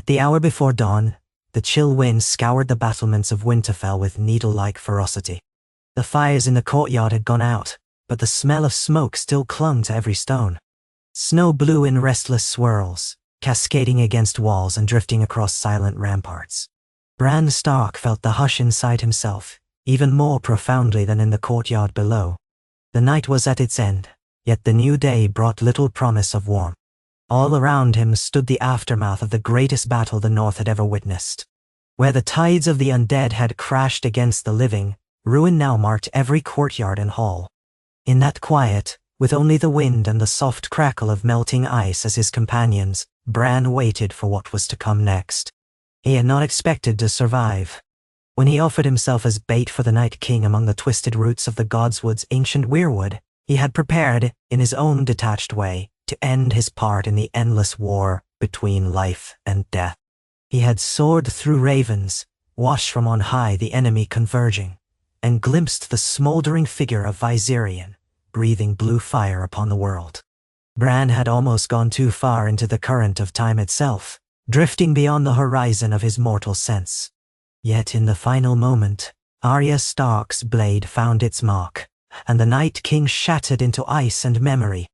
At the hour before dawn, the chill wind scoured the battlements of Winterfell with needle-like ferocity. The fires in the courtyard had gone out, but the smell of smoke still clung to every stone. Snow blew in restless swirls, cascading against walls and drifting across silent ramparts. Bran Stark felt the hush inside himself, even more profoundly than in the courtyard below. The night was at its end, yet the new day brought little promise of warmth. All around him stood the aftermath of the greatest battle the North had ever witnessed. Where the tides of the undead had crashed against the living, ruin now marked every courtyard and hall. In that quiet, with only the wind and the soft crackle of melting ice as his companions, Bran waited for what was to come next. He had not expected to survive. When he offered himself as bait for the Night King among the twisted roots of the Godswood's ancient weirwood, he had prepared, in his own detached way, to end his part in the endless war between life and death. He had soared through ravens, watched from on high the enemy converging, and glimpsed the smoldering figure of Viserion, breathing blue fire upon the world. Bran had almost gone too far into the current of time itself, drifting beyond the horizon of his mortal sense. Yet in the final moment, Arya Stark's blade found its mark, and the Night King shattered into ice and memory.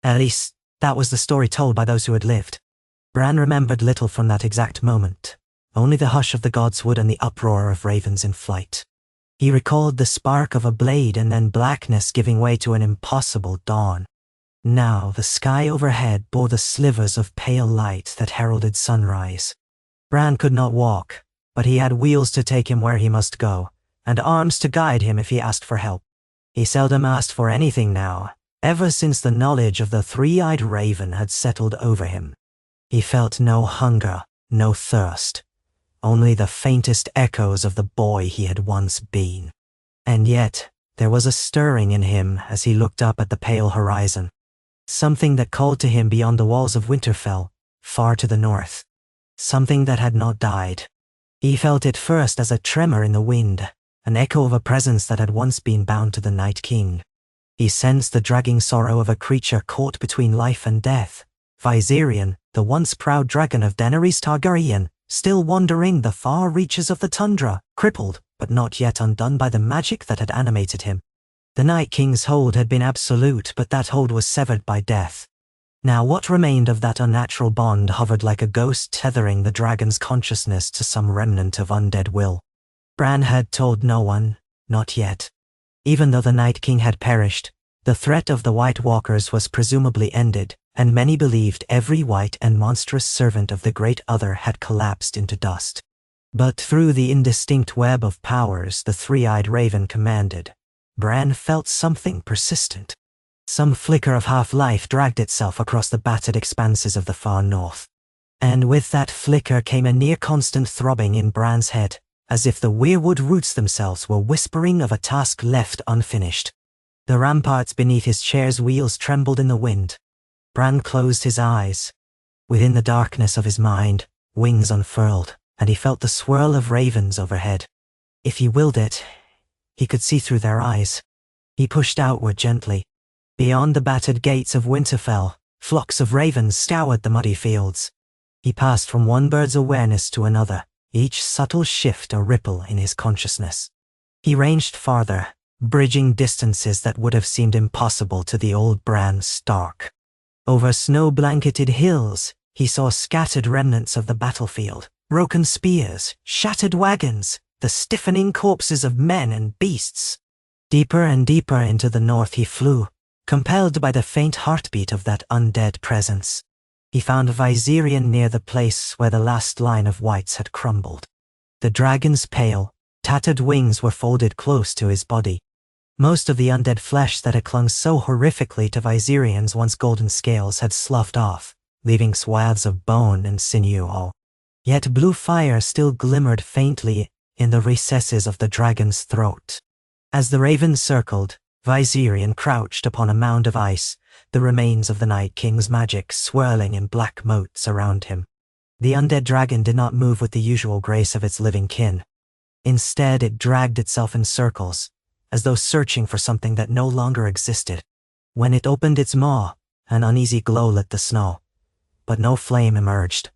At least, that was the story told by those who had lived. Bran remembered little from that exact moment, only the hush of the Godswood and the uproar of ravens in flight. He recalled the spark of a blade and then blackness giving way to an impossible dawn. Now the sky overhead bore the slivers of pale light that heralded sunrise. Bran could not walk, but he had wheels to take him where he must go, and arms to guide him if he asked for help. He seldom asked for anything now, ever since the knowledge of the three-eyed raven had settled over him. He felt no hunger, no thirst, only the faintest echoes of the boy he had once been. And yet, there was a stirring in him as he looked up at the pale horizon. Something that called to him beyond the walls of Winterfell, far to the north. Something that had not died. He felt it first as a tremor in the wind, an echo of a presence that had once been bound to the Night King. He sensed the dragging sorrow of a creature caught between life and death. Viserion, the once proud dragon of Daenerys Targaryen, still wandering the far reaches of the tundra, crippled, but not yet undone by the magic that had animated him. The Night King's hold had been absolute, but that hold was severed by death. Now what remained of that unnatural bond hovered like a ghost tethering the dragon's consciousness to some remnant of undead will. Bran had told no one, not yet. Even though the Night King had perished, the threat of the White Walkers was presumably ended, and many believed every white and monstrous servant of the Great Other had collapsed into dust. But through the indistinct web of powers the three-eyed raven commanded, Bran felt something persistent. Some flicker of half-life dragged itself across the battered expanses of the far north. And with that flicker came a near-constant throbbing in Bran's head, as if the weirwood roots themselves were whispering of a task left unfinished. The ramparts beneath his chair's wheels trembled in the wind. Bran closed his eyes. Within the darkness of his mind, wings unfurled, and he felt the swirl of ravens overhead. If he willed it, he could see through their eyes. He pushed outward gently. Beyond the battered gates of Winterfell, flocks of ravens scoured the muddy fields. He passed from one bird's awareness to another, each subtle shift a ripple in his consciousness. He ranged farther, bridging distances that would have seemed impossible to the old Bran Stark. Over snow-blanketed hills, he saw scattered remnants of the battlefield, broken spears, shattered wagons, the stiffening corpses of men and beasts. Deeper and deeper into the north he flew, compelled by the faint heartbeat of that undead presence. He found Viserion near the place where the last line of whites had crumbled. The dragon's pale, tattered wings were folded close to his body. Most of the undead flesh that had clung so horrifically to Viserion's once golden scales had sloughed off, leaving swaths of bone and sinew all. Yet blue fire still glimmered faintly in the recesses of the dragon's throat. As the ravens circled, Viserion crouched upon a mound of ice, the remains of the Night King's magic swirling in black motes around him. The undead dragon did not move with the usual grace of its living kin. Instead, it dragged itself in circles, as though searching for something that no longer existed. When it opened its maw, an uneasy glow lit the snow. But no flame emerged,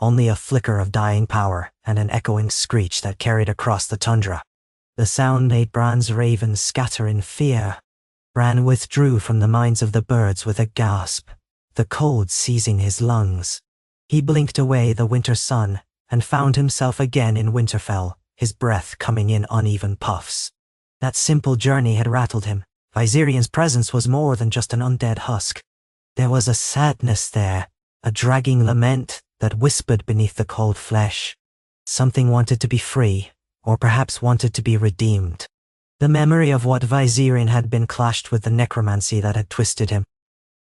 only a flicker of dying power and an echoing screech that carried across the tundra. The sound made Bran's ravens scatter in fear. Bran withdrew from the minds of the birds with a gasp, the cold seizing his lungs. He blinked away the winter sun and found himself again in Winterfell, his breath coming in uneven puffs. That simple journey had rattled him. Viserion's presence was more than just an undead husk. There was a sadness there, a dragging lament that whispered beneath the cold flesh. Something wanted to be free, or perhaps wanted to be redeemed. The memory of what Viserion had been clashed with the necromancy that had twisted him.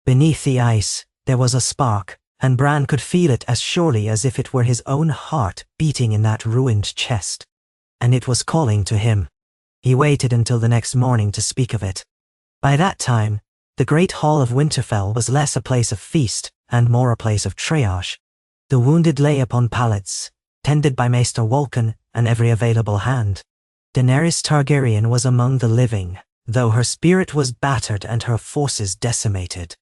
Beneath the ice, there was a spark, and Bran could feel it as surely as if it were his own heart beating in that ruined chest. And it was calling to him. He waited until the next morning to speak of it. By that time, the great hall of Winterfell was less a place of feast and more a place of triage. The wounded lay upon pallets, tended by Maester Wolkan and every available hand. Daenerys Targaryen was among the living, though her spirit was battered and her forces decimated.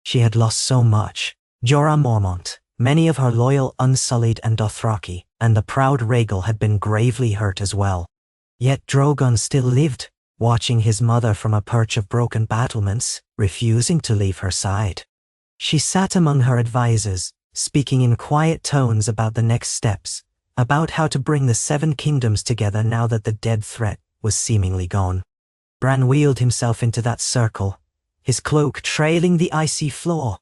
She had lost so much. Jorah Mormont, many of her loyal Unsullied and Dothraki, and the proud Rhaegal had been gravely hurt as well. Yet Drogon still lived, watching his mother from a perch of broken battlements, refusing to leave her side. She sat among her advisors, speaking in quiet tones about the next steps, about how to bring the Seven Kingdoms together now that the dead threat was seemingly gone. Bran wheeled himself into that circle, his cloak trailing the icy floor.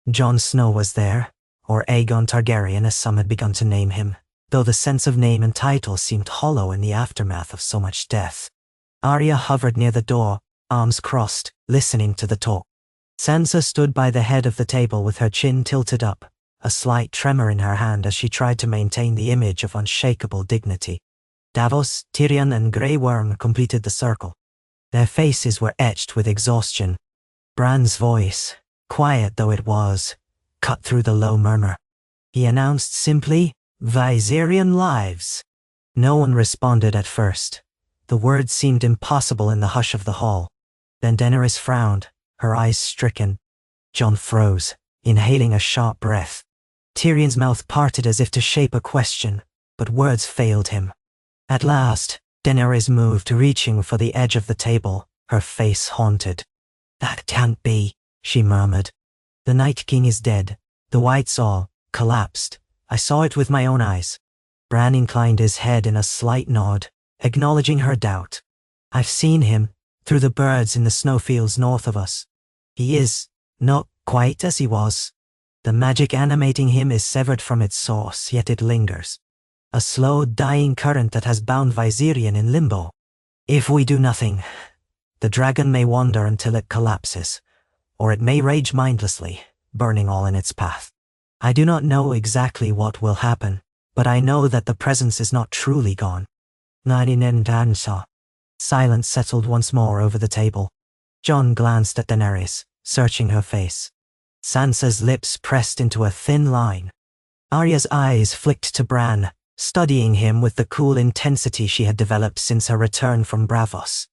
Jon Snow was there, or Aegon Targaryen as some had begun to name him, though the sense of name and title seemed hollow in the aftermath of so much death. Arya hovered near the door, arms crossed, listening to the talk. Sansa stood by the head of the table with her chin tilted up, a slight tremor in her hand as she tried to maintain the image of unshakable dignity. Davos, Tyrion and Grey Worm completed the circle. Their faces were etched with exhaustion. Bran's voice, quiet though it was, cut through the low murmur. He announced simply, "Viserion lives." No one responded at first. The words seemed impossible in the hush of the hall. Then Daenerys frowned, her eyes stricken. Jon froze, inhaling a sharp breath. Tyrion's mouth parted as if to shape a question, but words failed him. At last, Daenerys moved, reaching for the edge of the table, her face haunted. "That can't be," she murmured. "The Night King is dead. The White Saw collapsed. I saw it with my own eyes." Bran inclined his head in a slight nod, acknowledging her doubt. "I've seen him, through the birds in the snowfields north of us. He is not quite as he was. The magic animating him is severed from its source, yet it lingers. A slow, dying current that has bound Viserion in limbo. If we do nothing, the dragon may wander until it collapses, or it may rage mindlessly, burning all in its path. I do not know exactly what will happen, but I know that the presence is not truly gone." Silence settled once more over the table. Jon glanced at Daenerys, searching her face. Sansa's lips pressed into a thin line. Arya's eyes flicked to Bran, studying him with the cool intensity she had developed since her return from Braavos.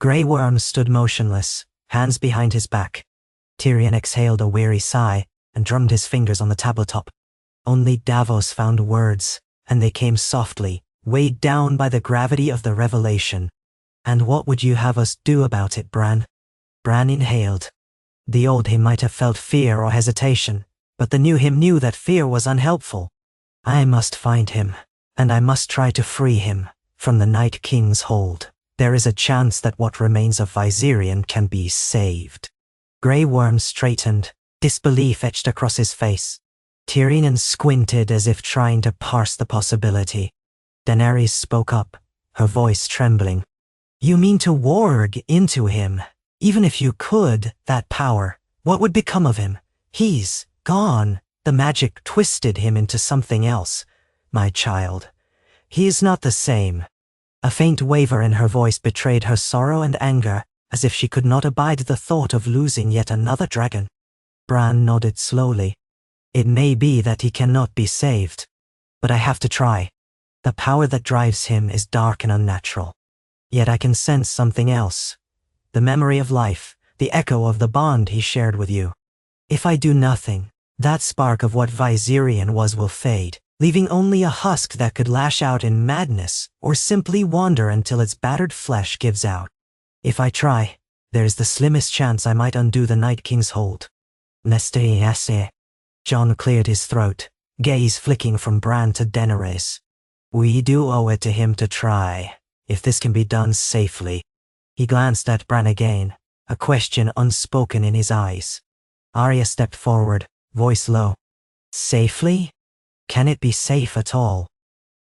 Grey Worm stood motionless, hands behind his back. Tyrion exhaled a weary sigh and drummed his fingers on the tabletop. Only Davos found words, and they came softly, weighed down by the gravity of the revelation. "And what would you have us do about it, Bran?" Bran inhaled. The old him might have felt fear or hesitation, but the new him knew that fear was unhelpful. "I must find him, and I must try to free him from the Night King's hold. There is a chance that what remains of Viserion can be saved." Grey Worm straightened, disbelief etched across his face. Tyrion squinted as if trying to parse the possibility. Daenerys spoke up, her voice trembling. "You mean to warg into him? Even if you could, that power, what would become of him? He's gone. The magic twisted him into something else, my child. He is not the same." A faint waver in her voice betrayed her sorrow and anger, as if she could not abide the thought of losing yet another dragon. Bran nodded slowly. "It may be that he cannot be saved, but I have to try. The power that drives him is dark and unnatural. Yet I can sense something else. The memory of life, the echo of the bond he shared with you. If I do nothing, that spark of what Viserion was will fade, leaving only a husk that could lash out in madness or simply wander until its battered flesh gives out. If I try, there's the slimmest chance I might undo the Night King's hold. Neste. Jon cleared his throat, gaze flicking from Bran to Daenerys. We do owe it to him to try, if this can be done safely. He glanced at Bran again, a question unspoken in his eyes. Arya stepped forward, voice low. Safely? Can it be safe at all?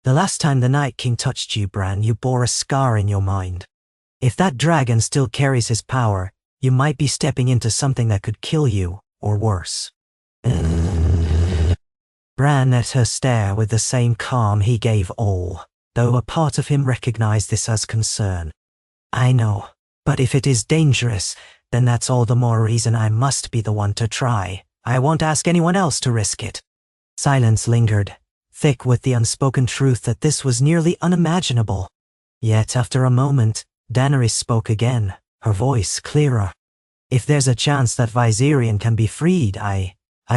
The last time the Night King touched you, Bran, you bore a scar in your mind. If that dragon still carries his power, you might be stepping into something that could kill you, or worse. Bran let her stare with the same calm he gave all, though a part of him recognized this as concern. I know, but if it is dangerous, then that's all the more reason I must be the one to try. I won't ask anyone else to risk it. Silence lingered, thick with the unspoken truth that this was nearly unimaginable. Yet after a moment, Daenerys spoke again, her voice clearer. If there's a chance that Viserion can be freed, I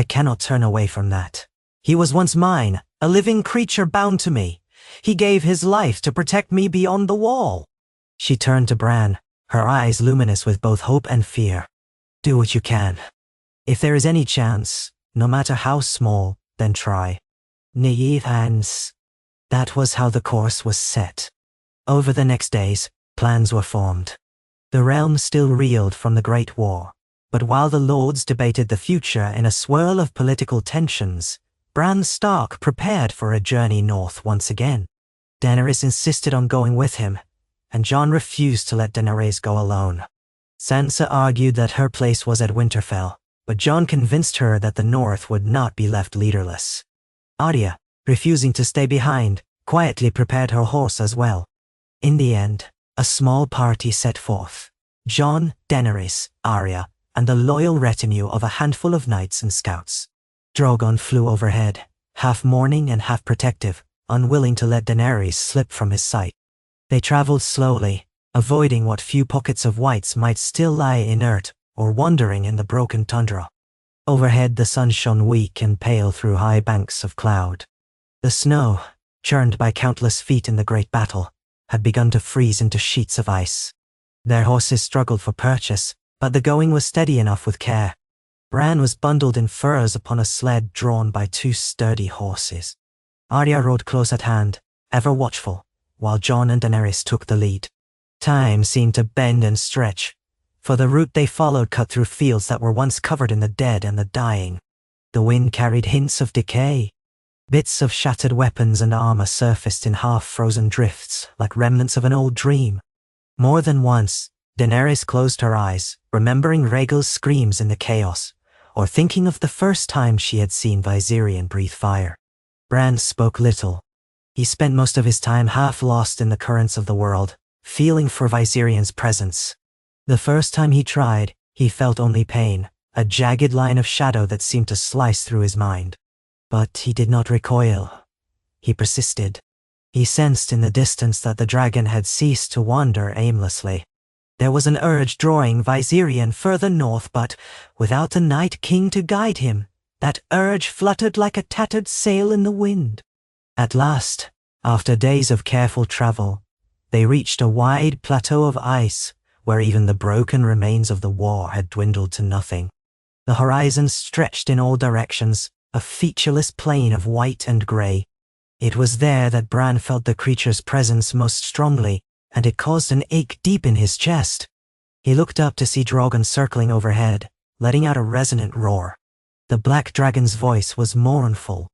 cannot turn away from that. He was once mine, a living creature bound to me. He gave his life to protect me beyond the wall. She turned to Bran, her eyes luminous with both hope and fear. Do what you can. If there is any chance, no matter how small, then try. Hands. That was how the course was set. Over the next days, plans were formed. The realm still reeled from the Great War, but while the lords debated the future in a swirl of political tensions, Bran Stark prepared for a journey north once again. Daenerys insisted on going with him, and Jon refused to let Daenerys go alone. Sansa argued that her place was at Winterfell, but Jon convinced her that the North would not be left leaderless. Arya, refusing to stay behind, quietly prepared her horse as well. In the end, a small party set forth. Jon, Daenerys, Arya, and a loyal retinue of a handful of knights and scouts. Drogon flew overhead, half mourning and half protective, unwilling to let Daenerys slip from his sight. They traveled slowly, avoiding what few pockets of whites might still lie inert or wandering in the broken tundra. Overhead the sun shone weak and pale through high banks of cloud. The snow, churned by countless feet in the great battle, had begun to freeze into sheets of ice. Their horses struggled for purchase, but the going was steady enough with care. Bran was bundled in furs upon a sled drawn by two sturdy horses. Arya rode close at hand, ever watchful, while Jon and Daenerys took the lead. Time seemed to bend and stretch, for the route they followed cut through fields that were once covered in the dead and the dying. The wind carried hints of decay. Bits of shattered weapons and armor surfaced in half-frozen drifts, like remnants of an old dream. More than once, Daenerys closed her eyes, remembering Rhaegal's screams in the chaos, or thinking of the first time she had seen Viserion breathe fire. Bran spoke little. He spent most of his time half lost in the currents of the world, feeling for Viserion's presence. The first time he tried, he felt only pain, a jagged line of shadow that seemed to slice through his mind. But he did not recoil. He persisted. He sensed in the distance that the dragon had ceased to wander aimlessly. There was an urge drawing Viserion further north, but without the Night King to guide him, that urge fluttered like a tattered sail in the wind. At last, after days of careful travel, they reached a wide plateau of ice where even the broken remains of the war had dwindled to nothing. The horizon stretched in all directions, a featureless plain of white and grey. It was there that Bran felt the creature's presence most strongly, and it caused an ache deep in his chest. He looked up to see Drogon circling overhead, letting out a resonant roar. The black dragon's voice was mournful.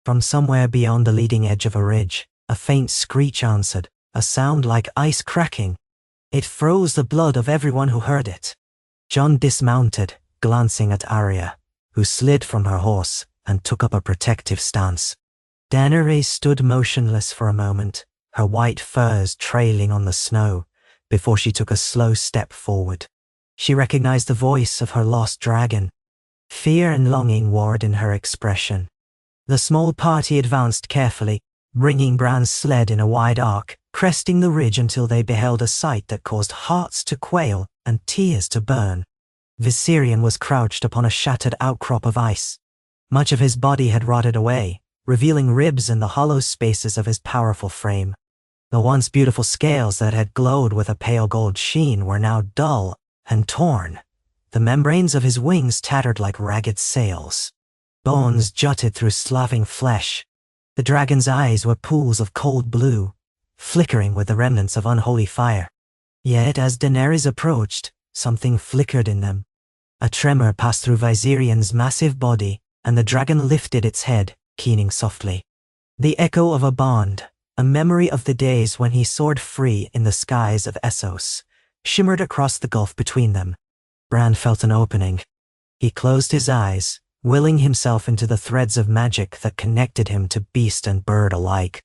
From somewhere beyond the leading edge of a ridge, a faint screech answered, a sound like ice cracking. It froze the blood of everyone who heard it. Jon dismounted, glancing at Arya, who slid from her horse and took up a protective stance. Daenerys stood motionless for a moment, her white furs trailing on the snow, before she took a slow step forward. She recognized the voice of her lost dragon. Fear and longing warred in her expression. The small party advanced carefully, bringing Bran's sled in a wide arc, cresting the ridge until they beheld a sight that caused hearts to quail and tears to burn. Viserion was crouched upon a shattered outcrop of ice. Much of his body had rotted away, revealing ribs and the hollow spaces of his powerful frame. The once beautiful scales that had glowed with a pale gold sheen were now dull and torn. The membranes of his wings tattered like ragged sails. Bones jutted through sloughing flesh. The dragon's eyes were pools of cold blue, flickering with the remnants of unholy fire. Yet as Daenerys approached, something flickered in them. A tremor passed through Viserion's massive body, and the dragon lifted its head, keening softly. The echo of a bond, a memory of the days when he soared free in the skies of Essos, shimmered across the gulf between them. Bran felt an opening. He closed his eyes, willing himself into the threads of magic that connected him to beast and bird alike.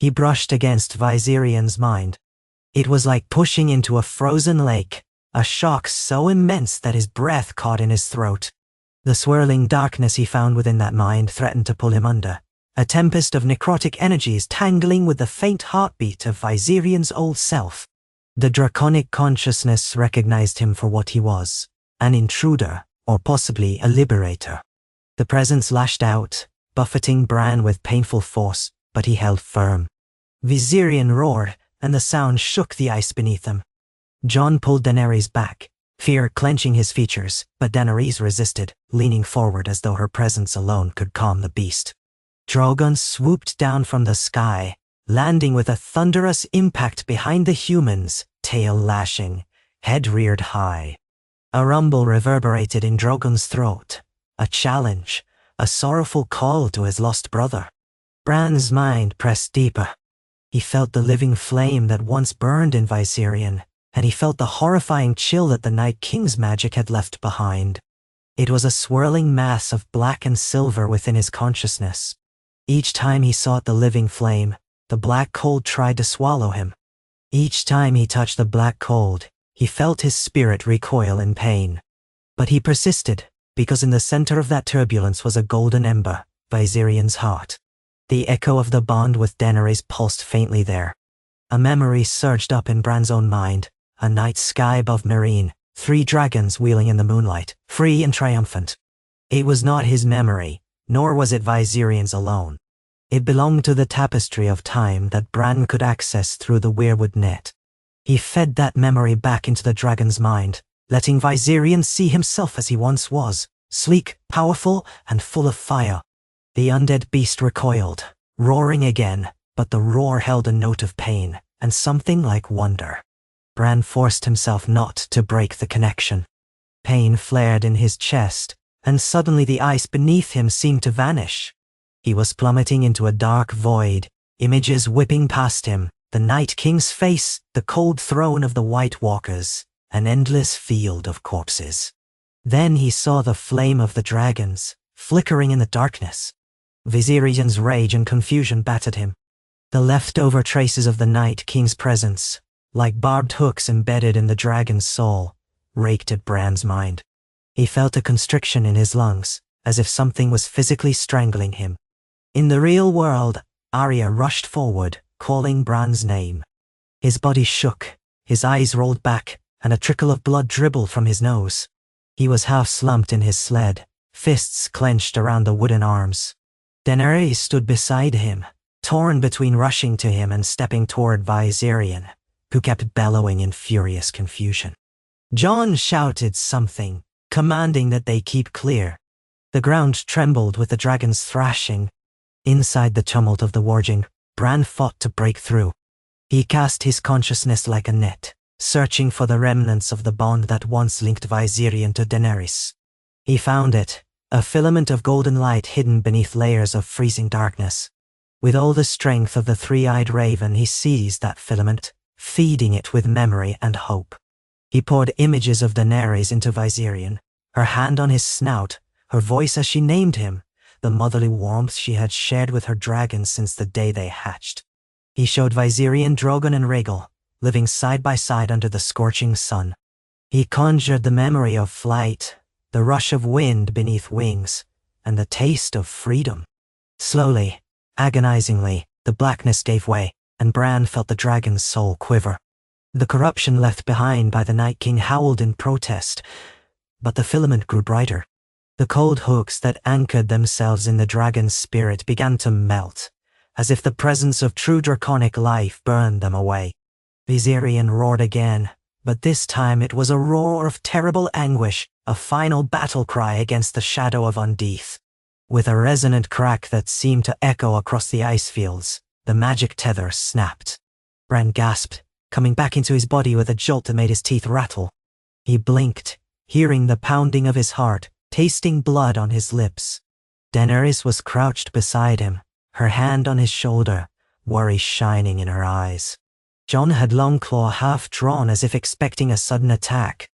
He brushed against Viserion's mind. It was like pushing into a frozen lake, a shock so immense that his breath caught in his throat. The swirling darkness he found within that mind threatened to pull him under, a tempest of necrotic energies tangling with the faint heartbeat of Viserion's old self. The draconic consciousness recognized him for what he was, an intruder, or possibly a liberator. The presence lashed out, buffeting Bran with painful force, but he held firm. Viserion roared, and the sound shook the ice beneath them. Jon pulled Daenerys back, fear clenching his features, but Daenerys resisted, leaning forward as though her presence alone could calm the beast. Drogon swooped down from the sky, landing with a thunderous impact behind the humans, tail lashing, head reared high. A rumble reverberated in Drogon's throat, a challenge, a sorrowful call to his lost brother. Bran's mind pressed deeper. He felt the living flame that once burned in Viserion, and he felt the horrifying chill that the Night King's magic had left behind. It was a swirling mass of black and silver within his consciousness. Each time he sought the living flame, the black cold tried to swallow him. Each time he touched the black cold, he felt his spirit recoil in pain. But he persisted, because in the center of that turbulence was a golden ember, Viserion's heart. The echo of the bond with Daenerys pulsed faintly there. A memory surged up in Bran's own mind, a night sky above Meereen, 3 dragons wheeling in the moonlight, free and triumphant. It was not his memory, nor was it Viserion's alone. It belonged to the tapestry of time that Bran could access through the weirwood net. He fed that memory back into the dragon's mind, letting Viserion see himself as he once was, sleek, powerful, and full of fire. The undead beast recoiled, roaring again, but the roar held a note of pain, and something like wonder. Bran forced himself not to break the connection. Pain flared in his chest, and suddenly the ice beneath him seemed to vanish. He was plummeting into a dark void, images whipping past him, the Night King's face, the cold throne of the White Walkers, an endless field of corpses. Then he saw the flame of the dragons, flickering in the darkness. Viserion's rage and confusion battered him. The leftover traces of the Night King's presence, like barbed hooks embedded in the dragon's soul, raked at Bran's mind. He felt a constriction in his lungs, as if something was physically strangling him. In the real world, Arya rushed forward, calling Bran's name. His body shook, his eyes rolled back, and a trickle of blood dribbled from his nose. He was half slumped in his sled, fists clenched around the wooden arms. Daenerys stood beside him, torn between rushing to him and stepping toward Viserion, who kept bellowing in furious confusion. Jon shouted something, commanding that they keep clear. The ground trembled with the dragon's thrashing. Inside the tumult of the warging, Bran fought to break through. He cast his consciousness like a net, searching for the remnants of the bond that once linked Viserion to Daenerys. He found it, a filament of golden light hidden beneath layers of freezing darkness. With all the strength of the three-eyed raven, he seized that filament, feeding it with memory and hope. He poured images of Daenerys into Viserion, her hand on his snout, her voice as she named him, the motherly warmth she had shared with her dragon since the day they hatched. He showed Viserion Drogon and Rhaegal, living side by side under the scorching sun. He conjured the memory of flight, the rush of wind beneath wings, and the taste of freedom. Slowly, agonizingly, the blackness gave way, and Bran felt the dragon's soul quiver. The corruption left behind by the Night King howled in protest, but the filament grew brighter. The cold hooks that anchored themselves in the dragon's spirit began to melt, as if the presence of true draconic life burned them away. Viserion roared again, but this time it was a roar of terrible anguish, a final battle cry against the shadow of Undeath. With a resonant crack that seemed to echo across the ice fields, the magic tether snapped. Bran gasped, coming back into his body with a jolt that made his teeth rattle. He blinked, hearing the pounding of his heart, tasting blood on his lips. Daenerys was crouched beside him, her hand on his shoulder, worry shining in her eyes. Jon had Longclaw half drawn as if expecting a sudden attack.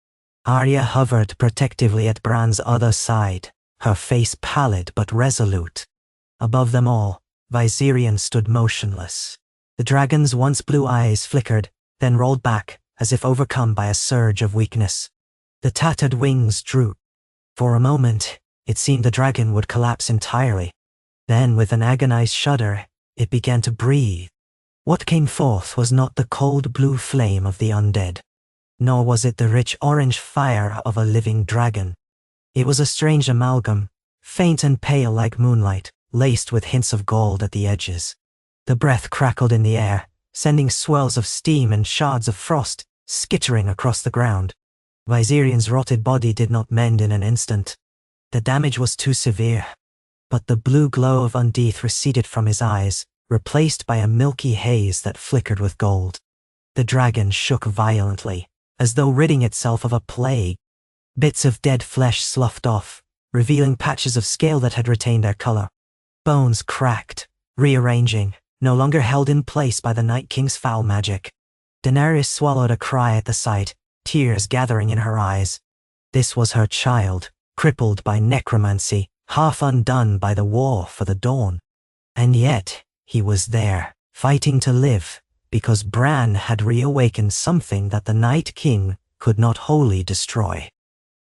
Arya hovered protectively at Bran's other side, her face pallid but resolute. Above them all, Viserion stood motionless. The dragon's once blue eyes flickered, then rolled back, as if overcome by a surge of weakness. The tattered wings drooped. For a moment, it seemed the dragon would collapse entirely. Then, with an agonized shudder, it began to breathe. What came forth was not the cold blue flame of the undead, nor was it the rich orange fire of a living dragon. It was a strange amalgam, faint and pale like moonlight, laced with hints of gold at the edges. The breath crackled in the air, sending swirls of steam and shards of frost skittering across the ground. Viserion's rotted body did not mend in an instant. The damage was too severe. But the blue glow of Undeath receded from his eyes, replaced by a milky haze that flickered with gold. The dragon shook violently, as though ridding itself of a plague. Bits of dead flesh sloughed off, revealing patches of scale that had retained their color. Bones cracked, rearranging, no longer held in place by the Night King's foul magic. Daenerys swallowed a cry at the sight, tears gathering in her eyes. This was her child, crippled by necromancy, half undone by the war for the dawn. And yet, he was there, fighting to live, because Bran had reawakened something that the Night King could not wholly destroy.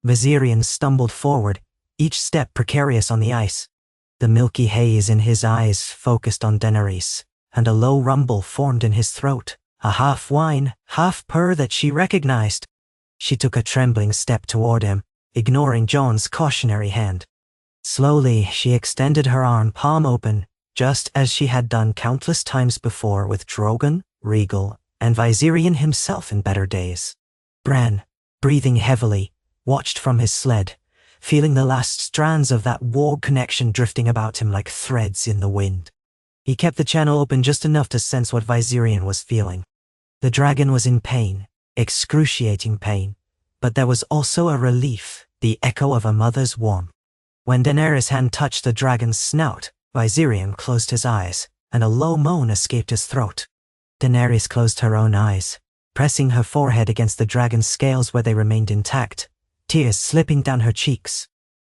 Viserion stumbled forward, each step precarious on the ice. The milky haze in his eyes focused on Daenerys, and a low rumble formed in his throat, a half whine, half purr that she recognized. She took a trembling step toward him, ignoring Jon's cautionary hand. Slowly, she extended her arm palm open, just as she had done countless times before with Drogon, Rhaegal, and Viserion himself in better days. Bran, breathing heavily, watched from his sled, feeling the last strands of that Warged connection drifting about him like threads in the wind. He kept the channel open just enough to sense what Viserion was feeling. The dragon was in pain, excruciating pain, but there was also a relief, the echo of a mother's warmth. When Daenerys' hand touched the dragon's snout, Viserion closed his eyes, and a low moan escaped his throat. Daenerys closed her own eyes, pressing her forehead against the dragon's scales where they remained intact, tears slipping down her cheeks.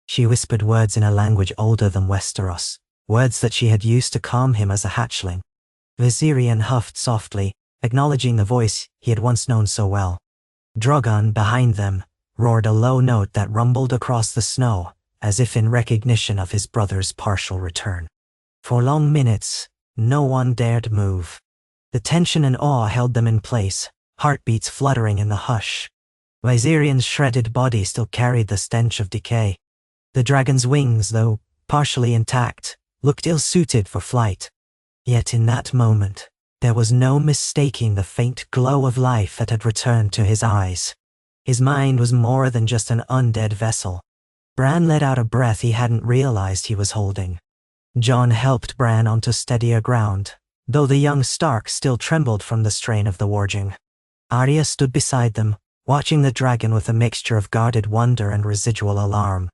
She whispered words in a language older than Westeros, words that she had used to calm him as a hatchling. Viserion huffed softly, acknowledging the voice he had once known so well. Drogon, behind them, roared a low note that rumbled across the snow, as if in recognition of his brother's partial return. For long minutes, no one dared move. The tension and awe held them in place, heartbeats fluttering in the hush. Viserion's shredded body still carried the stench of decay. The dragon's wings, though partially intact, looked ill-suited for flight. Yet in that moment, there was no mistaking the faint glow of life that had returned to his eyes. His mind was more than just an undead vessel. Bran let out a breath he hadn't realized he was holding. Jon helped Bran onto steadier ground, though the young Stark still trembled from the strain of the warging. Arya stood beside them, watching the dragon with a mixture of guarded wonder and residual alarm.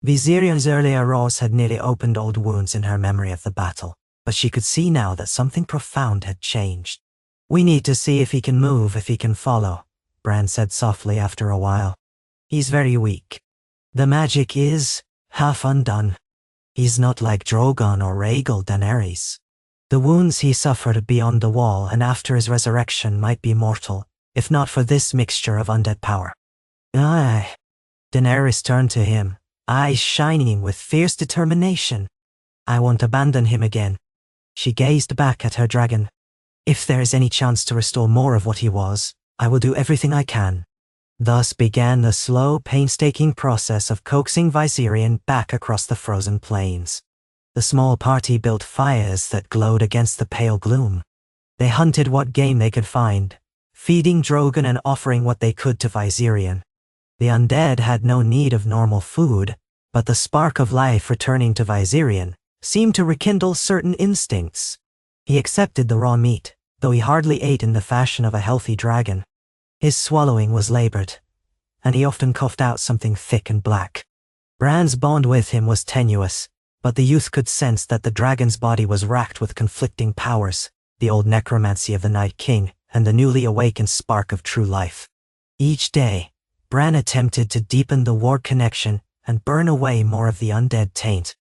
Viserion's earlier roars had nearly opened old wounds in her memory of the battle, but she could see now that something profound had changed. "We need to see if he can move, if he can follow," Bran said softly after a while. "He's very weak. The magic is half undone. He's not like Drogon or Rhaegal, Daenerys. The wounds he suffered beyond the wall and after his resurrection might be mortal, if not for this mixture of undead power." "Aye." Daenerys turned to him, eyes shining with fierce determination. "I won't abandon him again." She gazed back at her dragon. "If there is any chance to restore more of what he was, I will do everything I can." Thus began the slow, painstaking process of coaxing Viserion back across the frozen plains. The small party built fires that glowed against the pale gloom. They hunted what game they could find, feeding Drogon and offering what they could to Viserion. The undead had no need of normal food, but the spark of life returning to Viserion seemed to rekindle certain instincts. He accepted the raw meat, though he hardly ate in the fashion of a healthy dragon. His swallowing was labored, and he often coughed out something thick and black. Bran's bond with him was tenuous, but the youth could sense that the dragon's body was racked with conflicting powers, the old necromancy of the Night King and the newly awakened spark of true life. Each day, Bran attempted to deepen the Warged connection and burn away more of the undead taint.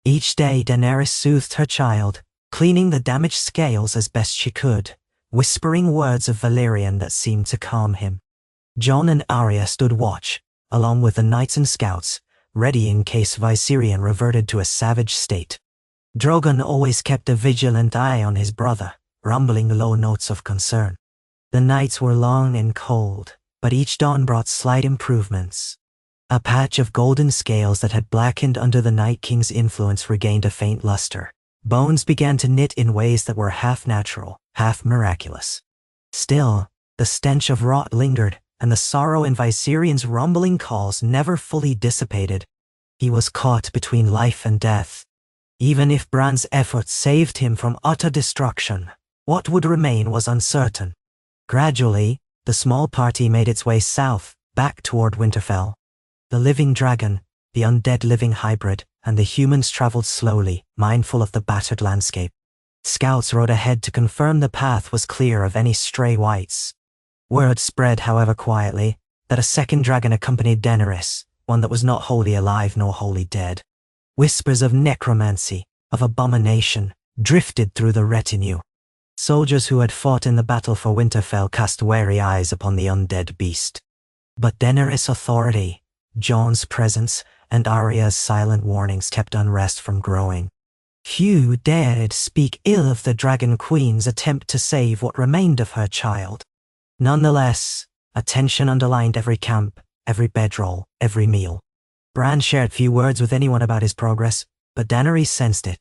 Each day Daenerys soothed her child, cleaning the damaged scales as best she could, whispering words of Valerian that seemed to calm him. Jon and Arya stood watch, along with the knights and scouts, ready in case Viserion reverted to a savage state. Drogon always kept a vigilant eye on his brother, rumbling low notes of concern. The nights were long and cold, but each dawn brought slight improvements. A patch of golden scales that had blackened under the Night King's influence regained a faint luster. Bones began to knit in ways that were half natural, half miraculous. Still, the stench of rot lingered, and the sorrow in Viserion's rumbling calls never fully dissipated. He was caught between life and death. Even if Bran's efforts saved him from utter destruction, what would remain was uncertain. Gradually, the small party made its way south, back toward Winterfell. The living dragon, the undead living hybrid, and the humans traveled slowly, mindful of the battered landscape. Scouts rode ahead to confirm the path was clear of any stray wights. Word spread, however quietly, that a second dragon accompanied Daenerys, one that was not wholly alive nor wholly dead. Whispers of necromancy, of abomination, drifted through the retinue. Soldiers who had fought in the battle for Winterfell cast wary eyes upon the undead beast. But Daenerys' authority, Jon's presence, and Arya's silent warnings kept unrest from growing. Few dared speak ill of the Dragon Queen's attempt to save what remained of her child. Nonetheless, a tension underlined every camp, every bedroll, every meal. Bran shared few words with anyone about his progress, but Daenerys sensed it.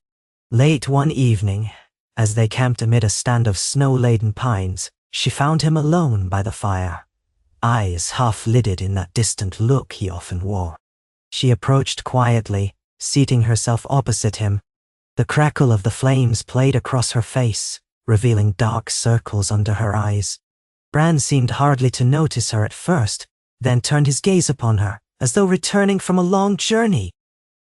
Late one evening, as they camped amid a stand of snow-laden pines, she found him alone by the fire, eyes half-lidded in that distant look he often wore. She approached quietly, seating herself opposite him. The crackle of the flames played across her face, revealing dark circles under her eyes. Bran seemed hardly to notice her at first, then turned his gaze upon her, as though returning from a long journey.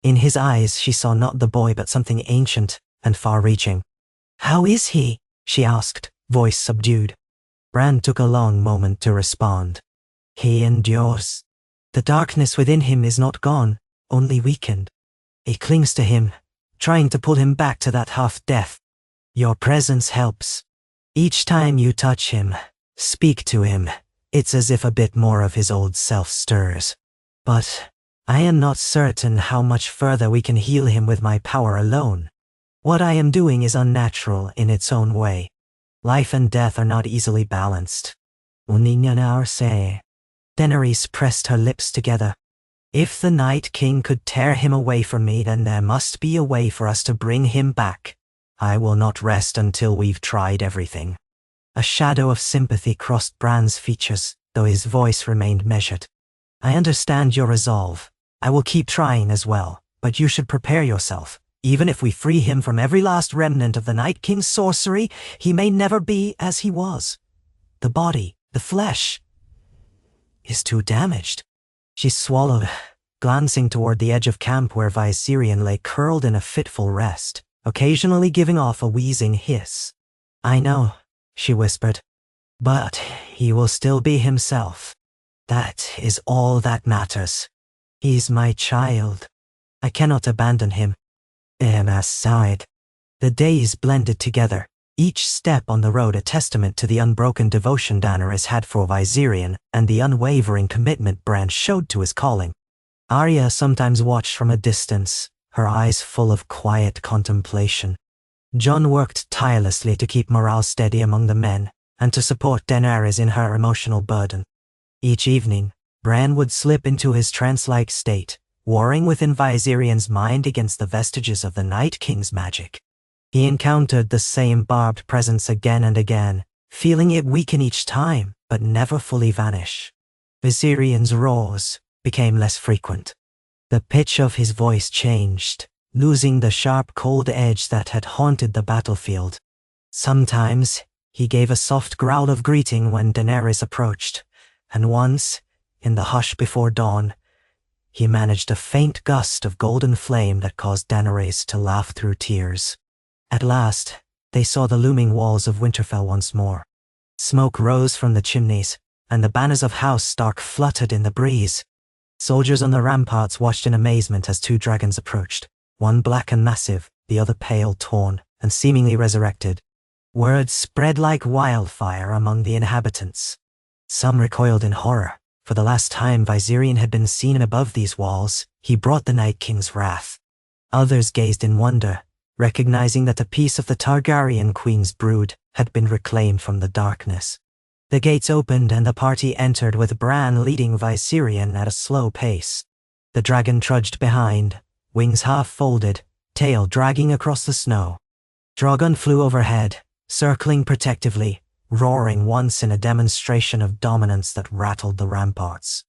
In his eyes she saw not the boy but something ancient and far-reaching. "How is he?" she asked, voice subdued. Bran took a long moment to respond. "He endures. The darkness within him is not gone, only weakened. It clings to him, trying to pull him back to that half-death. Your presence helps. Each time you touch him, speak to him, it's as if a bit more of his old self stirs. But I am not certain how much further we can heal him with my power alone. What I am doing is unnatural in its own way. Life and death are not easily balanced." Daenerys pressed her lips together. "If the Night King could tear him away from me, then there must be a way for us to bring him back. I will not rest until we've tried everything." A shadow of sympathy crossed Bran's features, though his voice remained measured. "I understand your resolve. I will keep trying as well, but you should prepare yourself. Even if we free him from every last remnant of the Night King's sorcery, he may never be as he was. The body, the flesh, is too damaged." She swallowed, glancing toward the edge of camp where Viserion lay curled in a fitful rest, occasionally giving off a wheezing hiss. "I know," she whispered, "but he will still be himself. That is all that matters. He's my child. I cannot abandon him." Emma sighed. The days blended together, each step on the road a testament to the unbroken devotion Daenerys had for Viserion and the unwavering commitment Bran showed to his calling. Arya sometimes watched from a distance, her eyes full of quiet contemplation. Jon worked tirelessly to keep morale steady among the men and to support Daenerys in her emotional burden. Each evening, Bran would slip into his trance-like state, warring within Viserion's mind against the vestiges of the Night King's magic. He encountered the same barbed presence again and again, feeling it weaken each time, but never fully vanish. Viserion's roars became less frequent. The pitch of his voice changed, losing the sharp cold edge that had haunted the battlefield. Sometimes, he gave a soft growl of greeting when Daenerys approached, and once, in the hush before dawn, he managed a faint gust of golden flame that caused Daenerys to laugh through tears. At last, they saw the looming walls of Winterfell once more. Smoke rose from the chimneys, and the banners of House Stark fluttered in the breeze. Soldiers on the ramparts watched in amazement as two dragons approached, one black and massive, the other pale, torn, and seemingly resurrected. Word spread like wildfire among the inhabitants. Some recoiled in horror. For the last time Viserion had been seen above these walls, he brought the Night King's wrath. Others gazed in wonder, recognizing that a piece of the Targaryen Queen's brood had been reclaimed from the darkness. The gates opened and the party entered with Bran leading Viserion at a slow pace. The dragon trudged behind, wings half folded, tail dragging across the snow. Drogon flew overhead, circling protectively, roaring once in a demonstration of dominance that rattled the ramparts.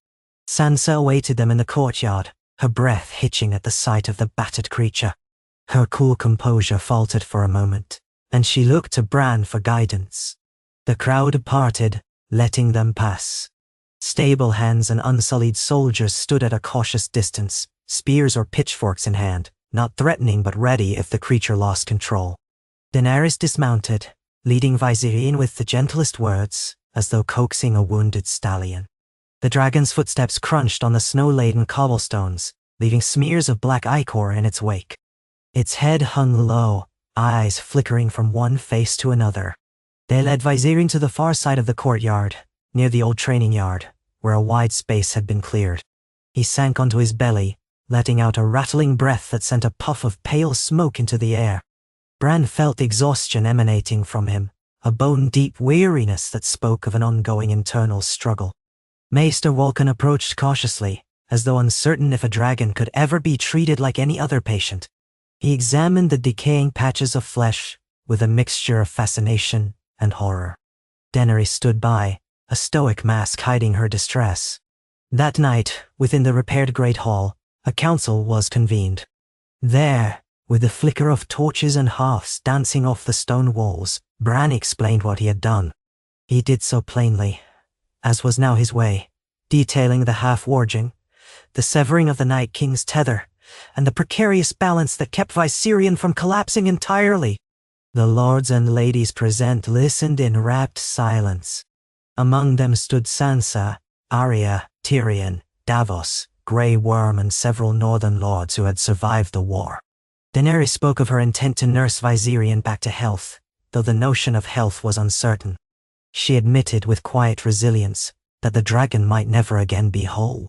Sansa awaited them in the courtyard, her breath hitching at the sight of the battered creature. Her cool composure faltered for a moment, and she looked to Bran for guidance. The crowd parted, letting them pass. Stable hands and unsullied soldiers stood at a cautious distance, spears or pitchforks in hand, not threatening but ready if the creature lost control. Daenerys dismounted, leading Viserion with the gentlest words, as though coaxing a wounded stallion. The dragon's footsteps crunched on the snow-laden cobblestones, leaving smears of black ichor in its wake. Its head hung low, eyes flickering from one face to another. They led Viserion to the far side of the courtyard, near the old training yard, where a wide space had been cleared. He sank onto his belly, letting out a rattling breath that sent a puff of pale smoke into the air. Bran felt exhaustion emanating from him, a bone-deep weariness that spoke of an ongoing internal struggle. Maester Walken approached cautiously, as though uncertain if a dragon could ever be treated like any other patient. He examined the decaying patches of flesh, with a mixture of fascination and horror. Daenerys stood by, a stoic mask hiding her distress. That night, within the repaired Great Hall, a council was convened. There, with the flicker of torches and hearths dancing off the stone walls, Bran explained what he had done. He did so plainly, as was now his way, detailing the half-warging, the severing of the Night King's tether, and the precarious balance that kept Viserion from collapsing entirely. The lords and ladies present listened in rapt silence. Among them stood Sansa, Arya, Tyrion, Davos, Grey Worm, and several northern lords who had survived the war. Daenerys spoke of her intent to nurse Viserion back to health, though the notion of health was uncertain. She admitted with quiet resilience that the dragon might never again be whole.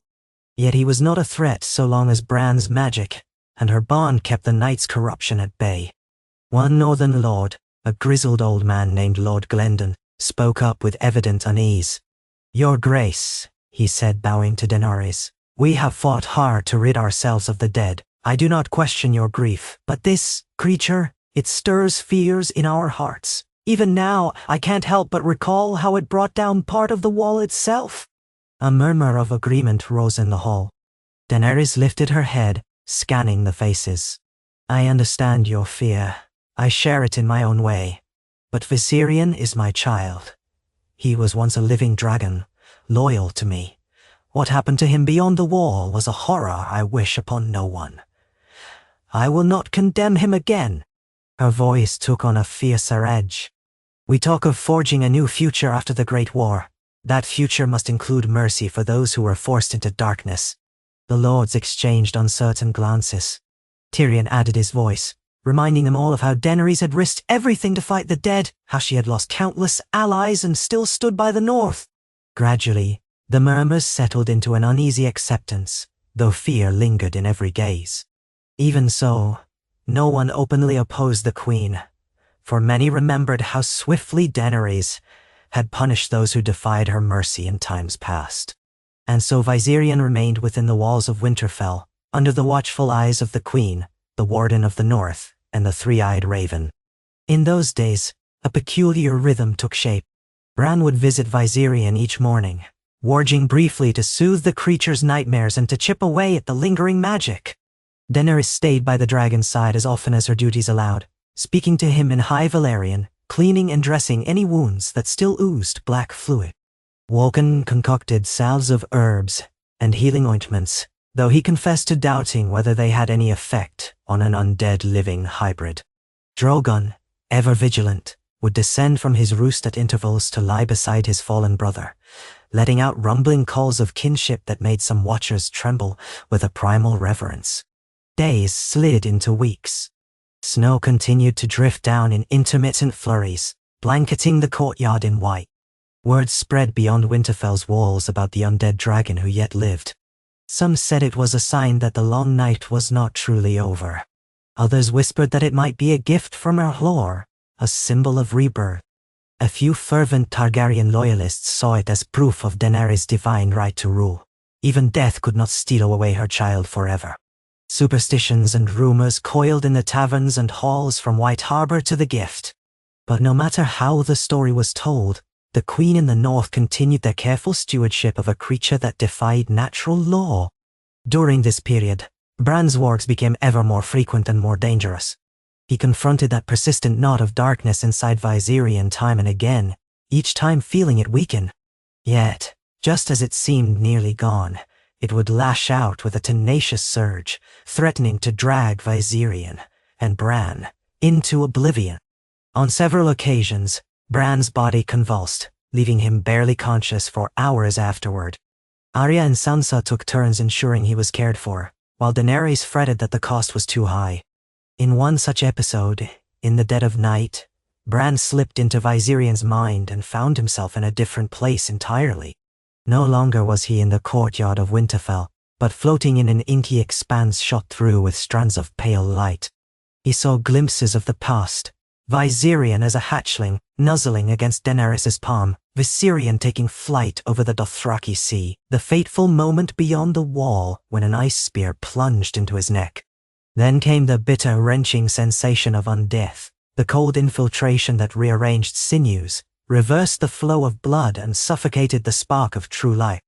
Yet he was not a threat so long as Bran's magic and her bond kept the knight's corruption at bay. One northern lord, a grizzled old man named Lord Glendon, spoke up with evident unease. "Your Grace," he said, bowing to Daenerys, "we have fought hard to rid ourselves of the dead. I do not question your grief, but this creature, it stirs fears in our hearts. Even now, I can't help but recall how it brought down part of the wall itself." A murmur of agreement rose in the hall. Daenerys lifted her head, scanning the faces. "I understand your fear. I share it in my own way. But Viserion is my child. He was once a living dragon, loyal to me. What happened to him beyond the wall was a horror I wish upon no one. I will not condemn him again." Her voice took on a fiercer edge. "We talk of forging a new future after the Great War. That future must include mercy for those who were forced into darkness." The lords exchanged uncertain glances. Tyrion added his voice, reminding them all of how Daenerys had risked everything to fight the dead, how she had lost countless allies and still stood by the north. Gradually, the murmurs settled into an uneasy acceptance, though fear lingered in every gaze. Even so, no one openly opposed the queen, for many remembered how swiftly Daenerys had punished those who defied her mercy in times past. And so Viserion remained within the walls of Winterfell, under the watchful eyes of the Queen, the Warden of the North, and the three-eyed Raven. In those days, a peculiar rhythm took shape. Bran would visit Viserion each morning, warging briefly to soothe the creature's nightmares and to chip away at the lingering magic. Daenerys stayed by the dragon's side as often as her duties allowed, speaking to him in High Valyrian, cleaning and dressing any wounds that still oozed black fluid. Wolkan concocted salves of herbs and healing ointments, though he confessed to doubting whether they had any effect on an undead living hybrid. Drogon, ever vigilant, would descend from his roost at intervals to lie beside his fallen brother, letting out rumbling calls of kinship that made some watchers tremble with a primal reverence. Days slid into weeks. Snow continued to drift down in intermittent flurries, blanketing the courtyard in white. Word spread beyond Winterfell's walls about the undead dragon who yet lived. Some said it was a sign that the long night was not truly over. Others whispered that it might be a gift from Erhlor, a symbol of rebirth. A few fervent Targaryen loyalists saw it as proof of Daenerys' divine right to rule. Even death could not steal away her child forever. Superstitions and rumors coiled in the taverns and halls from White Harbor to the Gift. But no matter how the story was told, the Queen in the North continued their careful stewardship of a creature that defied natural law. During this period, Bran's wargs became ever more frequent and more dangerous. He confronted that persistent knot of darkness inside Viserion time and again, each time feeling it weaken. Yet, just as it seemed nearly gone, it would lash out with a tenacious surge, threatening to drag Viserion and Bran into oblivion. On several occasions, Bran's body convulsed, leaving him barely conscious for hours afterward. Arya and Sansa took turns ensuring he was cared for, while Daenerys fretted that the cost was too high. In one such episode, in the dead of night, Bran slipped into Viserion's mind and found himself in a different place entirely. No longer was he in the courtyard of Winterfell, but floating in an inky expanse shot through with strands of pale light. He saw glimpses of the past, Viserion as a hatchling, nuzzling against Daenerys' palm, Viserion taking flight over the Dothraki Sea, the fateful moment beyond the wall when an ice spear plunged into his neck. Then came the bitter, wrenching sensation of undeath, the cold infiltration that rearranged sinews, reversed the flow of blood and suffocated the spark of true life.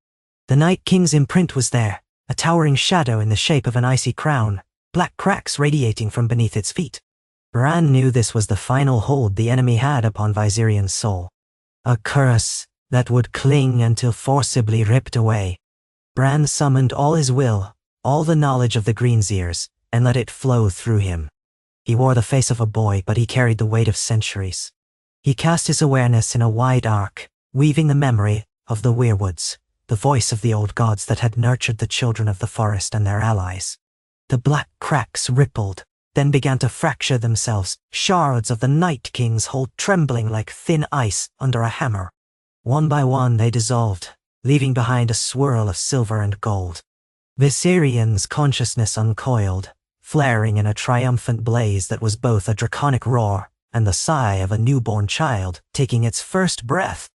The Night King's imprint was there, a towering shadow in the shape of an icy crown, black cracks radiating from beneath its feet. Bran knew this was the final hold the enemy had upon Viserion's soul. A curse that would cling until forcibly ripped away. Bran summoned all his will, all the knowledge of the Greenseers, and let it flow through him. He wore the face of a boy, but he carried the weight of centuries. He cast his awareness in a wide arc, weaving the memory of the weirwoods, the voice of the old gods that had nurtured the children of the forest and their allies. The black cracks rippled, then began to fracture themselves, shards of the Night King's hold trembling like thin ice under a hammer. One by one they dissolved, leaving behind a swirl of silver and gold. Viserion's consciousness uncoiled, flaring in a triumphant blaze that was both a draconic roar and the sigh of a newborn child taking its first breath.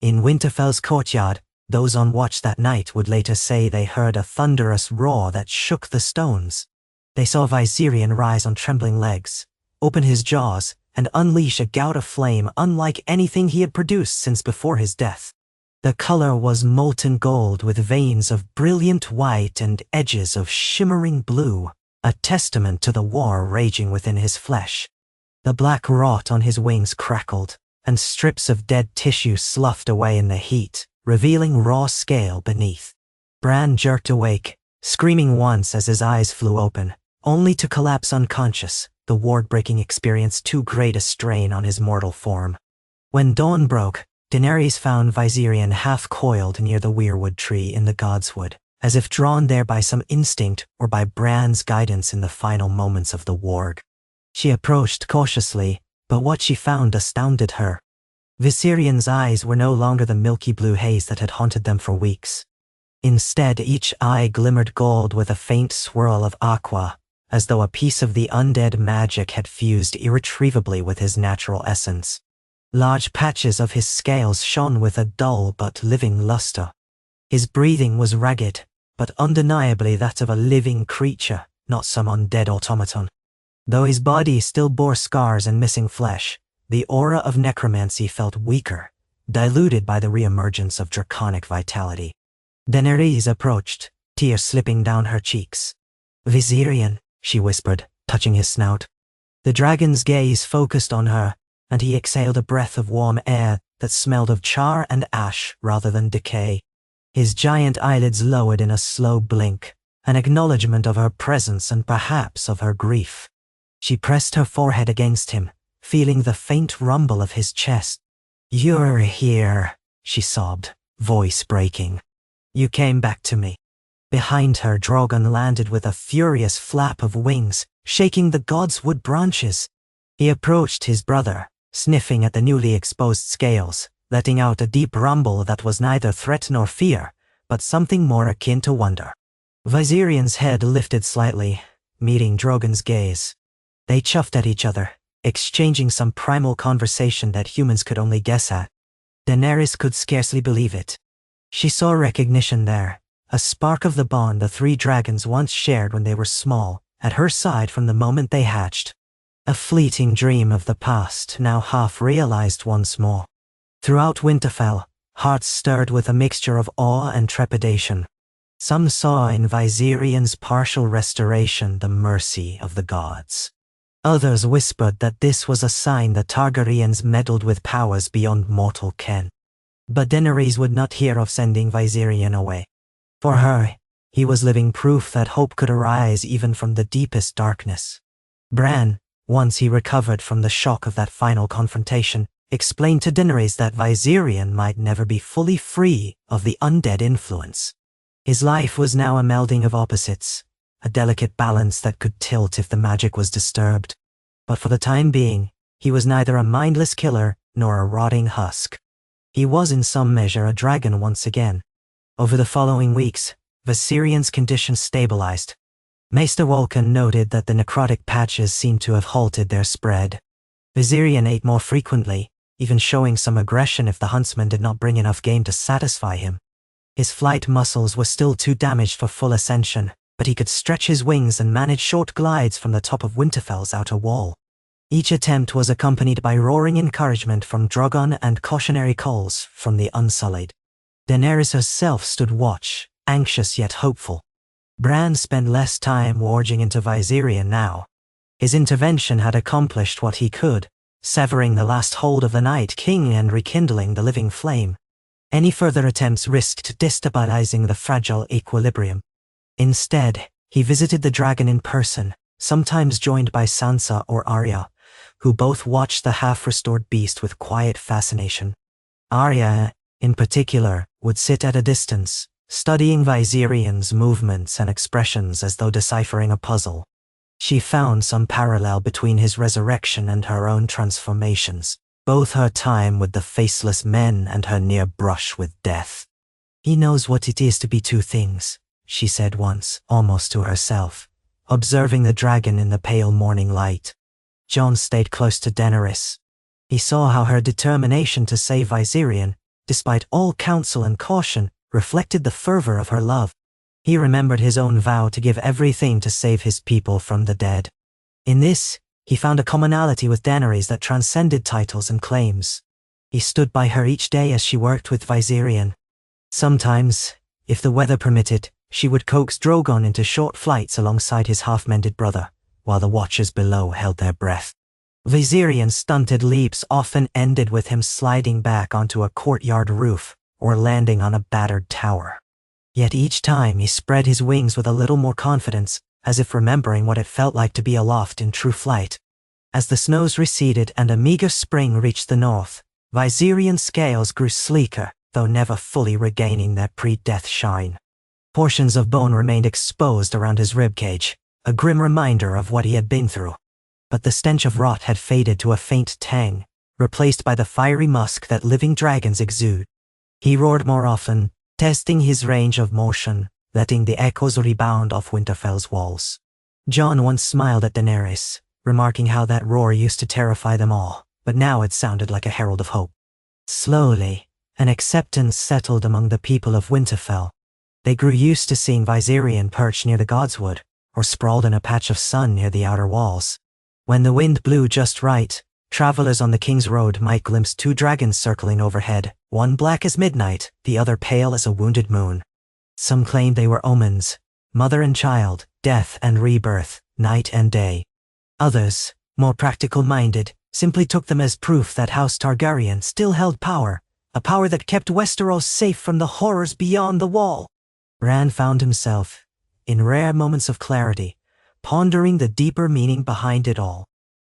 In Winterfell's courtyard, those on watch that night would later say they heard a thunderous roar that shook the stones. They saw Viserion rise on trembling legs, open his jaws, and unleash a gout of flame unlike anything he had produced since before his death. The color was molten gold with veins of brilliant white and edges of shimmering blue, a testament to the war raging within his flesh. The black rot on his wings crackled, and strips of dead tissue sloughed away in the heat, revealing raw scale beneath. Bran jerked awake, screaming once as his eyes flew open, only to collapse unconscious, the ward-breaking experience too great a strain on his mortal form. When dawn broke, Daenerys found Viserion half-coiled near the weirwood tree in the Godswood, as if drawn there by some instinct or by Bran's guidance in the final moments of the warg. She approached cautiously, but what she found astounded her. Viserion's eyes were no longer the milky blue haze that had haunted them for weeks. Instead, each eye glimmered gold with a faint swirl of aqua, as though a piece of the undead magic had fused irretrievably with his natural essence. Large patches of his scales shone with a dull but living luster. His breathing was ragged, but undeniably that of a living creature, not some undead automaton. Though his body still bore scars and missing flesh, the aura of necromancy felt weaker, diluted by the reemergence of draconic vitality. Daenerys approached, tears slipping down her cheeks. "Viserion," she whispered, touching his snout. The dragon's gaze focused on her, and he exhaled a breath of warm air that smelled of char and ash rather than decay. His giant eyelids lowered in a slow blink, an acknowledgement of her presence and perhaps of her grief. She pressed her forehead against him, feeling the faint rumble of his chest. "You're here," she sobbed, voice breaking. "You came back to me." Behind her, Drogon landed with a furious flap of wings, shaking the god's wood branches. He approached his brother, sniffing at the newly exposed scales, letting out a deep rumble that was neither threat nor fear, but something more akin to wonder. Viserion's head lifted slightly, meeting Drogon's gaze. They chuffed at each other, exchanging some primal conversation that humans could only guess at. Daenerys could scarcely believe it. She saw recognition there, a spark of the bond the three dragons once shared when they were small, at her side from the moment they hatched. A fleeting dream of the past, now half realized once more. Throughout Winterfell, hearts stirred with a mixture of awe and trepidation. Some saw in Viserion's partial restoration the mercy of the gods. Others whispered that this was a sign the Targaryens meddled with powers beyond mortal ken. But Daenerys would not hear of sending Viserion away. For her, he was living proof that hope could arise even from the deepest darkness. Bran, once he recovered from the shock of that final confrontation, explained to Daenerys that Viserion might never be fully free of the undead influence. His life was now a melding of opposites, a delicate balance that could tilt if the magic was disturbed. But for the time being, he was neither a mindless killer nor a rotting husk. He was in some measure a dragon once again. Over the following weeks, Viserion's condition stabilized. Maester Vulcan noted that the necrotic patches seemed to have halted their spread. Viserion ate more frequently, even showing some aggression if the huntsman did not bring enough game to satisfy him. His flight muscles were still too damaged for full ascension, but he could stretch his wings and manage short glides from the top of Winterfell's outer wall. Each attempt was accompanied by roaring encouragement from Drogon and cautionary calls from the Unsullied. Daenerys herself stood watch, anxious yet hopeful. Bran spent less time warging into Viserion now. His intervention had accomplished what he could, severing the last hold of the Night King and rekindling the living flame. Any further attempts risked destabilizing the fragile equilibrium. Instead, he visited the dragon in person, sometimes joined by Sansa or Arya, who both watched the half-restored beast with quiet fascination. Arya, in particular, would sit at a distance, studying Viserion's movements and expressions as though deciphering a puzzle. She found some parallel between his resurrection and her own transformations, both her time with the faceless men and her near brush with death. "He knows what it is to be two things," she said once, almost to herself, observing the dragon in the pale morning light. Jon stayed close to Daenerys. He saw how her determination to save Viserion, despite all counsel and caution, reflected the fervor of her love. He remembered his own vow to give everything to save his people from the dead. In this, he found a commonality with Daenerys that transcended titles and claims. He stood by her each day as she worked with Viserion. Sometimes, if the weather permitted, she would coax Drogon into short flights alongside his half-mended brother, while the watchers below held their breath. Viserion's stunted leaps often ended with him sliding back onto a courtyard roof or landing on a battered tower. Yet each time he spread his wings with a little more confidence, as if remembering what it felt like to be aloft in true flight. As the snows receded and a meager spring reached the north, Viserion's scales grew sleeker, though never fully regaining their pre-death shine. Portions of bone remained exposed around his ribcage, a grim reminder of what he had been through. But the stench of rot had faded to a faint tang, replaced by the fiery musk that living dragons exude. He roared more often, testing his range of motion, letting the echoes rebound off Winterfell's walls. Jon once smiled at Daenerys, remarking how that roar used to terrify them all, but now it sounded like a herald of hope. Slowly, An acceptance settled among the people of Winterfell. They grew used to seeing Viserion perched near the Godswood, or sprawled in a patch of sun near the outer walls. When the wind blew just right, travelers on the King's Road might glimpse 2 dragons circling overhead, one black as midnight, the other pale as a wounded moon. Some claimed they were omens, mother and child, death and rebirth, night and day. Others, more practical-minded, simply took them as proof that House Targaryen still held power, a power that kept Westeros safe from the horrors beyond the wall. Bran found himself, in rare moments of clarity, pondering the deeper meaning behind it all.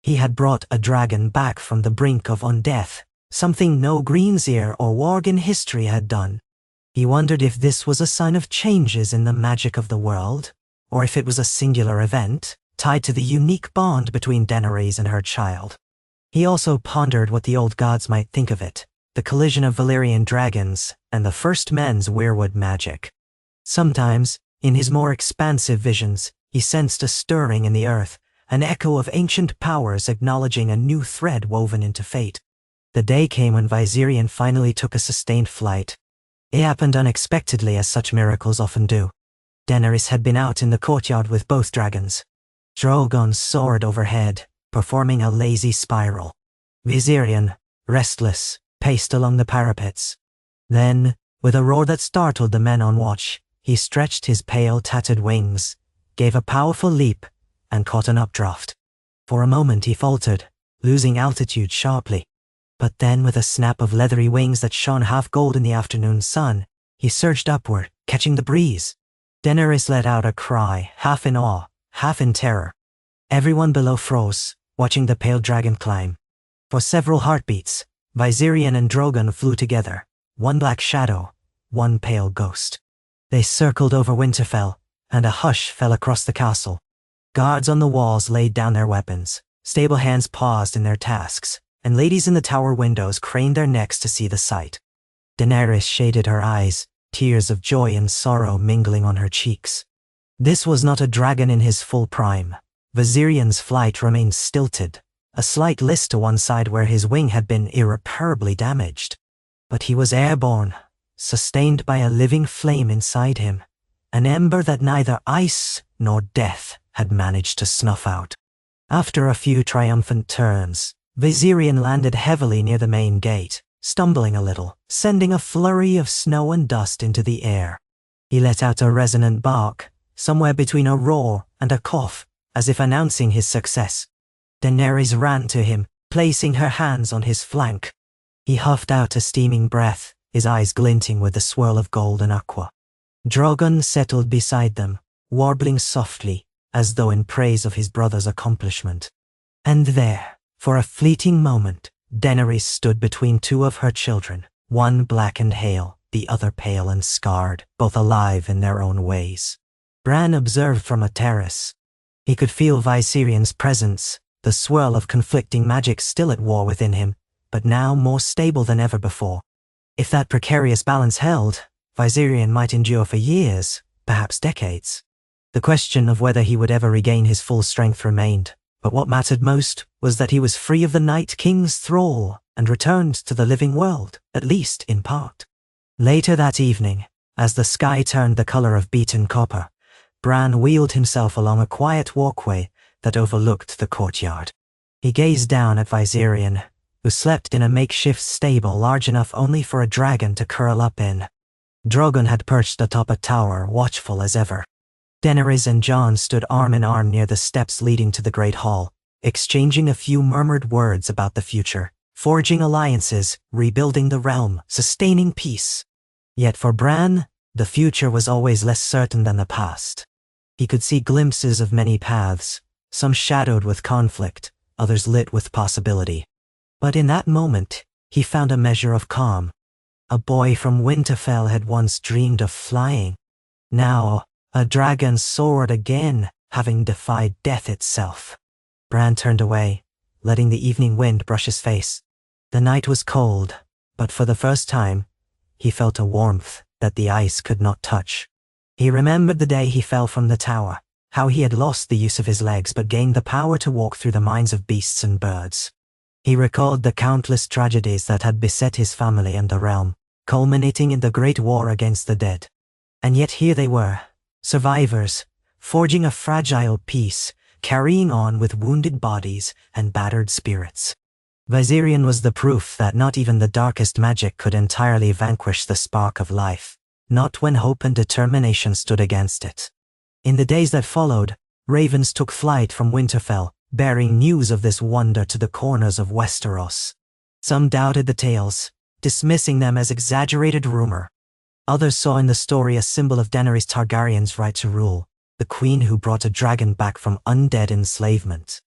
He had brought a dragon back from the brink of undeath, something no Greenseer or Warg in history had done. He wondered if this was a sign of changes in the magic of the world, or if it was a singular event, tied to the unique bond between Daenerys and her child. He also pondered what the old gods might think of it, the collision of Valyrian dragons and the First Men's weirwood magic. Sometimes, in his more expansive visions, he sensed a stirring in the earth, an echo of ancient powers acknowledging a new thread woven into fate. The day came when Viserion finally took a sustained flight. It happened unexpectedly, as such miracles often do. Daenerys had been out in the courtyard with both dragons. Drogon soared overhead, performing a lazy spiral. Viserion, restless, paced along the parapets. Then, with a roar that startled the men on watch, he stretched his pale, tattered wings, gave a powerful leap, and caught an updraft. For a moment he faltered, losing altitude sharply. But then, with a snap of leathery wings that shone half gold in the afternoon sun, he surged upward, catching the breeze. Daenerys let out a cry, half in awe, half in terror. Everyone below froze, watching the pale dragon climb. For several heartbeats, Viserion and Drogon flew together, one black shadow, one pale ghost. They circled over Winterfell, and a hush fell across the castle. Guards on the walls laid down their weapons, stable hands paused in their tasks, and ladies in the tower windows craned their necks to see the sight. Daenerys shaded her eyes, tears of joy and sorrow mingling on her cheeks. This was not a dragon in his full prime. Viserion's flight remained stilted, a slight list to one side where his wing had been irreparably damaged. But he was airborne, sustained by a living flame inside him, an ember that neither ice nor death had managed to snuff out. After a few triumphant turns, Viserion landed heavily near the main gate, stumbling a little, sending a flurry of snow and dust into the air. He let out a resonant bark, somewhere between a roar and a cough, as if announcing his success. Daenerys ran to him, placing her hands on his flank. He huffed out a steaming breath, his eyes glinting with the swirl of gold and aqua. Drogon settled beside them, warbling softly, as though in praise of his brother's accomplishment. And there, for a fleeting moment, Daenerys stood between 2 of her children, one black and hale, the other pale and scarred, both alive in their own ways. Bran observed from a terrace. He could feel Viserion's presence, the swirl of conflicting magic still at war within him, but now more stable than ever before. If that precarious balance held, Viserion might endure for years, perhaps decades. The question of whether he would ever regain his full strength remained, but what mattered most was that he was free of the Night King's thrall and returned to the living world, at least in part. Later that evening, as the sky turned the color of beaten copper, Bran wheeled himself along a quiet walkway that overlooked the courtyard. He gazed down at Viserion, who slept in a makeshift stable large enough only for a dragon to curl up in. Drogon had perched atop a tower, watchful as ever. Daenerys and Jon stood arm in arm near the steps leading to the Great Hall, exchanging a few murmured words about the future, forging alliances, rebuilding the realm, sustaining peace. Yet for Bran, the future was always less certain than the past. He could see glimpses of many paths, some shadowed with conflict, others lit with possibility. But in that moment, he found a measure of calm. A boy from Winterfell had once dreamed of flying. Now, a dragon soared again, having defied death itself. Bran turned away, letting the evening wind brush his face. The night was cold, but for the first time, he felt a warmth that the ice could not touch. He remembered the day he fell from the tower, how he had lost the use of his legs but gained the power to walk through the minds of beasts and birds. He recalled the countless tragedies that had beset his family and the realm, culminating in the Great War against the dead. And yet here they were, survivors, forging a fragile peace, carrying on with wounded bodies and battered spirits. Viserion was the proof that not even the darkest magic could entirely vanquish the spark of life, not when hope and determination stood against it. In the days that followed, ravens took flight from Winterfell, bearing news of this wonder to the corners of Westeros. Some doubted the tales, dismissing them as exaggerated rumor. Others saw in the story a symbol of Daenerys Targaryen's right to rule, the queen who brought a dragon back from undead enslavement.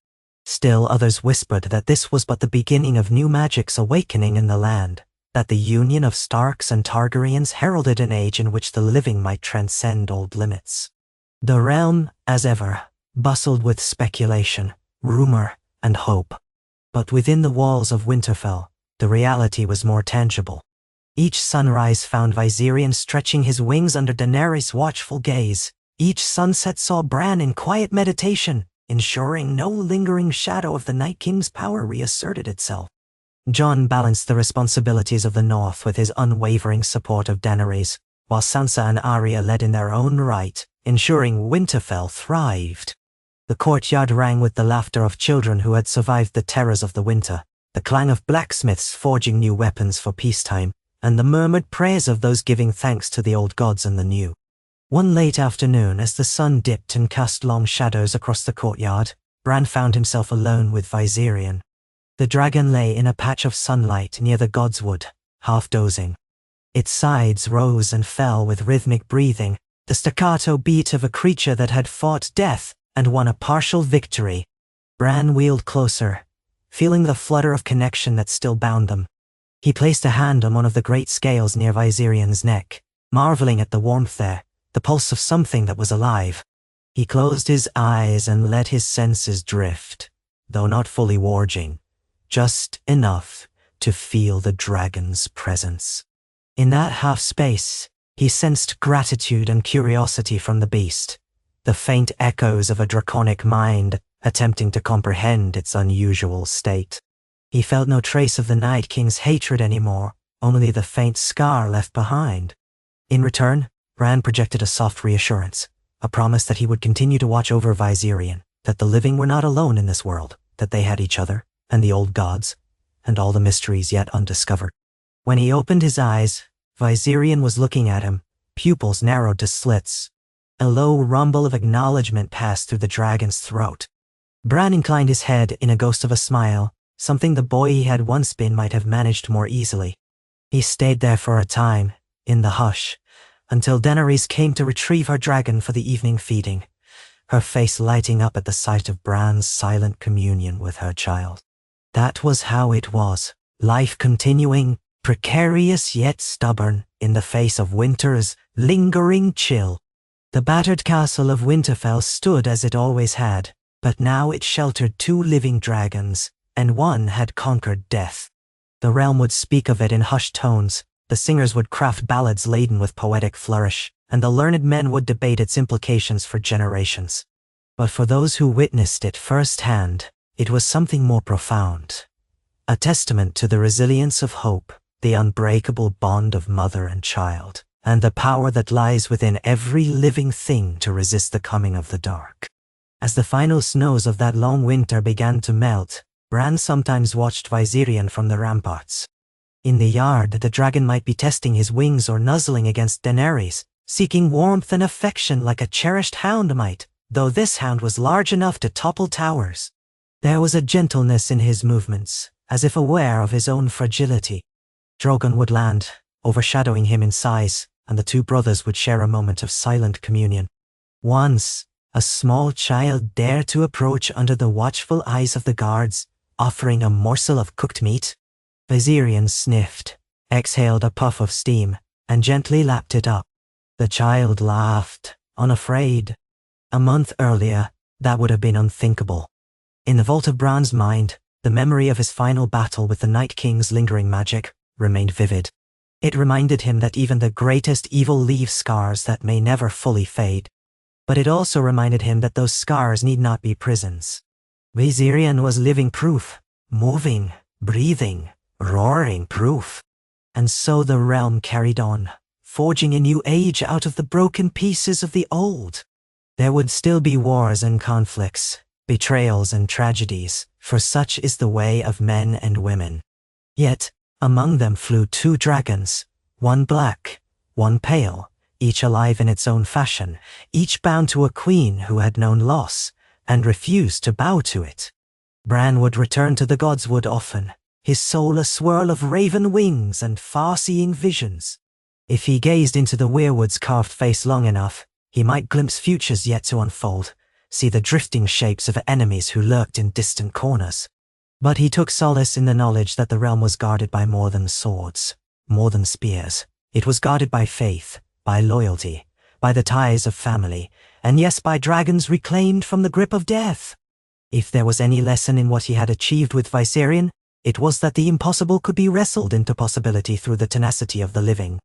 Still others whispered that this was but the beginning of new magic's awakening in the land, that the union of Starks and Targaryens heralded an age in which the living might transcend old limits. The realm, as ever, bustled with speculation, rumor, and hope. But within the walls of Winterfell, the reality was more tangible. Each sunrise found Viserion stretching his wings under Daenerys' watchful gaze. Each sunset saw Bran in quiet meditation, ensuring no lingering shadow of the Night King's power reasserted itself. Jon balanced the responsibilities of the North with his unwavering support of Daenerys, while Sansa and Arya led in their own right, ensuring Winterfell thrived. The courtyard rang with the laughter of children who had survived the terrors of the winter, the clang of blacksmiths forging new weapons for peacetime, and the murmured prayers of those giving thanks to the old gods and the new. One late afternoon, as the sun dipped and cast long shadows across the courtyard, Bran found himself alone with Viserion. The dragon lay in a patch of sunlight near the godswood, half dozing. Its sides rose and fell with rhythmic breathing, the staccato beat of a creature that had fought death and won a partial victory. Bran wheeled closer, feeling the flutter of connection that still bound them. He placed a hand on one of the great scales near Viserion's neck, marveling at the warmth there, the pulse of something that was alive. He closed his eyes and let his senses drift, though not fully warging, just enough to feel the dragon's presence. In that half space, he sensed gratitude and curiosity from the beast, the faint echoes of a draconic mind attempting to comprehend its unusual state. He felt no trace of the Night King's hatred anymore, only the faint scar left behind. In return, Bran projected a soft reassurance, a promise that he would continue to watch over Viserion, that the living were not alone in this world, that they had each other, and the old gods, and all the mysteries yet undiscovered. When he opened his eyes, Viserion was looking at him, pupils narrowed to slits. A low rumble of acknowledgement passed through the dragon's throat. Bran inclined his head in a ghost of a smile, something the boy he had once been might have managed more easily. He stayed there for a time, in the hush, until Daenerys came to retrieve her dragon for the evening feeding, her face lighting up at the sight of Bran's silent communion with her child. That was how it was, life continuing, precarious yet stubborn, in the face of winter's lingering chill. The battered castle of Winterfell stood as it always had, but now it sheltered 2 living dragons, and one had conquered death. The realm would speak of it in hushed tones, the singers would craft ballads laden with poetic flourish, and the learned men would debate its implications for generations. But for those who witnessed it firsthand, it was something more profound. A testament to the resilience of hope, the unbreakable bond of mother and child, and the power that lies within every living thing to resist the coming of the dark. As the final snows of that long winter began to melt, Bran sometimes watched Viserion from the ramparts. In the yard, the dragon might be testing his wings or nuzzling against Daenerys, seeking warmth and affection like a cherished hound might, though this hound was large enough to topple towers. There was a gentleness in his movements, as if aware of his own fragility. Drogon would land, overshadowing him in size, and the 2 brothers would share a moment of silent communion. Once, a small child dared to approach under the watchful eyes of the guards, offering a morsel of cooked meat. Viserion sniffed, exhaled a puff of steam, and gently lapped it up. The child laughed, unafraid. A month earlier, that would have been unthinkable. In the vault of Bran's mind, the memory of his final battle with the Night King's lingering magic remained vivid. It reminded him that even the greatest evil leaves scars that may never fully fade. But it also reminded him that those scars need not be prisons. Viserion was living proof, moving, breathing, roaring proof. And so the realm carried on, forging a new age out of the broken pieces of the old. There would still be wars and conflicts, betrayals and tragedies, for such is the way of men and women. Yet, among them flew 2 dragons, one black, one pale, each alive in its own fashion, each bound to a queen who had known loss, and refused to bow to it. Bran would return to the Godswood often, his soul a swirl of raven wings and far-seeing visions. If he gazed into the weirwood's carved face long enough, he might glimpse futures yet to unfold, see the drifting shapes of enemies who lurked in distant corners. But he took solace in the knowledge that the realm was guarded by more than swords, more than spears. It was guarded by faith, by loyalty, by the ties of family, and yes, by dragons reclaimed from the grip of death. If there was any lesson in what he had achieved with Viserion, it was that the impossible could be wrestled into possibility through the tenacity of the living.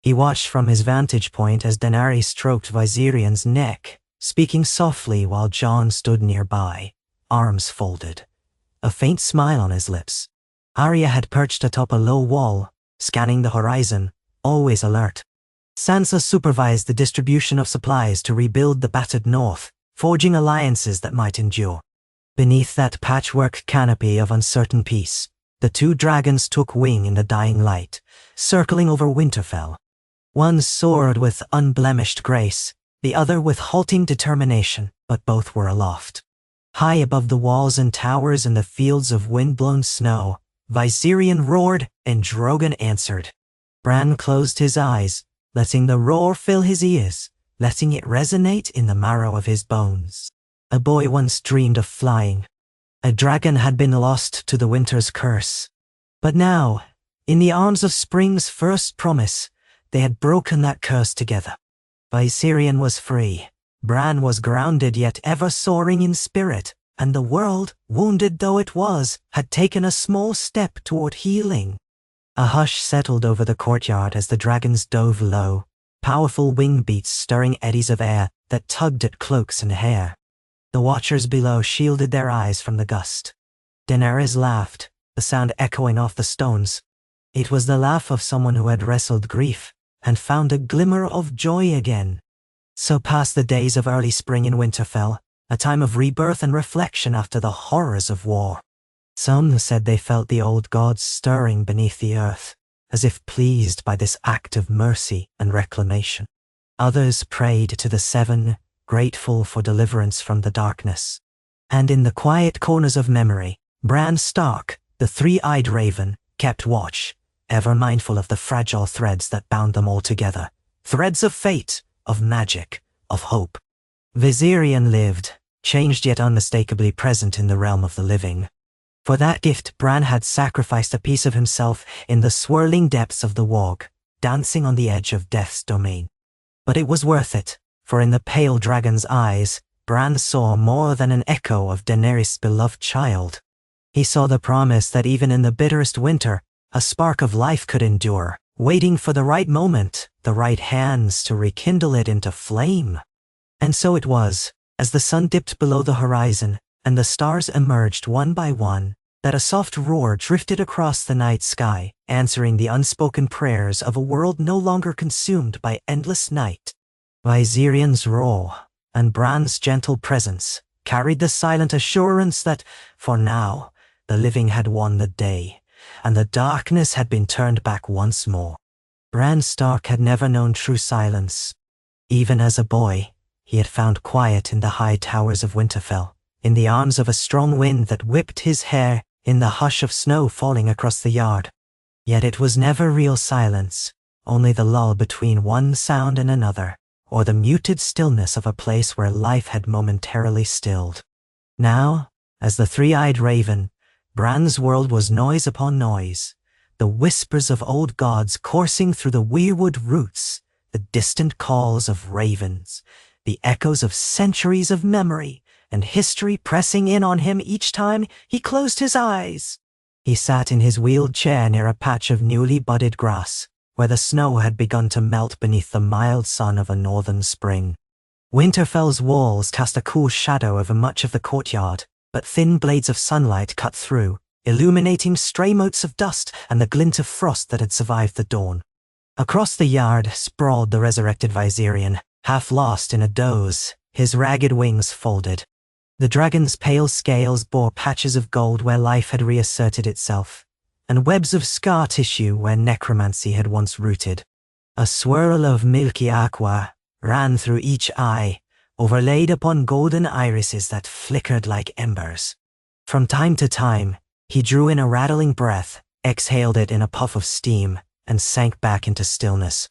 He watched from his vantage point as Daenerys stroked Viserion's neck, speaking softly while Jon stood nearby, arms folded, a faint smile on his lips. Arya had perched atop a low wall, scanning the horizon, always alert. Sansa supervised the distribution of supplies to rebuild the battered north, forging alliances that might endure. Beneath that patchwork canopy of uncertain peace, the 2 dragons took wing in the dying light, circling over Winterfell. One soared with unblemished grace, the other with halting determination, but both were aloft. High above the walls and towers and the fields of wind-blown snow, Viserion roared and Drogon answered. Bran closed his eyes, letting the roar fill his ears, letting it resonate in the marrow of his bones. A boy once dreamed of flying. A dragon had been lost to the winter's curse. But now, in the arms of spring's first promise, they had broken that curse together. Viserion was free. Bran was grounded yet ever soaring in spirit, and the world, wounded though it was, had taken a small step toward healing. A hush settled over the courtyard as the dragons dove low, powerful wing beats stirring eddies of air that tugged at cloaks and hair. The watchers below shielded their eyes from the gust. Daenerys laughed, the sound echoing off the stones. It was the laugh of someone who had wrestled grief and found a glimmer of joy again. So passed the days of early spring in Winterfell, a time of rebirth and reflection after the horrors of war. Some said they felt the old gods stirring beneath the earth, as if pleased by this act of mercy and reclamation. Others prayed to the Seven, grateful for deliverance from the darkness. And in the quiet corners of memory, Bran Stark, the 3-eyed raven, kept watch, ever mindful of the fragile threads that bound them all together. Threads of fate, of magic, of hope. Viserion lived, changed yet unmistakably present in the realm of the living. For that gift Bran had sacrificed a piece of himself in the swirling depths of the Warg, dancing on the edge of death's domain. But it was worth it, for in the pale dragon's eyes, Bran saw more than an echo of Daenerys' beloved child. He saw the promise that even in the bitterest winter, a spark of life could endure, waiting for the right moment, the right hands to rekindle it into flame. And so it was, as the sun dipped below the horizon, and the stars emerged one by one, that a soft roar drifted across the night sky, answering the unspoken prayers of a world no longer consumed by endless night. Viserion's roar, and Bran's gentle presence, carried the silent assurance that, for now, the living had won the day, and the darkness had been turned back once more. Bran Stark had never known true silence. Even as a boy, he had found quiet in the high towers of Winterfell, in the arms of a strong wind that whipped his hair, in the hush of snow falling across the yard. Yet it was never real silence, only the lull between one sound and another, or the muted stillness of a place where life had momentarily stilled. Now, as the 3-eyed raven, Bran's world was noise upon noise, the whispers of old gods coursing through the weirwood roots, the distant calls of ravens, the echoes of centuries of memory, and history pressing in on him each time he closed his eyes. He sat in his wheeled chair near a patch of newly budded grass, where the snow had begun to melt beneath the mild sun of a northern spring. Winterfell's walls cast a cool shadow over much of the courtyard, but thin blades of sunlight cut through, illuminating stray motes of dust and the glint of frost that had survived the dawn. Across the yard sprawled the resurrected Viserion, half lost in a doze, his ragged wings folded. The dragon's pale scales bore patches of gold where life had reasserted itself, and webs of scar tissue where necromancy had once rooted. A swirl of milky aqua ran through each eye, overlaid upon golden irises that flickered like embers. From time to time, he drew in a rattling breath, exhaled it in a puff of steam, and sank back into stillness.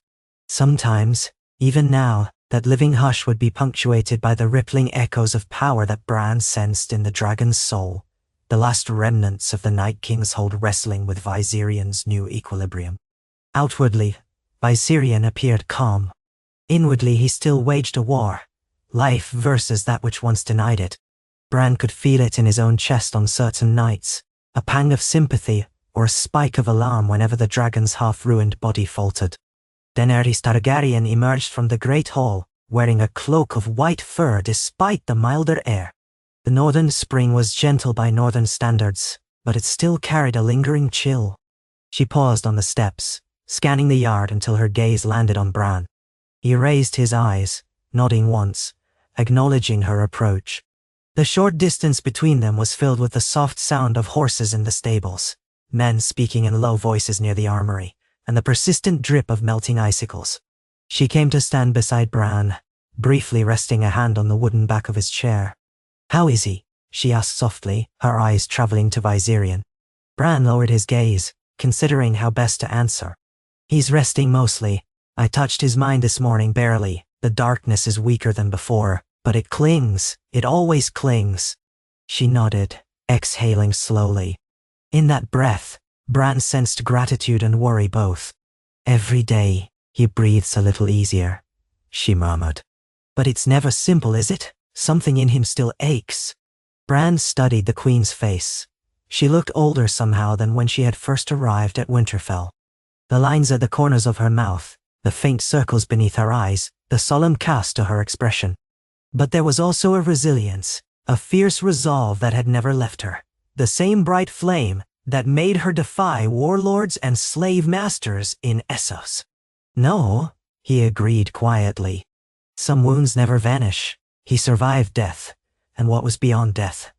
Sometimes, even now, that living hush would be punctuated by the rippling echoes of power that Bran sensed in the dragon's soul, the last remnants of the Night King's hold wrestling with Viserion's new equilibrium. Outwardly, Viserion appeared calm. Inwardly he still waged a war, life versus that which once denied it. Bran could feel it in his own chest on certain nights, a pang of sympathy or a spike of alarm whenever the dragon's half-ruined body faltered. Daenerys Targaryen emerged from the Great Hall, wearing a cloak of white fur despite the milder air. The northern spring was gentle by northern standards, but it still carried a lingering chill. She paused on the steps, scanning the yard until her gaze landed on Bran. He raised his eyes, nodding once, acknowledging her approach. The short distance between them was filled with the soft sound of horses in the stables, men speaking in low voices near the armory, and the persistent drip of melting icicles. She came to stand beside Bran, briefly resting a hand on the wooden back of his chair. "How is he?" she asked softly, her eyes traveling to Viserion. Bran lowered his gaze, considering how best to answer. "He's resting mostly. I touched his mind this morning barely. The darkness is weaker than before, but it clings. It always clings." She nodded, exhaling slowly. In that breath, Bran sensed gratitude and worry both. "Every day, he breathes a little easier," she murmured. "But it's never simple, is it? Something in him still aches." Bran studied the Queen's face. She looked older somehow than when she had first arrived at Winterfell. The lines at the corners of her mouth, the faint circles beneath her eyes, the solemn cast to her expression. But there was also a resilience, a fierce resolve that had never left her. The same bright flame that made her defy warlords and slave masters in Essos. "No," he agreed quietly. "Some wounds never vanish. He survived death, and what was beyond death,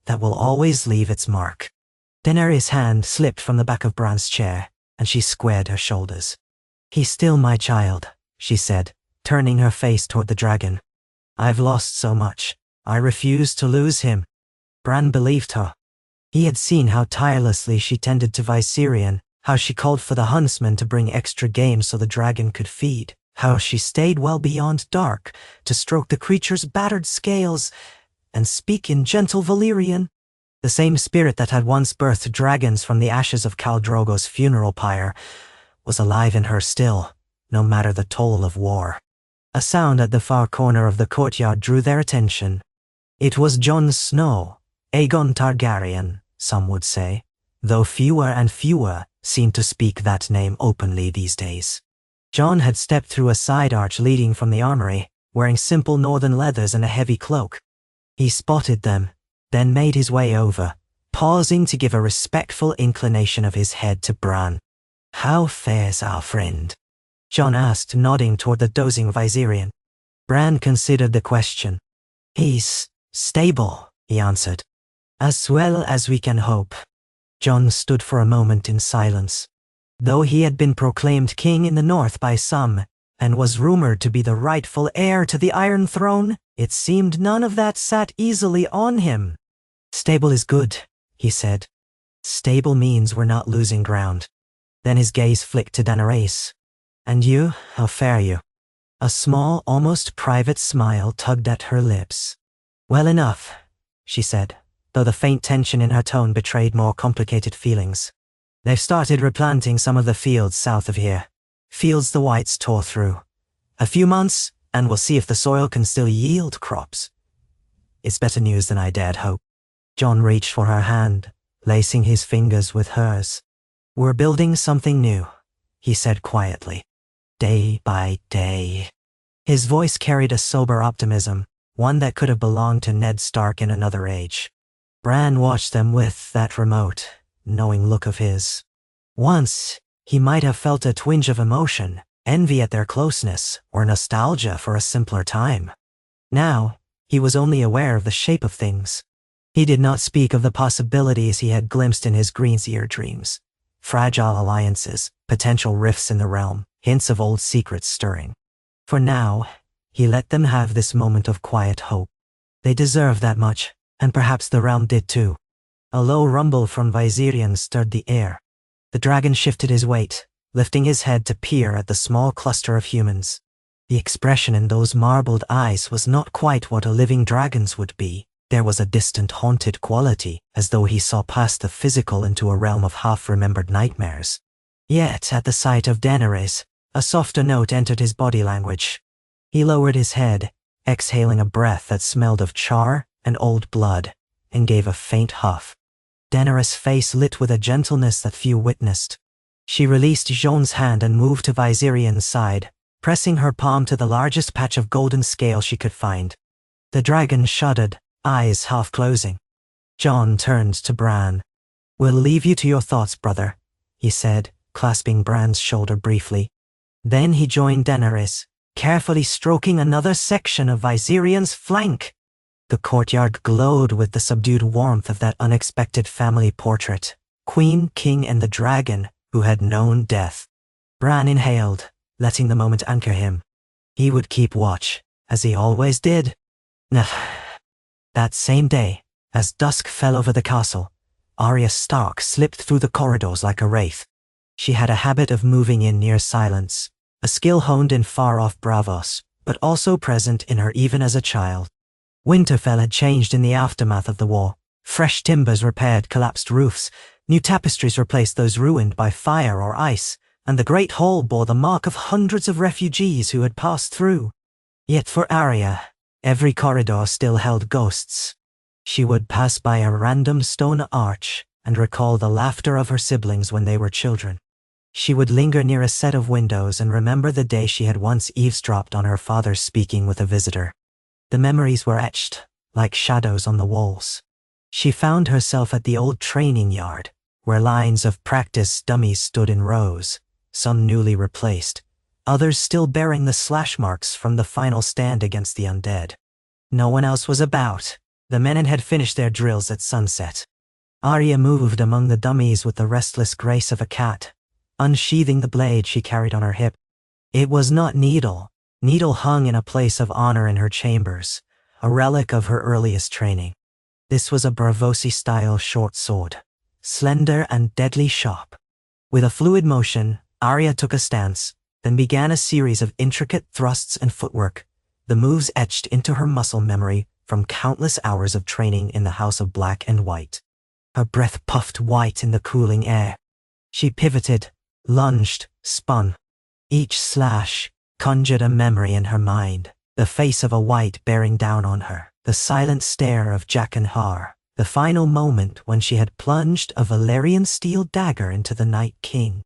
that will always leave its mark." Daenerys' hand slipped from the back of Bran's chair, and she squared her shoulders. "He's still my child," she said, turning her face toward the dragon. "I've lost so much. I refuse to lose him." Bran believed her. He had seen how tirelessly she tended to Viserion, how she called for the huntsman to bring extra game so the dragon could feed, how she stayed well beyond dark to stroke the creature's battered scales and speak in gentle Valyrian. The same spirit that had once birthed dragons from the ashes of Khal Drogo's funeral pyre was alive in her still, no matter the toll of war. A sound at the far corner of the courtyard drew their attention. It was Jon Snow, Aegon Targaryen, some would say, though fewer and fewer seemed to speak that name openly these days. Jon had stepped through a side arch leading from the armory, wearing simple northern leathers and a heavy cloak. He spotted them, then made his way over, pausing to give a respectful inclination of his head to Bran. "How fares our friend?" Jon asked, nodding toward the dozing Viserion. Bran considered the question. "He's stable," he answered. "As well as we can hope." Jon stood for a moment in silence. Though he had been proclaimed king in the north by some, and was rumored to be the rightful heir to the Iron Throne, it seemed none of that sat easily on him. "Stable is good," he said. "Stable means we're not losing ground." Then his gaze flicked to Daenerys. "And you, how fare you?" A small, almost private smile tugged at her lips. "Well enough," she said, though the faint tension in her tone betrayed more complicated feelings. "They've started replanting some of the fields south of here. Fields the whites tore through. A few months, and we'll see if the soil can still yield crops. It's better news than I dared hope." Jon reached for her hand, lacing his fingers with hers. "We're building something new," he said quietly. "Day by day." His voice carried a sober optimism, one that could have belonged to Ned Stark in another age. Bran watched them with that remote, knowing look of his. Once, he might have felt a twinge of emotion, envy at their closeness, or nostalgia for a simpler time. Now, he was only aware of the shape of things. He did not speak of the possibilities he had glimpsed in his Greenseer dreams. Fragile alliances, potential rifts in the realm, hints of old secrets stirring. For now, he let them have this moment of quiet hope. They deserved that much, and perhaps the realm did too. A low rumble from Viserion stirred the air. The dragon shifted his weight, lifting his head to peer at the small cluster of humans. The expression in those marbled eyes was not quite what a living dragon's would be. There was a distant, haunted quality, as though he saw past the physical into a realm of half-remembered nightmares. Yet, at the sight of Daenerys, a softer note entered his body language. He lowered his head, exhaling a breath that smelled of char and old blood, and gave a faint huff. Daenerys' face lit with a gentleness that few witnessed. She released Jon's hand and moved to Viserion's side, pressing her palm to the largest patch of golden scale she could find. The dragon shuddered, eyes half closing. Jon turned to Bran. "We'll leave you to your thoughts, brother," he said, clasping Bran's shoulder briefly. Then he joined Daenerys, carefully stroking another section of Viserion's flank. The courtyard glowed with the subdued warmth of that unexpected family portrait, Queen, King, and the dragon who had known death. Bran inhaled, letting the moment anchor him. He would keep watch, as he always did. That same day, as dusk fell over the castle, Arya Stark slipped through the corridors like a wraith. She had a habit of moving in near silence, a skill honed in far-off bravos, but also present in her even as a child. Winterfell had changed in the aftermath of the war. Fresh timbers repaired collapsed roofs, new tapestries replaced those ruined by fire or ice, and the great hall bore the mark of hundreds of refugees who had passed through. Yet for Arya, every corridor still held ghosts. She would pass by a random stone arch and recall the laughter of her siblings when they were children. She would linger near a set of windows and remember the day she had once eavesdropped on her father speaking with a visitor. The memories were etched, like shadows on the walls. She found herself at the old training yard, where lines of practice dummies stood in rows, some newly replaced, others still bearing the slash marks from the final stand against the undead. No one else was about. The men had finished their drills at sunset. Arya moved among the dummies with the restless grace of a cat, unsheathing the blade she carried on her hip. It was not Needle. Needle hung in a place of honor in her chambers, a relic of her earliest training. This was a Braavosi-style short sword, slender and deadly sharp. With a fluid motion, Arya took a stance, then began a series of intricate thrusts and footwork, the moves etched into her muscle memory from countless hours of training in the House of Black and White. Her breath puffed white in the cooling air. She pivoted, lunged, spun. Each slash conjured a memory in her mind, the face of a white bearing down on her, the silent stare of Jaqen H'ghar, the final moment when she had plunged a Valyrian steel dagger into the Night King.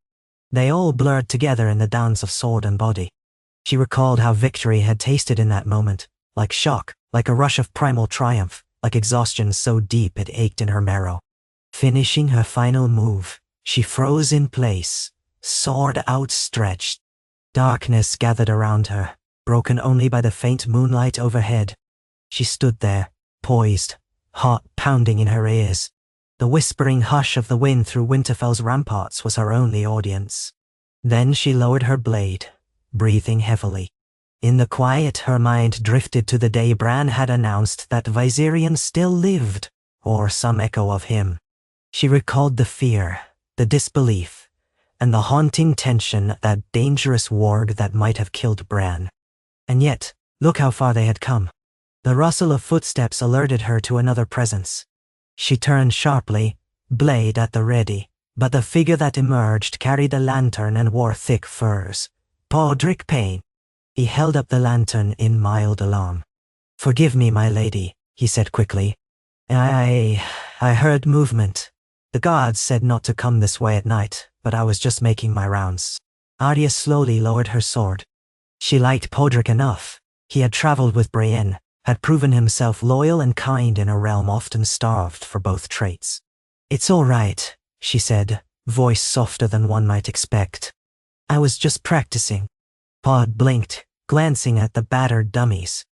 They all blurred together in the dance of sword and body. She recalled how victory had tasted in that moment, like shock, like a rush of primal triumph, like exhaustion so deep it ached in her marrow. Finishing her final move, she froze in place, sword outstretched. Darkness gathered around her, broken only by the faint moonlight overhead. She stood there, poised, heart pounding in her ears. The whispering hush of the wind through Winterfell's ramparts was her only audience. Then she lowered her blade, breathing heavily. In the quiet, her mind drifted to the day Bran had announced that Viserion still lived, or some echo of him. She recalled the fear, the disbelief, and the haunting tension at that dangerous warg that might have killed Bran. And yet, look how far they had come. The rustle of footsteps alerted her to another presence. She turned sharply, blade at the ready, but the figure that emerged carried a lantern and wore thick furs. Podrick Payne. He held up the lantern in mild alarm. "Forgive me, my lady," he said quickly. I heard movement. The guards said not to come this way at night, but I was just making my rounds." Arya slowly lowered her sword. She liked Podrick enough. He had traveled with Brienne, had proven himself loyal and kind in a realm often starved for both traits. "It's all right," she said, voice softer than one might expect. "I was just practicing." Pod blinked, glancing at the battered dummies.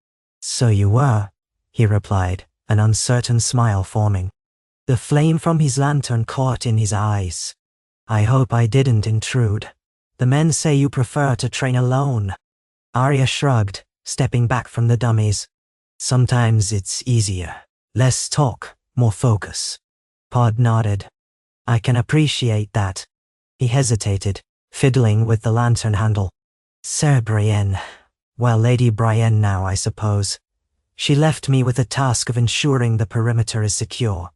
"So you were," he replied, an uncertain smile forming. The flame from his lantern caught in his eyes. "I hope I didn't intrude. The men say you prefer to train alone." Arya shrugged, stepping back from the dummies. "Sometimes it's easier. Less talk, more focus." Pod nodded. "I can appreciate that." He hesitated, fiddling with the lantern handle. "Sir Brienne. Well, Lady Brienne now, I suppose. She left me with the task of ensuring the perimeter is secure.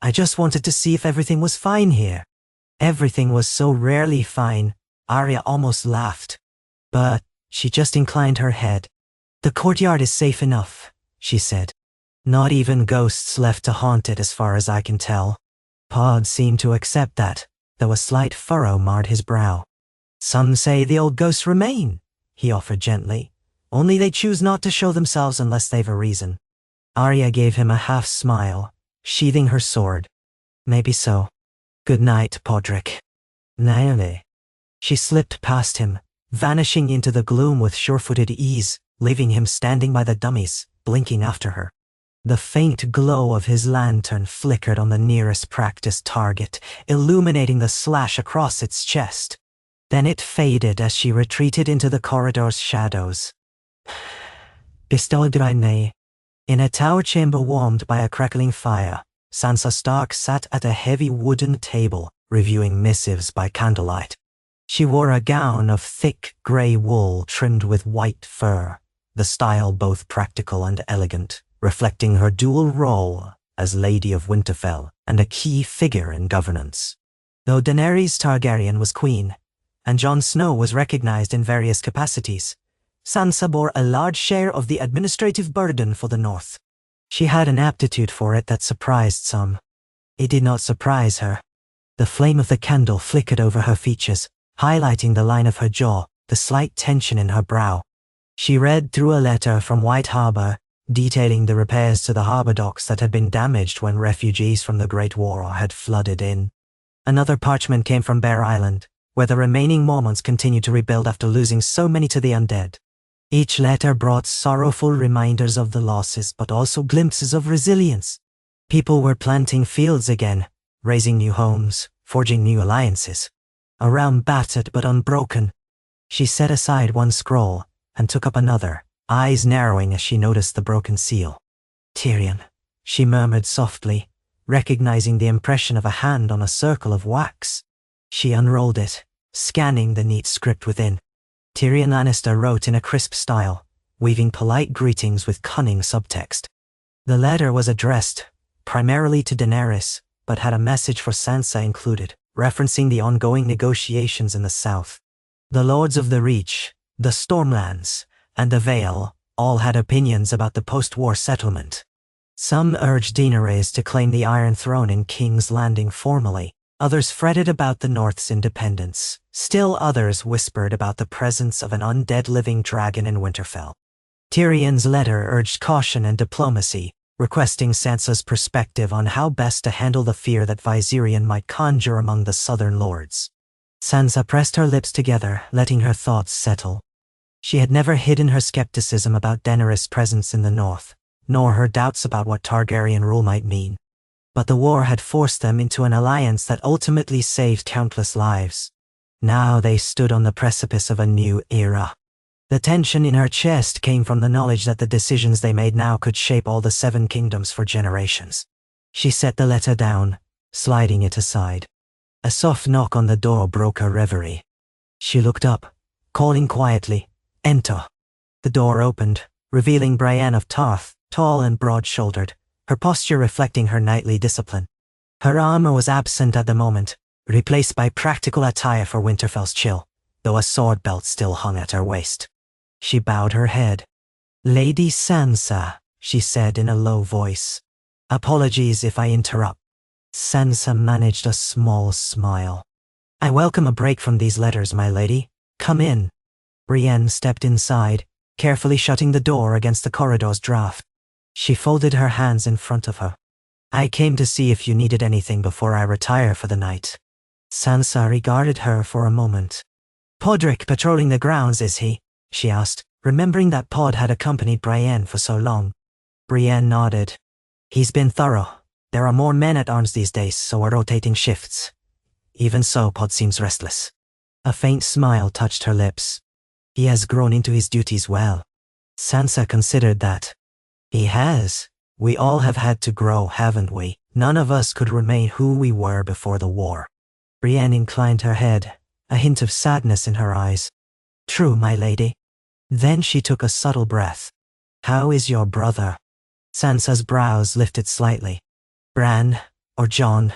I just wanted to see if everything was fine here." Everything was so rarely fine, Arya almost laughed. But she just inclined her head. "The courtyard is safe enough," she said. "Not even ghosts left to haunt it as far as I can tell." Pod seemed to accept that, though a slight furrow marred his brow. "Some say the old ghosts remain," he offered gently. "Only they choose not to show themselves unless they've a reason." Arya gave him a half smile, sheathing her sword. "Maybe so. Good night, Podrick." "Naomi." She slipped past him, vanishing into the gloom with sure-footed ease, leaving him standing by the dummies, blinking after her. The faint glow of his lantern flickered on the nearest practiced target, illuminating the slash across its chest. Then it faded as she retreated into the corridor's shadows. Bistoldraine. In a tower chamber warmed by a crackling fire, Sansa Stark sat at a heavy wooden table, reviewing missives by candlelight. She wore a gown of thick grey wool trimmed with white fur, the style both practical and elegant, reflecting her dual role as Lady of Winterfell and a key figure in governance. Though Daenerys Targaryen was queen, and Jon Snow was recognized in various capacities, Sansa bore a large share of the administrative burden for the North. She had an aptitude for it that surprised some. It did not surprise her. The flame of the candle flickered over her features, highlighting the line of her jaw, the slight tension in her brow. She read through a letter from White Harbor, detailing the repairs to the harbor docks that had been damaged when refugees from the Great War had flooded in. Another parchment came from Bear Island, where the remaining Mormonts continued to rebuild after losing so many to the undead. Each letter brought sorrowful reminders of the losses, but also glimpses of resilience. People were planting fields again, raising new homes, forging new alliances. A realm battered but unbroken. She set aside one scroll and took up another, eyes narrowing as she noticed the broken seal. "Tyrion," she murmured softly, recognizing the impression of a hand on a circle of wax. She unrolled it, scanning the neat script within. Tyrion Lannister wrote in a crisp style, weaving polite greetings with cunning subtext. The letter was addressed, primarily to Daenerys, but had a message for Sansa included, referencing the ongoing negotiations in the south. The Lords of the Reach, the Stormlands, and the Vale all had opinions about the post-war settlement. Some urged Daenerys to claim the Iron Throne in King's Landing formally. Others fretted about the North's independence. Still others whispered about the presence of an undead living dragon in Winterfell. Tyrion's letter urged caution and diplomacy, requesting Sansa's perspective on how best to handle the fear that Viserion might conjure among the southern lords. Sansa pressed her lips together, letting her thoughts settle. She had never hidden her skepticism about Daenerys' presence in the north, nor her doubts about what Targaryen rule might mean. But the war had forced them into an alliance that ultimately saved countless lives. Now they stood on the precipice of a new era. The tension in her chest came from the knowledge that the decisions they made now could shape all the Seven Kingdoms for generations. She set the letter down, sliding it aside. A soft knock on the door broke her reverie. She looked up, calling quietly, "Enter." The door opened, revealing Brienne of Tarth, tall and broad-shouldered, her posture reflecting her knightly discipline. Her armor was absent at the moment, replaced by practical attire for Winterfell's chill, though a sword belt still hung at her waist. She bowed her head. "Lady Sansa," she said in a low voice. "Apologies if I interrupt." Sansa managed a small smile. "I welcome a break from these letters, my lady. Come in." Brienne stepped inside, carefully shutting the door against the corridor's draft. She folded her hands in front of her. I came to see if you needed anything before I retire for the night. Sansa regarded her for a moment. Podrick patrolling the grounds, is he? She asked, remembering that Pod had accompanied Brienne for so long. Brienne nodded. He's been thorough. There are more men at arms these days, so we're rotating shifts. Even so, Pod seems restless. A faint smile touched her lips. He has grown into his duties well. Sansa considered that. He has. We all have had to grow, haven't we? None of us could remain who we were before the war. Brienne inclined her head, a hint of sadness in her eyes. True, my lady. Then she took a subtle breath. How is your brother? Sansa's brows lifted slightly. Bran, or John?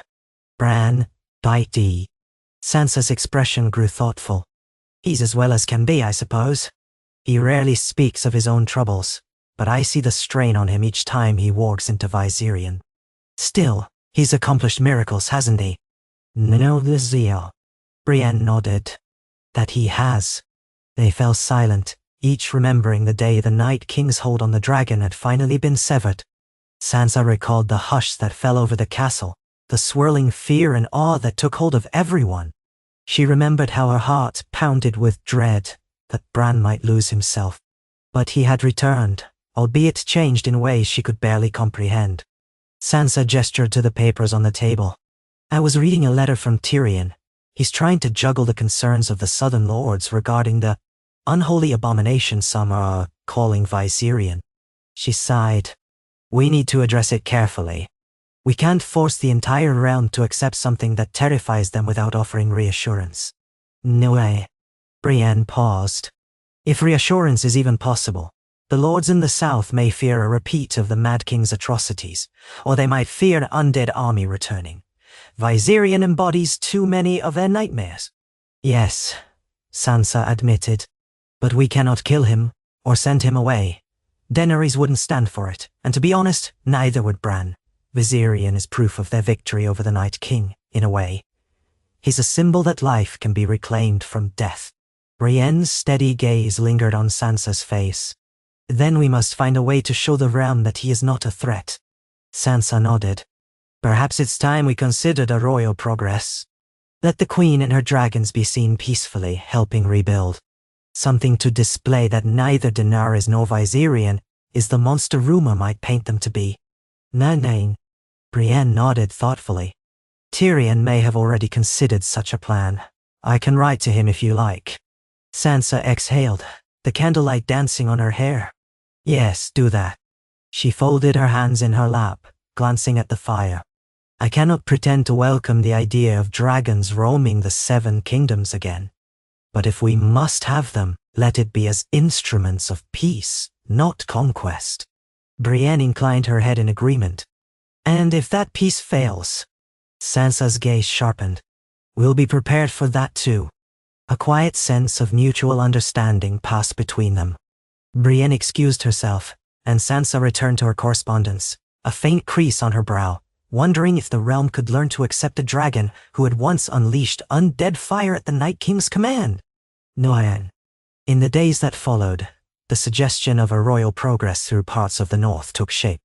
Bran, by D. Sansa's expression grew thoughtful. He's as well as can be, I suppose. He rarely speaks of his own troubles, but I see the strain on him each time he walks into Viserion. Still, he's accomplished miracles, hasn't he? No, the zeal. Brienne nodded. That he has. They fell silent, each remembering the day the Night King's hold on the dragon had finally been severed. Sansa recalled the hush that fell over the castle, the swirling fear and awe that took hold of everyone. She remembered how her heart pounded with dread that Bran might lose himself. But he had returned, albeit changed in ways she could barely comprehend. Sansa gestured to the papers on the table. I was reading a letter from Tyrion. He's trying to juggle the concerns of the Southern Lords regarding the unholy abomination some are calling Viserion. She sighed. We need to address it carefully. We can't force the entire realm to accept something that terrifies them without offering reassurance. No way. Brienne paused. If reassurance is even possible, the lords in the south may fear a repeat of the Mad King's atrocities, or they might fear an undead army returning. Viserion embodies too many of their nightmares. Yes, Sansa admitted. But we cannot kill him, or send him away. Daenerys wouldn't stand for it, and to be honest, neither would Bran. Viserion is proof of their victory over the Night King, in a way. He's a symbol that life can be reclaimed from death. Brienne's steady gaze lingered on Sansa's face. Then we must find a way to show the realm that he is not a threat. Sansa nodded. Perhaps it's time we considered a royal progress. Let the Queen and her dragons be seen peacefully, helping rebuild. Something to display that neither Daenerys nor Viserion is the monster rumor might paint them to be. Nine. Brienne nodded thoughtfully. Tyrion may have already considered such a plan. I can write to him if you like. Sansa exhaled, the candlelight dancing on her hair. Yes, do that. She folded her hands in her lap, glancing at the fire. I cannot pretend to welcome the idea of dragons roaming the Seven Kingdoms again. But if we must have them, let it be as instruments of peace, not conquest. Brienne inclined her head in agreement. And if that peace fails? Sansa's gaze sharpened. We'll be prepared for that too. A quiet sense of mutual understanding passed between them. Brienne excused herself, and Sansa returned to her correspondence, a faint crease on her brow, wondering if the realm could learn to accept a dragon who had once unleashed undead fire at the Night King's command. Noyan. In the days that followed, the suggestion of a royal progress through parts of the north took shape.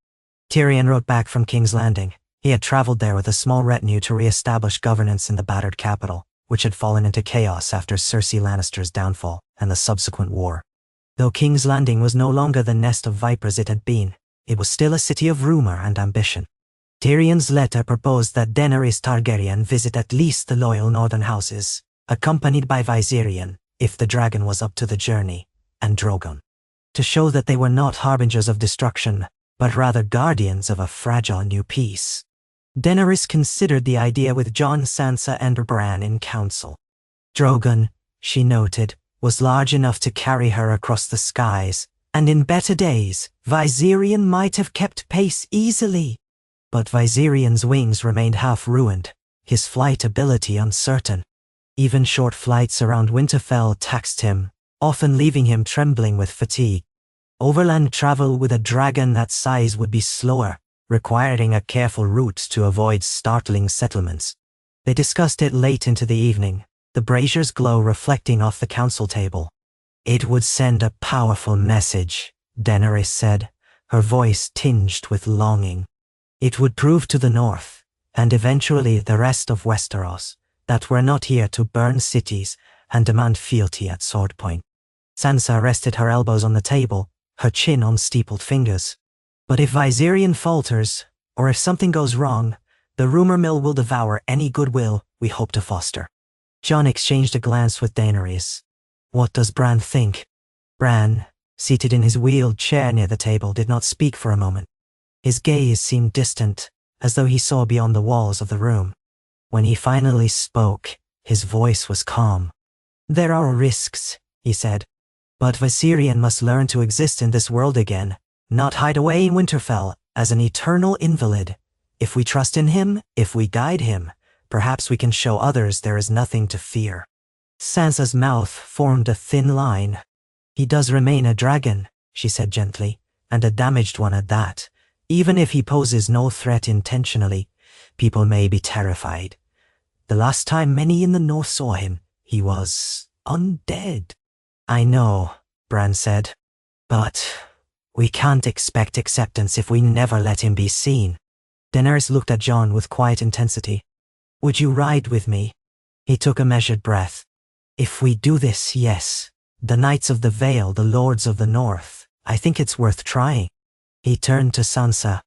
Tyrion rode back from King's Landing. He had traveled there with a small retinue to re-establish governance in the battered capital, which had fallen into chaos after Cersei Lannister's downfall and the subsequent war. Though King's Landing was no longer the nest of vipers it had been, it was still a city of rumor and ambition. Tyrion's letter proposed that Daenerys Targaryen visit at least the loyal northern houses, accompanied by Viserion, if the dragon was up to the journey, and Drogon, to show that they were not harbingers of destruction, but rather guardians of a fragile new peace. Daenerys considered the idea with Jon, Sansa, and Bran in council. Drogon, she noted, was large enough to carry her across the skies, and in better days, Viserion might have kept pace easily. But Viserion's wings remained half-ruined, his flight ability uncertain. Even short flights around Winterfell taxed him, often leaving him trembling with fatigue. Overland travel with a dragon that size would be slower, requiring a careful route to avoid startling settlements. They discussed it late into the evening, the brazier's glow reflecting off the council table. It would send a powerful message, Daenerys said, her voice tinged with longing. It would prove to the north, and eventually the rest of Westeros, that we're not here to burn cities and demand fealty at sword point. Sansa rested her elbows on the table, her chin on steepled fingers. But if Viserion falters, or if something goes wrong, the rumor mill will devour any goodwill we hope to foster. Jon exchanged a glance with Daenerys. What does Bran think? Bran, seated in his wheeled chair near the table, did not speak for a moment. His gaze seemed distant, as though he saw beyond the walls of the room. When he finally spoke, his voice was calm. There are risks, he said. But Viserion must learn to exist in this world again, not hide away in Winterfell as an eternal invalid. If we trust in him, if we guide him, perhaps we can show others there is nothing to fear. Sansa's mouth formed a thin line. He does remain a dragon, she said gently, and a damaged one at that. Even if he poses no threat intentionally, people may be terrified. The last time many in the north saw him, he was undead. I know, Bran said. But we can't expect acceptance if we never let him be seen. Daenerys looked at Jon with quiet intensity. Would you ride with me? He took a measured breath. If we do this, yes. The Knights of the Vale, the Lords of the North. I think it's worth trying. He turned to Sansa.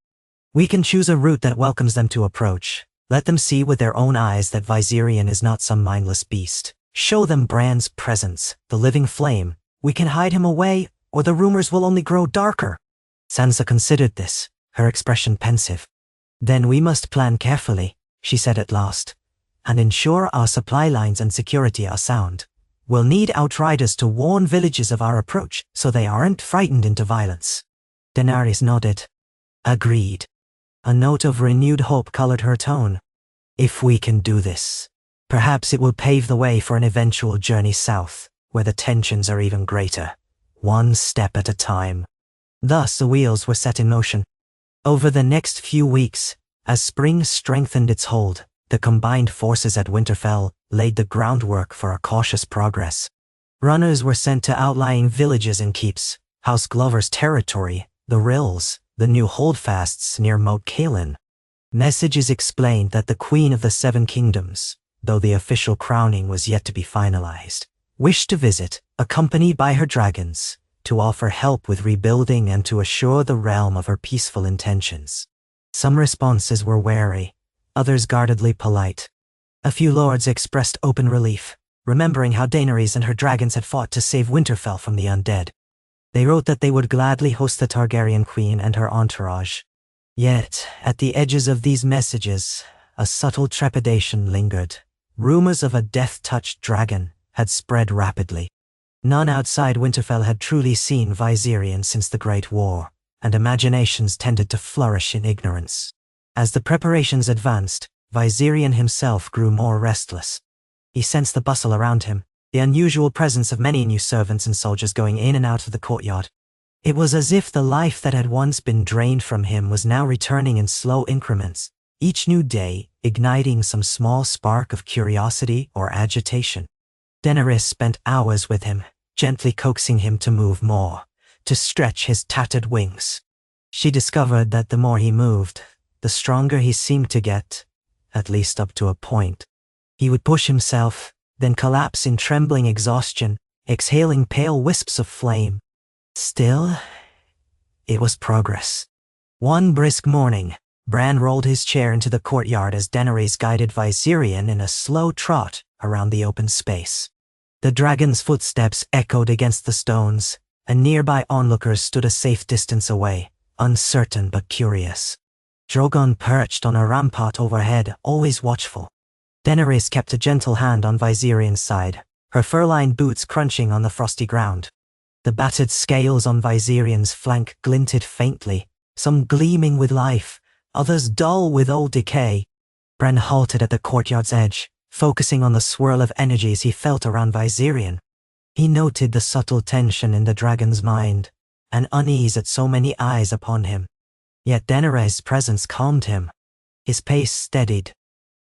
We can choose a route that welcomes them to approach. Let them see with their own eyes that Viserion is not some mindless beast. Show them Bran's presence, the living flame. We can hide him away, or the rumors will only grow darker. Sansa considered this, her expression pensive. Then we must plan carefully, she said at last, and ensure our supply lines and security are sound. We'll need outriders to warn villages of our approach so they aren't frightened into violence. Daenerys nodded. Agreed. A note of renewed hope colored her tone. If we can do this, perhaps it will pave the way for an eventual journey south, where the tensions are even greater, one step at a time. Thus the wheels were set in motion. Over the next few weeks, as spring strengthened its hold, the combined forces at Winterfell laid the groundwork for a cautious progress. Runners were sent to outlying villages and keeps, House Glover's territory, the Rills, the new holdfasts near Moat Cailin. Messages explained that the Queen of the Seven Kingdoms, though the official crowning was yet to be finalized, wished to visit, accompanied by her dragons, to offer help with rebuilding and to assure the realm of her peaceful intentions. Some responses were wary, others guardedly polite. A few lords expressed open relief, remembering how Daenerys and her dragons had fought to save Winterfell from the undead. They wrote that they would gladly host the Targaryen queen and her entourage. Yet, at the edges of these messages, a subtle trepidation lingered. Rumors of a death-touched dragon had spread rapidly. None outside Winterfell had truly seen Viserion since the Great War, and imaginations tended to flourish in ignorance. As the preparations advanced, Viserion himself grew more restless. He sensed the bustle around him, the unusual presence of many new servants and soldiers going in and out of the courtyard. It was as if the life that had once been drained from him was now returning in slow increments, each new day igniting some small spark of curiosity or agitation. Daenerys spent hours with him, gently coaxing him to move more, to stretch his tattered wings. She discovered that the more he moved, the stronger he seemed to get, at least up to a point. He would push himself, then collapse in trembling exhaustion, exhaling pale wisps of flame. Still, it was progress. One brisk morning, Bran rolled his chair into the courtyard as Daenerys guided Viserion in a slow trot around the open space. The dragon's footsteps echoed against the stones, and nearby onlookers stood a safe distance away, uncertain but curious. Drogon perched on a rampart overhead, always watchful. Daenerys kept a gentle hand on Viserion's side, her fur-lined boots crunching on the frosty ground. The battered scales on Viserion's flank glinted faintly, some gleaming with life, others dull with old decay. Bran halted at the courtyard's edge, focusing on the swirl of energies he felt around Viserion. He noted the subtle tension in the dragon's mind, an unease at so many eyes upon him. Yet Daenerys' presence calmed him. His pace steadied.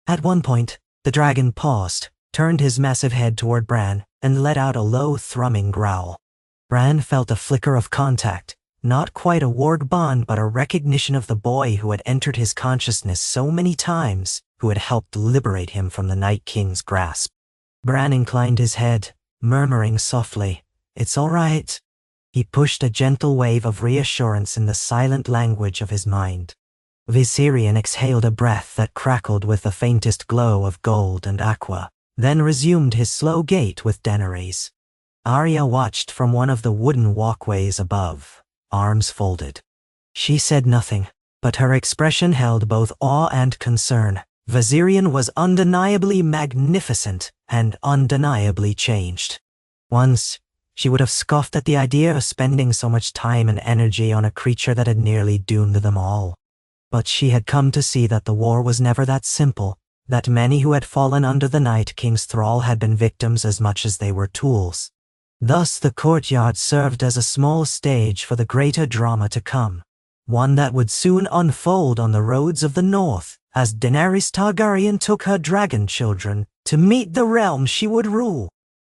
At one point, the dragon paused, turned his massive head toward Bran, and let out a low, thrumming growl. Bran felt a flicker of contact, not quite a warg bond but a recognition of the boy who had entered his consciousness so many times, who had helped liberate him from the Night King's grasp. Bran inclined his head, murmuring softly, "It's all right." He pushed a gentle wave of reassurance in the silent language of his mind. Viserion exhaled a breath that crackled with the faintest glow of gold and aqua, then resumed his slow gait with Daenerys. Arya watched from one of the wooden walkways above, arms folded. She said nothing, but her expression held both awe and concern. Viserion was undeniably magnificent and undeniably changed. Once, she would have scoffed at the idea of spending so much time and energy on a creature that had nearly doomed them all. But she had come to see that the war was never that simple, that many who had fallen under the Night King's thrall had been victims as much as they were tools. Thus the courtyard served as a small stage for the greater drama to come, one that would soon unfold on the roads of the north, as Daenerys Targaryen took her dragon children to meet the realm she would rule.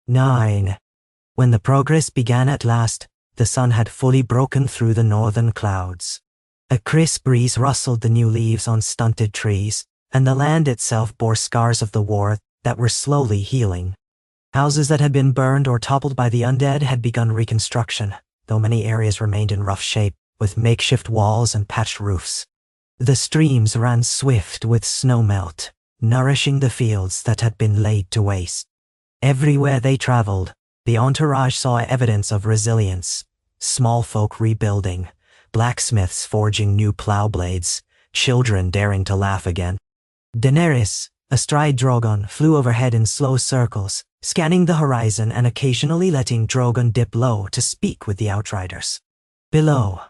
9. When the progress began at last, the sun had fully broken through the northern clouds. A crisp breeze rustled the new leaves on stunted trees, and the land itself bore scars of the war that were slowly healing. Houses that had been burned or toppled by the undead had begun reconstruction, though many areas remained in rough shape, with makeshift walls and patched roofs. The streams ran swift with snowmelt, nourishing the fields that had been laid to waste. Everywhere they traveled, the entourage saw evidence of resilience, small folk rebuilding, blacksmiths forging new plow blades, children daring to laugh again. Daenerys, astride Drogon, flew overhead in slow circles, scanning the horizon and occasionally letting Drogon dip low to speak with the outriders. Below,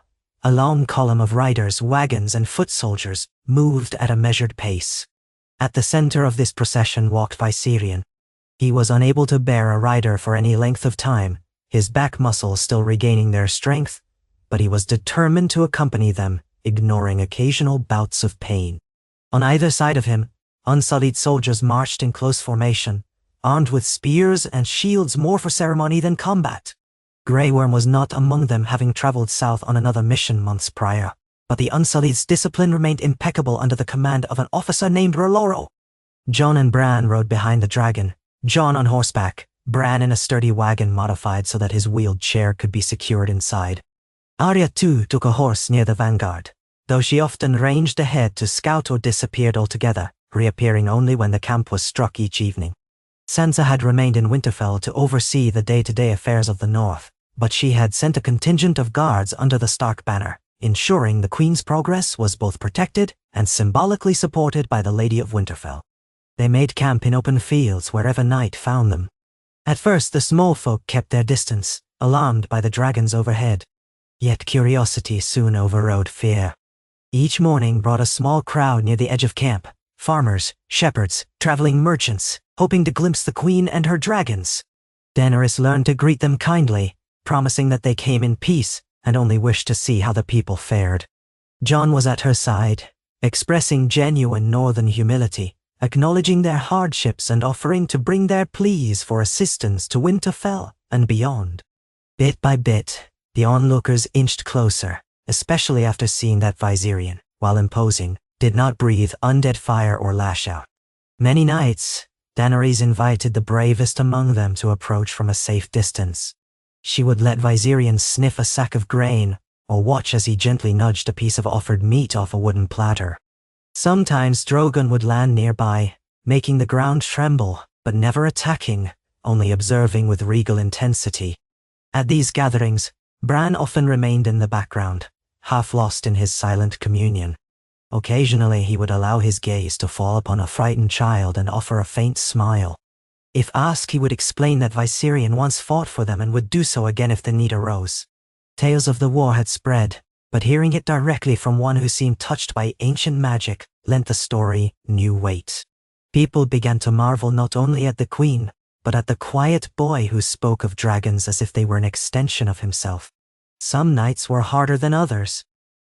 a long column of riders, wagons, and foot soldiers moved at a measured pace. At the center of this procession walked Viserion. He was unable to bear a rider for any length of time, his back muscles still regaining their strength, but he was determined to accompany them, ignoring occasional bouts of pain. On either side of him, unsullied soldiers marched in close formation, armed with spears and shields more for ceremony than combat. Grey Worm was not among them, having traveled south on another mission months prior, but the Unsullied's discipline remained impeccable under the command of an officer named R'hlloro. Jon and Bran rode behind the dragon, Jon on horseback, Bran in a sturdy wagon modified so that his wheeled chair could be secured inside. Arya too took a horse near the vanguard, though she often ranged ahead to scout or disappeared altogether, reappearing only when the camp was struck each evening. Sansa had remained in Winterfell to oversee the day-to-day affairs of the north, but she had sent a contingent of guards under the Stark banner, ensuring the Queen's progress was both protected and symbolically supported by the Lady of Winterfell. They made camp in open fields wherever night found them. At first the small folk kept their distance, alarmed by the dragons overhead. Yet curiosity soon overrode fear. Each morning brought a small crowd near the edge of camp, farmers, shepherds, traveling merchants, hoping to glimpse the Queen and her dragons. Daenerys learned to greet them kindly, promising that they came in peace and only wished to see how the people fared. Jon was at her side, expressing genuine northern humility, acknowledging their hardships and offering to bring their pleas for assistance to Winterfell and beyond. Bit by bit, the onlookers inched closer, especially after seeing that Viserion, while imposing, did not breathe undead fire or lash out. Many nights, Daenerys invited the bravest among them to approach from a safe distance. She would let Viserion sniff a sack of grain, or watch as he gently nudged a piece of offered meat off a wooden platter. Sometimes Drogon would land nearby, making the ground tremble, but never attacking, only observing with regal intensity. At these gatherings, Bran often remained in the background, half lost in his silent communion. Occasionally he would allow his gaze to fall upon a frightened child and offer a faint smile. If asked, he would explain that Viserion once fought for them and would do so again if the need arose. Tales of the war had spread, but hearing it directly from one who seemed touched by ancient magic lent the story new weight. People began to marvel not only at the Queen, but at the quiet boy who spoke of dragons as if they were an extension of himself. Some nights were harder than others.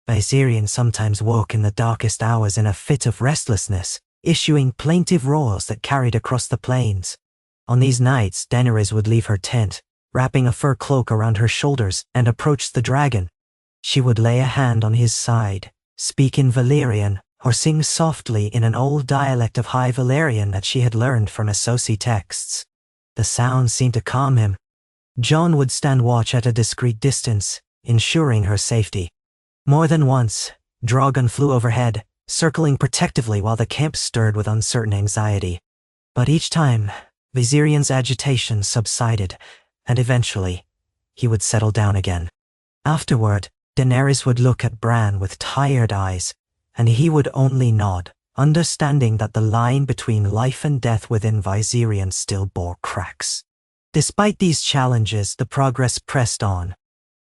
Viserion sometimes woke in the darkest hours in a fit of restlessness, issuing plaintive roars that carried across the plains. On these nights, Daenerys would leave her tent, wrapping a fur cloak around her shoulders, and approached the dragon. She would lay a hand on his side, speak in Valyrian, or sing softly in an old dialect of High Valyrian that she had learned from Essosi texts. The sound seemed to calm him. Jon would stand watch at a discreet distance, ensuring her safety. More than once, Drogon flew overhead, circling protectively while the camp stirred with uncertain anxiety. But each time, Viserion's agitation subsided, and eventually, he would settle down again. Afterward, Daenerys would look at Bran with tired eyes, and he would only nod, understanding that the line between life and death within Viserion still bore cracks. Despite these challenges, the progress pressed on.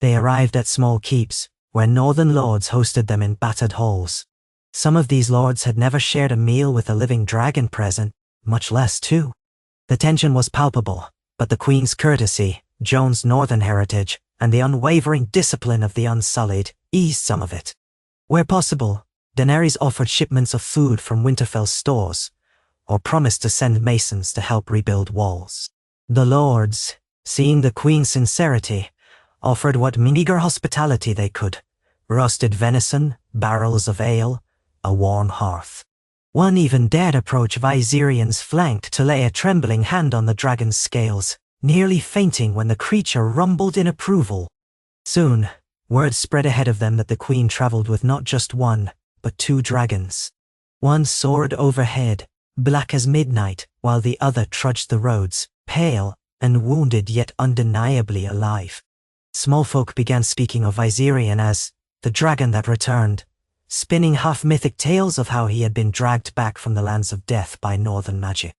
They arrived at small keeps, where northern lords hosted them in battered halls. Some of these lords had never shared a meal with a living dragon present, much less two. The tension was palpable, but the Queen's courtesy, Jon's northern heritage, and the unwavering discipline of the Unsullied eased some of it. Where possible, Daenerys offered shipments of food from Winterfell's stores, or promised to send masons to help rebuild walls. The lords, seeing the Queen's sincerity, offered what meager hospitality they could: roasted venison, barrels of ale, a warm hearth. One even dared approach Viserion's flank to lay a trembling hand on the dragon's scales, nearly fainting when the creature rumbled in approval. Soon, word spread ahead of them that the Queen traveled with not just one, but two dragons. One soared overhead, black as midnight, while the other trudged the roads, pale and wounded yet undeniably alive. Small folk began speaking of Viserion as the dragon that returned, spinning half-mythic tales of how he had been dragged back from the lands of death by northern magic.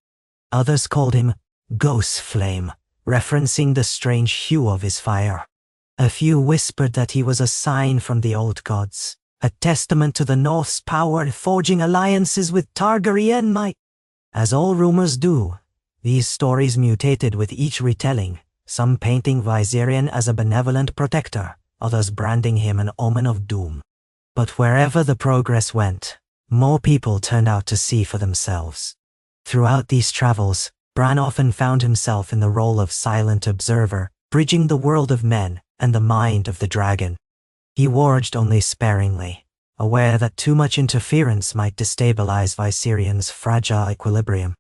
Others called him Ghost Flame, referencing the strange hue of his fire. A few whispered that he was a sign from the old gods, a testament to the North's power forging alliances with Targaryen might. As all rumors do, these stories mutated with each retelling, some painting Viserion as a benevolent protector, others branding him an omen of doom. But wherever the progress went, more people turned out to see for themselves. Throughout these travels, Bran often found himself in the role of silent observer, bridging the world of men and the mind of the dragon. He warged only sparingly, aware that too much interference might destabilize Viserion's fragile equilibrium.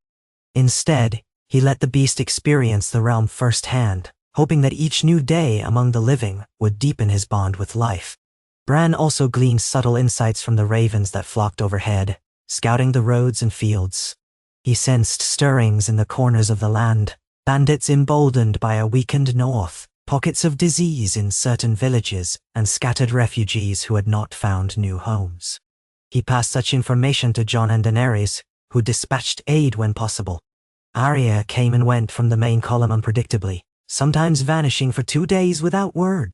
Instead, he let the beast experience the realm firsthand, hoping that each new day among the living would deepen his bond with life. Bran also gleaned subtle insights from the ravens that flocked overhead, scouting the roads and fields. He sensed stirrings in the corners of the land, bandits emboldened by a weakened north, pockets of disease in certain villages, and scattered refugees who had not found new homes. He passed such information to Jon and Daenerys, who dispatched aid when possible. Arya came and went from the main column unpredictably, sometimes vanishing for 2 days without word.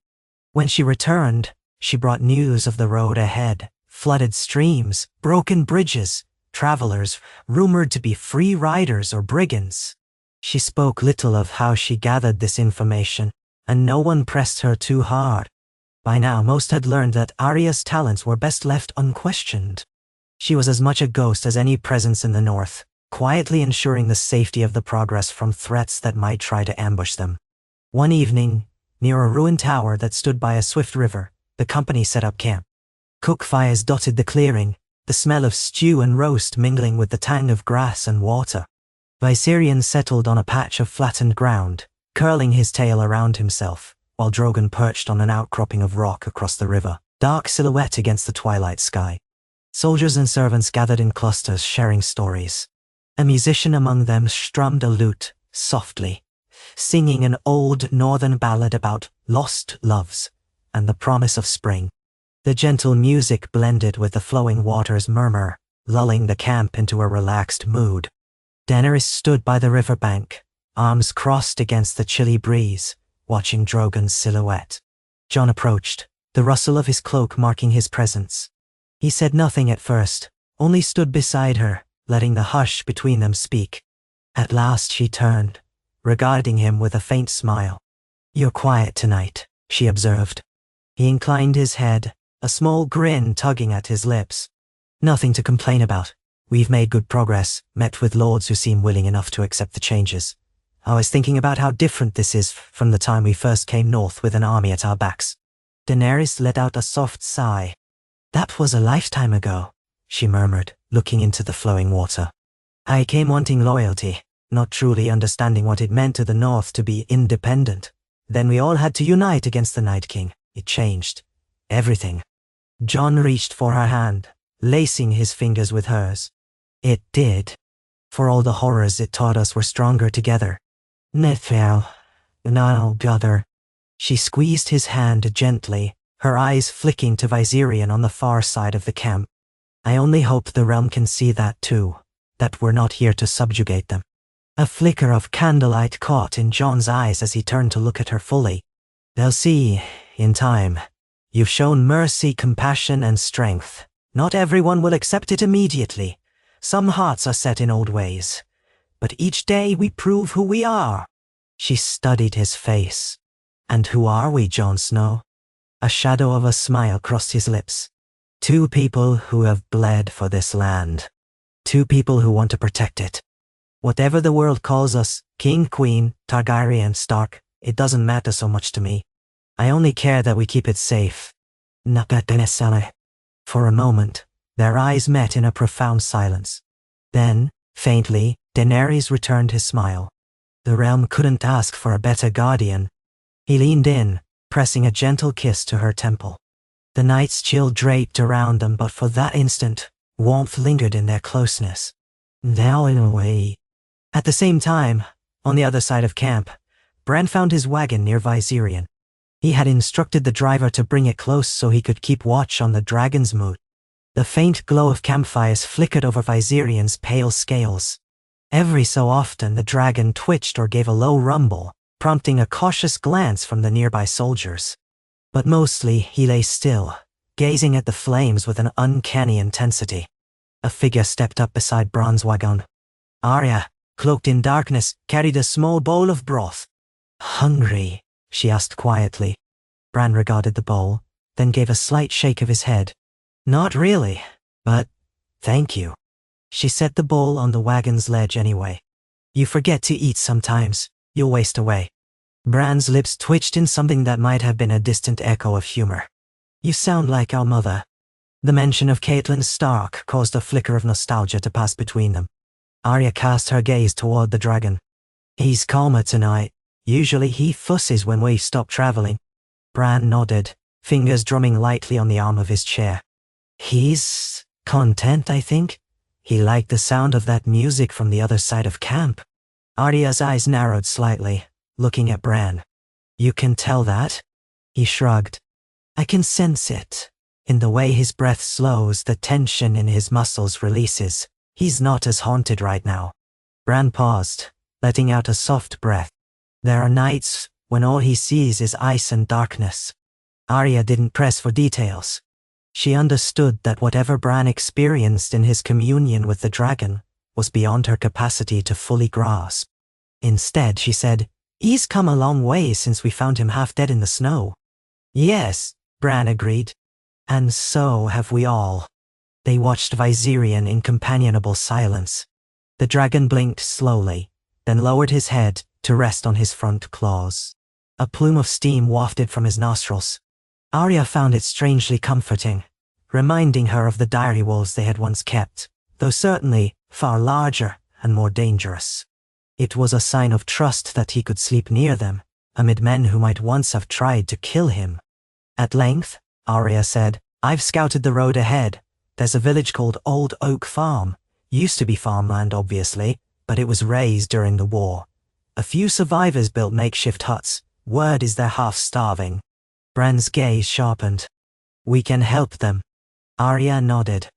When she returned, she brought news of the road ahead, flooded streams, broken bridges, travelers rumored to be free riders or brigands. She spoke little of how she gathered this information, and no one pressed her too hard. By now, most had learned that Arya's talents were best left unquestioned. She was as much a ghost as any presence in the north, quietly ensuring the safety of the progress from threats that might try to ambush them. One evening, near a ruined tower that stood by a swift river, the company set up camp. Cook fires dotted the clearing, the smell of stew and roast mingling with the tang of grass and water. Viserion settled on a patch of flattened ground, curling his tail around himself, while Drogon perched on an outcropping of rock across the river, dark silhouette against the twilight sky. Soldiers and servants gathered in clusters sharing stories. A musician among them strummed a lute, softly, singing an old northern ballad about lost loves and the promise of spring. The gentle music blended with the flowing water's murmur, lulling the camp into a relaxed mood. Daenerys stood by the riverbank, arms crossed against the chilly breeze, watching Drogon's silhouette. Jon approached, the rustle of his cloak marking his presence. He said nothing at first, only stood beside her, letting the hush between them speak. At last she turned, regarding him with a faint smile. "You're quiet tonight," she observed. He inclined his head, a small grin tugging at his lips. "Nothing to complain about. We've made good progress, met with lords who seem willing enough to accept the changes. I was thinking about how different this is from the time we first came north with an army at our backs. Daenerys let out a soft sigh. That was a lifetime ago, she murmured, looking into the flowing water. I came wanting loyalty, not truly understanding what it meant to the North to be independent. Then we all had to unite against the Night King. It changed. Everything. Jon reached for her hand, lacing his fingers with hers. It did. For all the horrors it taught us, we're stronger together. Nethel, now, brother. She squeezed his hand gently, her eyes flicking to Viserion on the far side of the camp. I only hope the realm can see that too, that we're not here to subjugate them. A flicker of candlelight caught in Jon's eyes as he turned to look at her fully. They'll see, in time. You've shown mercy, compassion, and strength. Not everyone will accept it immediately. Some hearts are set in old ways. But each day we prove who we are. She studied his face. And who are we, Jon Snow? A shadow of a smile crossed his lips. 2 people who have bled for this land. 2 people who want to protect it. Whatever the world calls us, King, Queen, Targaryen, Stark, it doesn't matter so much to me. I only care that we keep it safe. For a moment, their eyes met in a profound silence. Then, faintly, Daenerys returned his smile. The realm couldn't ask for a better guardian. He leaned in, pressing a gentle kiss to her temple. The night's chill draped around them, but for that instant, warmth lingered in their closeness. Now in a way. At the same time, on the other side of camp, Bran found his wagon near Viserion. He had instructed the driver to bring it close so he could keep watch on the dragon's mood. The faint glow of campfires flickered over Viserion's pale scales. Every so often the dragon twitched or gave a low rumble, prompting a cautious glance from the nearby soldiers. But mostly he lay still, gazing at the flames with an uncanny intensity. A figure stepped up beside Bran's wagon. Arya, cloaked in darkness, carried a small bowl of broth. Hungry? She asked quietly. Bran regarded the bowl, then gave a slight shake of his head. Not really, but thank you. She set the bowl on the wagon's ledge anyway. You forget to eat sometimes, you'll waste away. Bran's lips twitched in something that might have been a distant echo of humor. You sound like our mother. The mention of Catelyn Stark caused a flicker of nostalgia to pass between them. Arya cast her gaze toward the dragon. He's calmer tonight. Usually he fusses when we stop traveling. Bran nodded, fingers drumming lightly on the arm of his chair. He's content, I think. He liked the sound of that music from the other side of camp. Arya's eyes narrowed slightly, looking at Bran. You can tell that? He shrugged. I can sense it. In the way his breath slows, the tension in his muscles releases. He's not as haunted right now. Bran paused, letting out a soft breath. There are nights when all he sees is ice and darkness. Arya didn't press for details. She understood that whatever Bran experienced in his communion with the dragon was beyond her capacity to fully grasp. Instead, she said, He's come a long way since we found him half dead in the snow. Yes, Bran agreed. And so have we all. They watched Viserion in companionable silence. The dragon blinked slowly, then lowered his head to rest on his front claws. A plume of steam wafted from his nostrils. Arya found it strangely comforting, reminding her of the dire wolves they had once kept, though certainly far larger and more dangerous. It was a sign of trust that he could sleep near them, amid men who might once have tried to kill him. At length, Arya said, I've scouted the road ahead. There's a village called Old Oak Farm. Used to be farmland, obviously, but it was razed during the war. A few survivors built makeshift huts. Word is they're half-starving. Bran's gaze sharpened. We can help them. Arya nodded.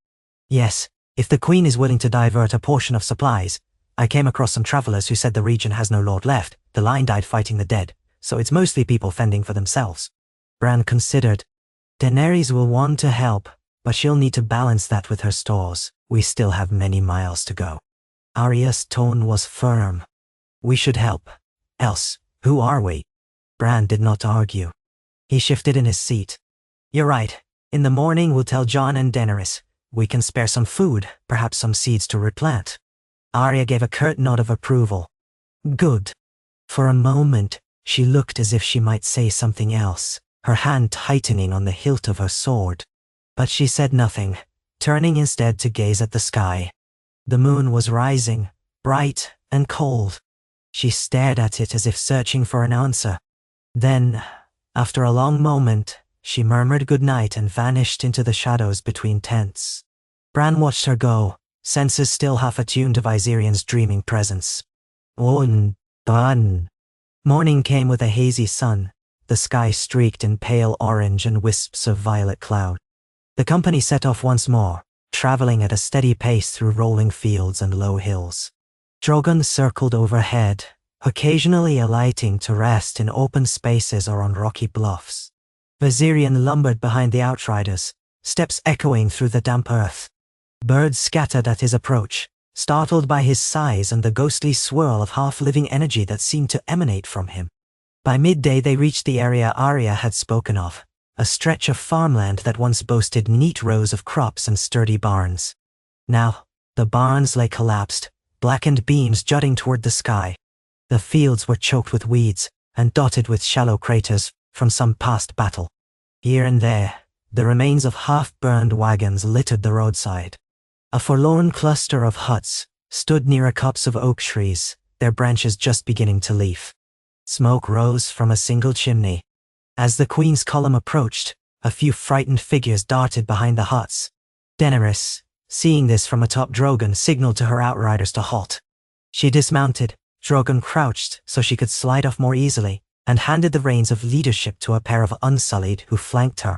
Yes, if the Queen is willing to divert a portion of supplies. I came across some travelers who said the region has no lord left. The line died fighting the dead, so it's mostly people fending for themselves. Bran considered. Daenerys will want to help, but she'll need to balance that with her stores. We still have many miles to go. Arya's tone was firm. We should help. Else, who are we? Bran did not argue. He shifted in his seat. You're right. In the morning we'll tell Jon and Daenerys. We can spare some food, perhaps some seeds to replant. Arya gave a curt nod of approval. Good. For a moment, she looked as if she might say something else, her hand tightening on the hilt of her sword. But she said nothing, turning instead to gaze at the sky. The moon was rising, bright and cold. She stared at it as if searching for an answer. Then, after a long moment, she murmured goodnight and vanished into the shadows between tents. Bran watched her go, senses still half attuned to Viserion's dreaming presence. Bran. Morning came with a hazy sun, the sky streaked in pale orange and wisps of violet cloud. The company set off once more, traveling at a steady pace through rolling fields and low hills. Drogon circled overhead, occasionally alighting to rest in open spaces or on rocky bluffs. Viserion lumbered behind the outriders, steps echoing through the damp earth. Birds scattered at his approach, startled by his size and the ghostly swirl of half-living energy that seemed to emanate from him. By midday they reached the area Arya had spoken of, a stretch of farmland that once boasted neat rows of crops and sturdy barns. Now, the barns lay collapsed, blackened beams jutting toward the sky. The fields were choked with weeds and dotted with shallow craters from some past battle. Here and there, the remains of half-burned wagons littered the roadside. A forlorn cluster of huts stood near a copse of oak trees, their branches just beginning to leaf. Smoke rose from a single chimney. As the Queen's column approached, a few frightened figures darted behind the huts. Daenerys, seeing this from atop Drogon, signaled to her outriders to halt. She dismounted, Drogon crouched so she could slide off more easily, and handed the reins of leadership to a pair of Unsullied who flanked her.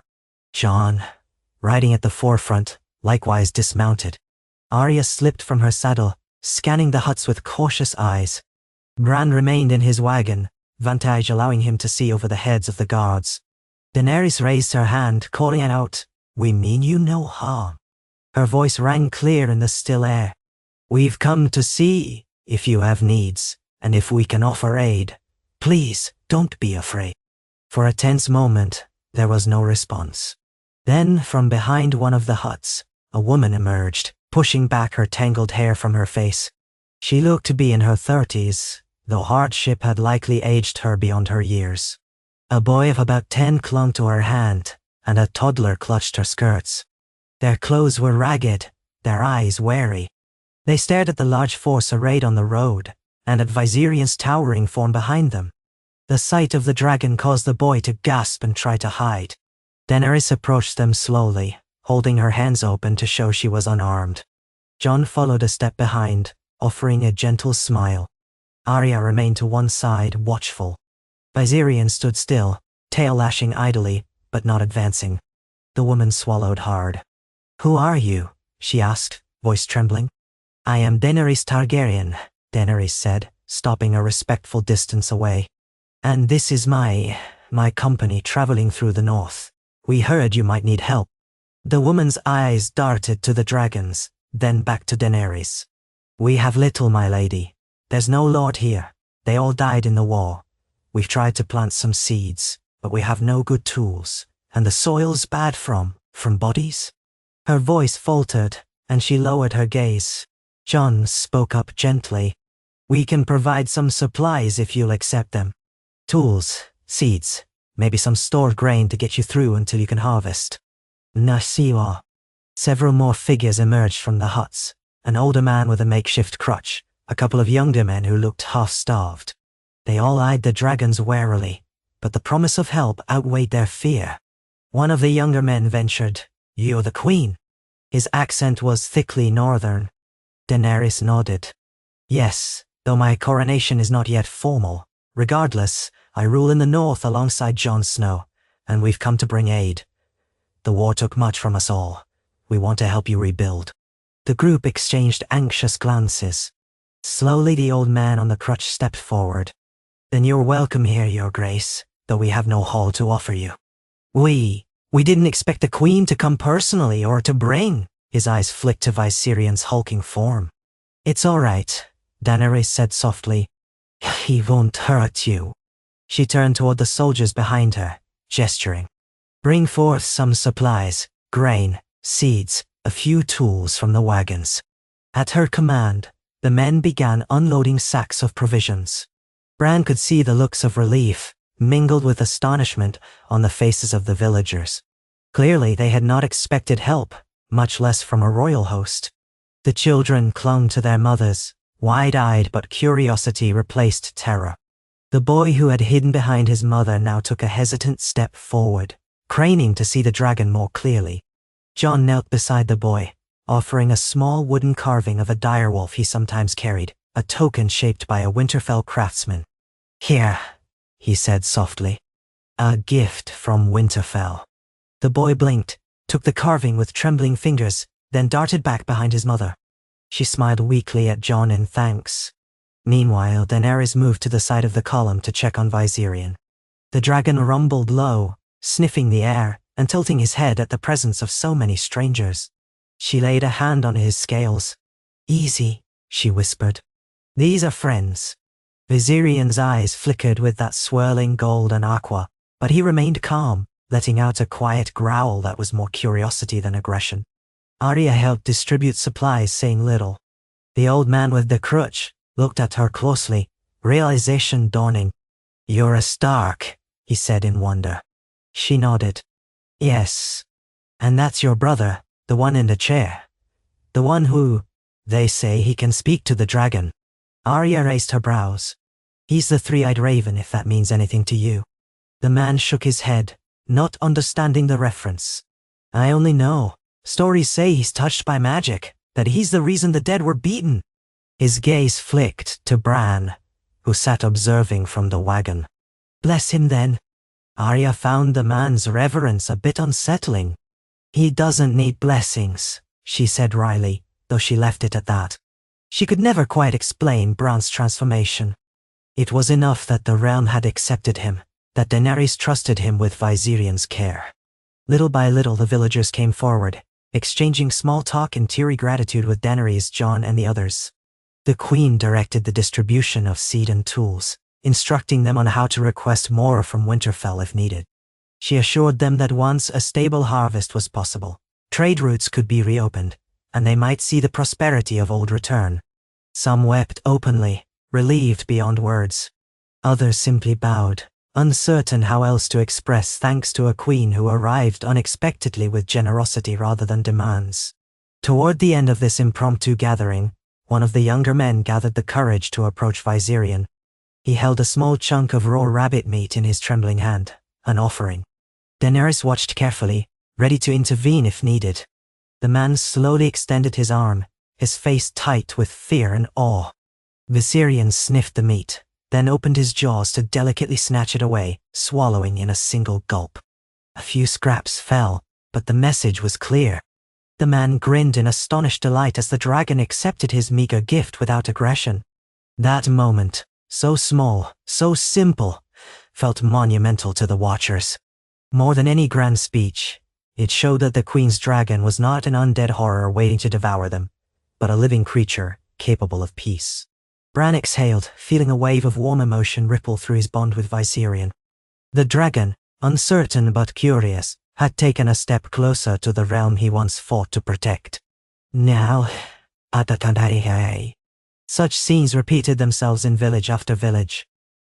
Jon, riding at the forefront, likewise dismounted. Arya slipped from her saddle, scanning the huts with cautious eyes. Bran remained in his wagon, vantage allowing him to see over the heads of the guards. Daenerys raised her hand, calling out, "We mean you no harm." Her voice rang clear in the still air. "We've come to see if you have needs, and if we can offer aid. Please, don't be afraid." For a tense moment, there was no response. Then, from behind one of the huts, a woman emerged, pushing back her tangled hair from her face. She looked to be in her 30s, though hardship had likely aged her beyond her years. A boy of about 10 clung to her hand, and a toddler clutched her skirts. Their clothes were ragged, their eyes wary. They stared at the large force arrayed on the road, and at Viserion's towering form behind them. The sight of the dragon caused the boy to gasp and try to hide. Daenerys approached them slowly, holding her hands open to show she was unarmed. Jon followed a step behind, offering a gentle smile. Arya remained to one side, watchful. Viserion stood still, tail lashing idly, but not advancing. The woman swallowed hard. "Who are you?" she asked, voice trembling. "I am Daenerys Targaryen," Daenerys said, stopping a respectful distance away. "And this is my company traveling through the north. We heard you might need help." The woman's eyes darted to the dragons, then back to Daenerys. "We have little, my lady. There's no lord here. They all died in the war. We've tried to plant some seeds, but we have no good tools, and the soil's bad from bodies." Her voice faltered, and she lowered her gaze. Jon spoke up gently. "We can provide some supplies if you'll accept them. Tools, seeds, maybe some stored grain to get you through until you can harvest." Nasiwa. Several more figures emerged from the huts, an older man with a makeshift crutch, a couple of younger men who looked half-starved. They all eyed the dragons warily, but the promise of help outweighed their fear. One of the younger men ventured, "You're the queen." His accent was thickly northern. Daenerys nodded. "Yes, though my coronation is not yet formal. Regardless, I rule in the north alongside Jon Snow, and we've come to bring aid. The war took much from us all. We want to help you rebuild." The group exchanged anxious glances. Slowly the old man on the crutch stepped forward. "Then you're welcome here, your grace, though we have no hall to offer you." We didn't expect the queen to come personally or to bring." His eyes flicked to Viserion's hulking form. "It's all right," Daenerys said softly. "He won't hurt you." She turned toward the soldiers behind her, gesturing. "Bring forth some supplies, grain, seeds, a few tools from the wagons." At her command, the men began unloading sacks of provisions. Bran could see the looks of relief, mingled with astonishment, on the faces of the villagers. Clearly they had not expected help, much less from a royal host. The children clung to their mothers, wide-eyed, but curiosity replaced terror. The boy who had hidden behind his mother now took a hesitant step forward, craning to see the dragon more clearly. Jon knelt beside the boy, offering a small wooden carving of a direwolf he sometimes carried, a token shaped by a Winterfell craftsman. "Here," he said softly. "A gift from Winterfell." The boy blinked, took the carving with trembling fingers, then darted back behind his mother. She smiled weakly at Jon in thanks. Meanwhile, Daenerys moved to the side of the column to check on Viserion. The dragon rumbled low, sniffing the air and tilting his head at the presence of so many strangers. She laid a hand on his scales. "Easy," she whispered. "These are friends." Viserion's eyes flickered with that swirling gold and aqua, but he remained calm, letting out a quiet growl that was more curiosity than aggression. Arya helped distribute supplies, saying little. The old man with the crutch looked at her closely, realization dawning. "You're a Stark," he said in wonder. She nodded. "Yes. And that's your brother, the one in the chair. The one who, they say he can speak to the dragon." Arya raised her brows. "He's the three-eyed raven, if that means anything to you." The man shook his head, not understanding the reference. "I only know. Stories say he's touched by magic, that he's the reason the dead were beaten." His gaze flicked to Bran, who sat observing from the wagon. "Bless him then." Arya found the man's reverence a bit unsettling. "He doesn't need blessings," she said wryly, though she left it at that. She could never quite explain Bran's transformation. It was enough that the realm had accepted him, that Daenerys trusted him with Viserion's care. Little by little the villagers came forward, exchanging small talk and teary gratitude with Daenerys, Jon, and the others. The queen directed the distribution of seed and tools, instructing them on how to request more from Winterfell if needed. She assured them that once a stable harvest was possible, trade routes could be reopened, and they might see the prosperity of old return. Some wept openly, relieved beyond words. Others simply bowed, uncertain how else to express thanks to a queen who arrived unexpectedly with generosity rather than demands. Toward the end of this impromptu gathering, one of the younger men gathered the courage to approach Viserion. He held a small chunk of raw rabbit meat in his trembling hand, an offering. Daenerys watched carefully, ready to intervene if needed. The man slowly extended his arm, his face tight with fear and awe. Viserion sniffed the meat, then opened his jaws to delicately snatch it away, swallowing in a single gulp. A few scraps fell, but the message was clear. The man grinned in astonished delight as the dragon accepted his meager gift without aggression. That moment, so small, so simple, felt monumental to the watchers. More than any grand speech, it showed that the Queen's dragon was not an undead horror waiting to devour them, but a living creature capable of peace. Bran exhaled, feeling a wave of warm emotion ripple through his bond with Viserion. The dragon, uncertain but curious, had taken a step closer to the realm he once fought to protect. Now, such scenes repeated themselves in village after village.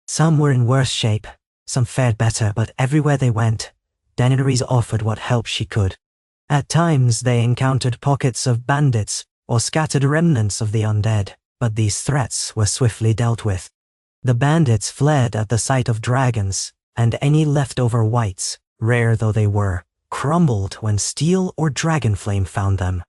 Some were in worse shape, some fared better, but everywhere they went, Daenerys offered what help she could. At times they encountered pockets of bandits or scattered remnants of the undead, but these threats were swiftly dealt with. The bandits fled at the sight of dragons, and any leftover whites, rare though they were, crumbled when steel or dragonflame found them.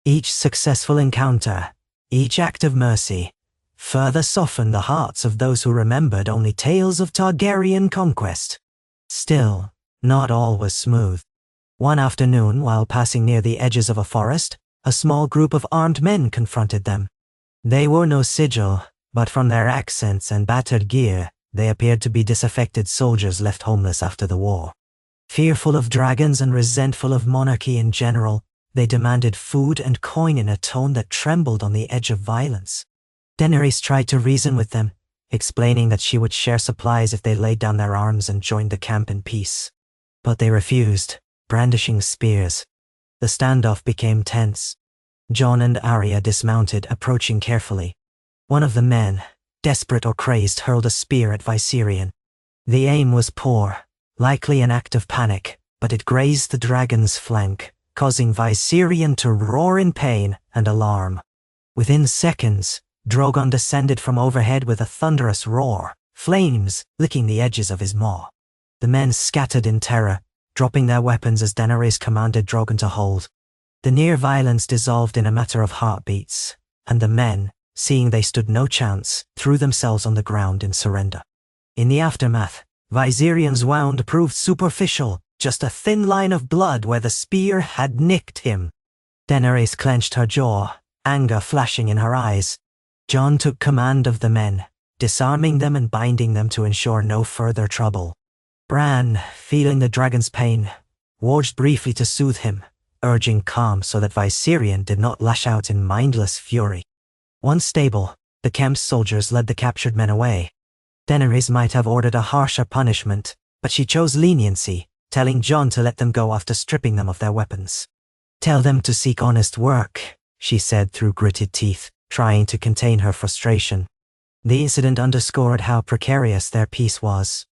Each successful encounter, each act of mercy, further softened the hearts of those who remembered only tales of Targaryen conquest. Still, not all was smooth. One afternoon, while passing near the edges of a forest, a small group of armed men confronted them. They wore no sigil, but from their accents and battered gear, they appeared to be disaffected soldiers left homeless after the war. Fearful of dragons and resentful of monarchy in general, they demanded food and coin in a tone that trembled on the edge of violence. Daenerys tried to reason with them, explaining that she would share supplies if they laid down their arms and joined the camp in peace. But they refused, brandishing spears. The standoff became tense. Jon and Arya dismounted, approaching carefully. One of the men, desperate or crazed, hurled a spear at Viserion. The aim was poor, likely an act of panic, but it grazed the dragon's flank, causing Viserion to roar in pain and alarm. Within seconds, Drogon descended from overhead with a thunderous roar, flames licking the edges of his maw. The men scattered in terror, dropping their weapons as Daenerys commanded Drogon to hold. The near violence dissolved in a matter of heartbeats, and the men, seeing they stood no chance, threw themselves on the ground in surrender. In the aftermath, Viserion's wound proved superficial, just a thin line of blood where the spear had nicked him. Daenerys clenched her jaw, anger flashing in her eyes. Jon took command of the men, disarming them and binding them to ensure no further trouble. Bran, feeling the dragon's pain, warged briefly to soothe him, urging calm so that Viserion did not lash out in mindless fury. Once stable, the Kemp's soldiers led the captured men away. Daenerys might have ordered a harsher punishment, but she chose leniency, telling Jon to let them go after stripping them of their weapons. "Tell them to seek honest work," she said through gritted teeth, trying to contain her frustration. The incident underscored how precarious their peace was.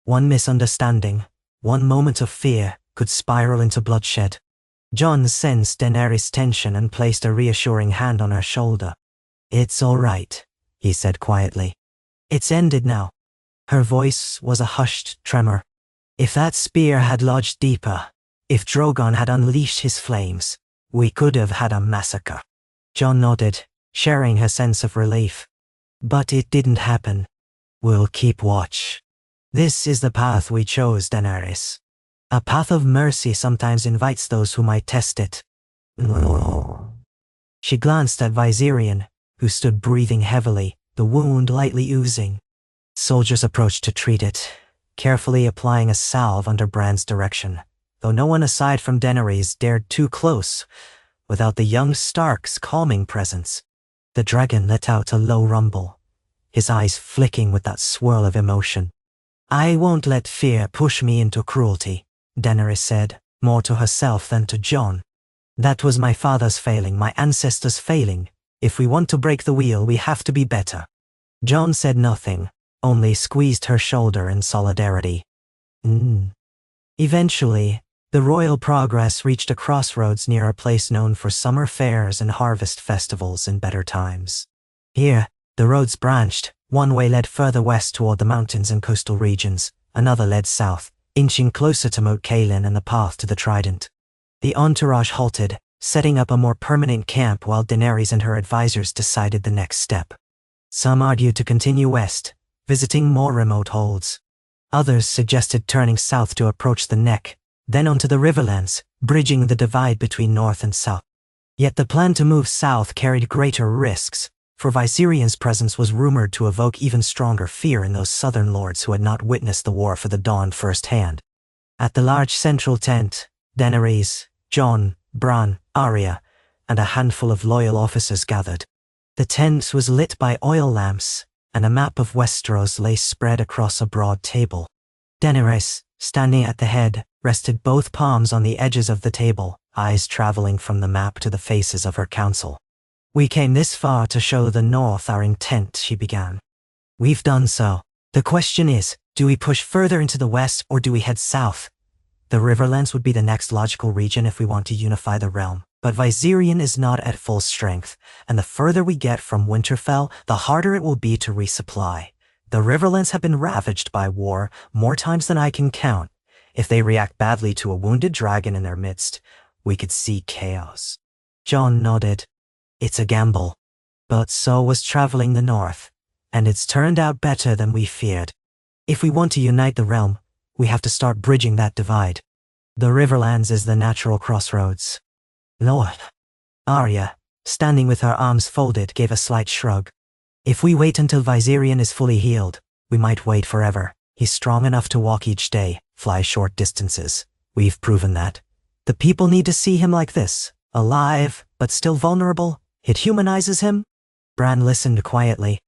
One misunderstanding, one moment of fear, could spiral into bloodshed. Jon sensed Daenerys' tension and placed a reassuring hand on her shoulder. "It's all right," he said quietly. "It's ended now." Her voice was a hushed tremor. "If that spear had lodged deeper, if Drogon had unleashed his flames, we could have had a massacre." Jon nodded, sharing her sense of relief. "But it didn't happen. We'll keep watch. This is the path we chose, Daenerys. A path of mercy sometimes invites those who might test it." She glanced at Viserion, who stood breathing heavily, the wound lightly oozing. Soldiers approached to treat it, carefully applying a salve under Bran's direction, though no one aside from Daenerys dared too close, without the young Stark's calming presence. The dragon let out a low rumble, his eyes flicking with that swirl of emotion. "I won't let fear push me into cruelty," Daenerys said, more to herself than to Jon. "That was my father's failing, my ancestors' failing. If we want to break the wheel, we have to be better." Jon said nothing, only squeezed her shoulder in solidarity. Eventually, the royal progress reached a crossroads near a place known for summer fairs and harvest festivals in better times. Here, the roads branched. One way led further west toward the mountains and coastal regions, another led south, inching closer to Moat Cailin and the path to the Trident. The entourage halted, setting up a more permanent camp while Daenerys and her advisors decided the next step. Some argued to continue west, visiting more remote holds. Others suggested turning south to approach the Neck, then onto the Riverlands, bridging the divide between north and south. Yet the plan to move south carried greater risks, for Viserion's presence was rumored to evoke even stronger fear in those southern lords who had not witnessed the War for the Dawn firsthand. At the large central tent, Daenerys, Jon, Bran, Arya, and a handful of loyal officers gathered. The tent was lit by oil lamps, and a map of Westeros lay spread across a broad table. Daenerys, standing at the head, rested both palms on the edges of the table, eyes traveling from the map to the faces of her council. "We came this far to show the North our intent," she began. "We've done so. The question is, do we push further into the west or do we head south? The Riverlands would be the next logical region if we want to unify the realm, but Viserion is not at full strength, and the further we get from Winterfell, the harder it will be to resupply. The Riverlands have been ravaged by war more times than I can count. If they react badly to a wounded dragon in their midst, we could see chaos." Jon nodded. "It's a gamble. But so was traveling the north, and it's turned out better than we feared. If we want to unite the realm, we have to start bridging that divide. The Riverlands is the natural crossroads." "Lord." Arya, standing with her arms folded, gave a slight shrug. "If we wait until Viserion is fully healed, we might wait forever. He's strong enough to walk each day, fly short distances. We've proven that. The people need to see him like this, alive, but still vulnerable. It humanizes him." Bran listened quietly.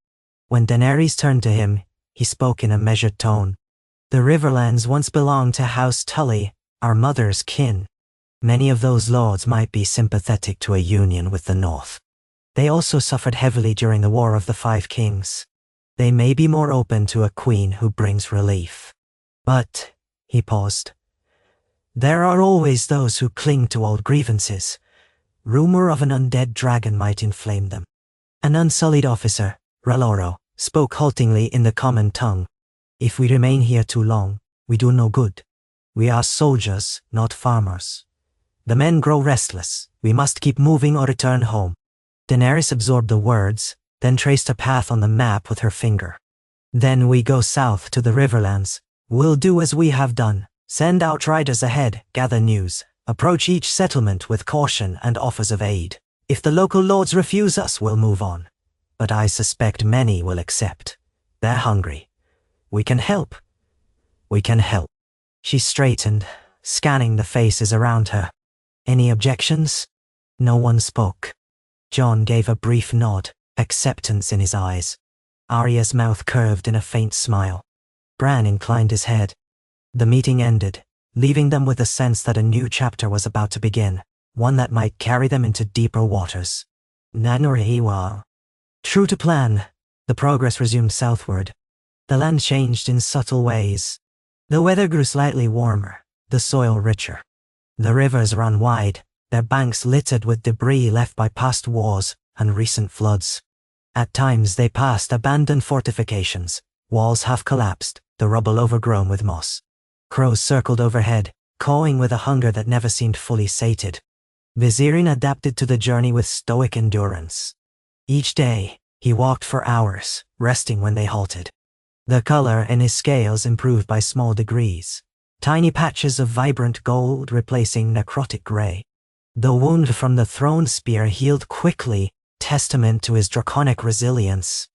When Daenerys turned to him, he spoke in a measured tone. "The Riverlands once belonged to House Tully, our mother's kin. Many of those lords might be sympathetic to a union with the North. They also suffered heavily during the War of the Five Kings. They may be more open to a queen who brings relief. But, he paused, there are always those who cling to old grievances. Rumor of an undead dragon might inflame them. An unsullied officer, Raloro, spoke haltingly in the common tongue. If we remain here too long, we do no good. We are soldiers, not farmers. The men grow restless. We must keep moving or return home. Daenerys absorbed the words, then traced a path on the map with her finger. Then we go south to the Riverlands. We'll do as we have done. Send outriders ahead, gather news. Approach each settlement with caution and offers of aid. If the local lords refuse us, we'll move on. But I suspect many will accept. They're hungry. We can help. We can help. She straightened, scanning the faces around her. Any objections? No one spoke. Jon gave a brief nod, acceptance in his eyes. Arya's mouth curved in a faint smile. Bran inclined his head. The meeting ended, leaving them with a sense that a new chapter was about to begin, one that might carry them into deeper waters. Nanurihiwa. True to plan, the progress resumed southward. The land changed in subtle ways. The weather grew slightly warmer, the soil richer. The rivers ran wide, their banks littered with debris left by past wars and recent floods. At times they passed abandoned fortifications, walls half collapsed, the rubble overgrown with moss. Crows circled overhead, cawing with a hunger that never seemed fully sated. Viserion adapted to the journey with stoic endurance. Each day, he walked for hours, resting when they halted. The color in his scales improved by small degrees, tiny patches of vibrant gold replacing necrotic gray. The wound from the thrown spear healed quickly, testament to his draconic resilience.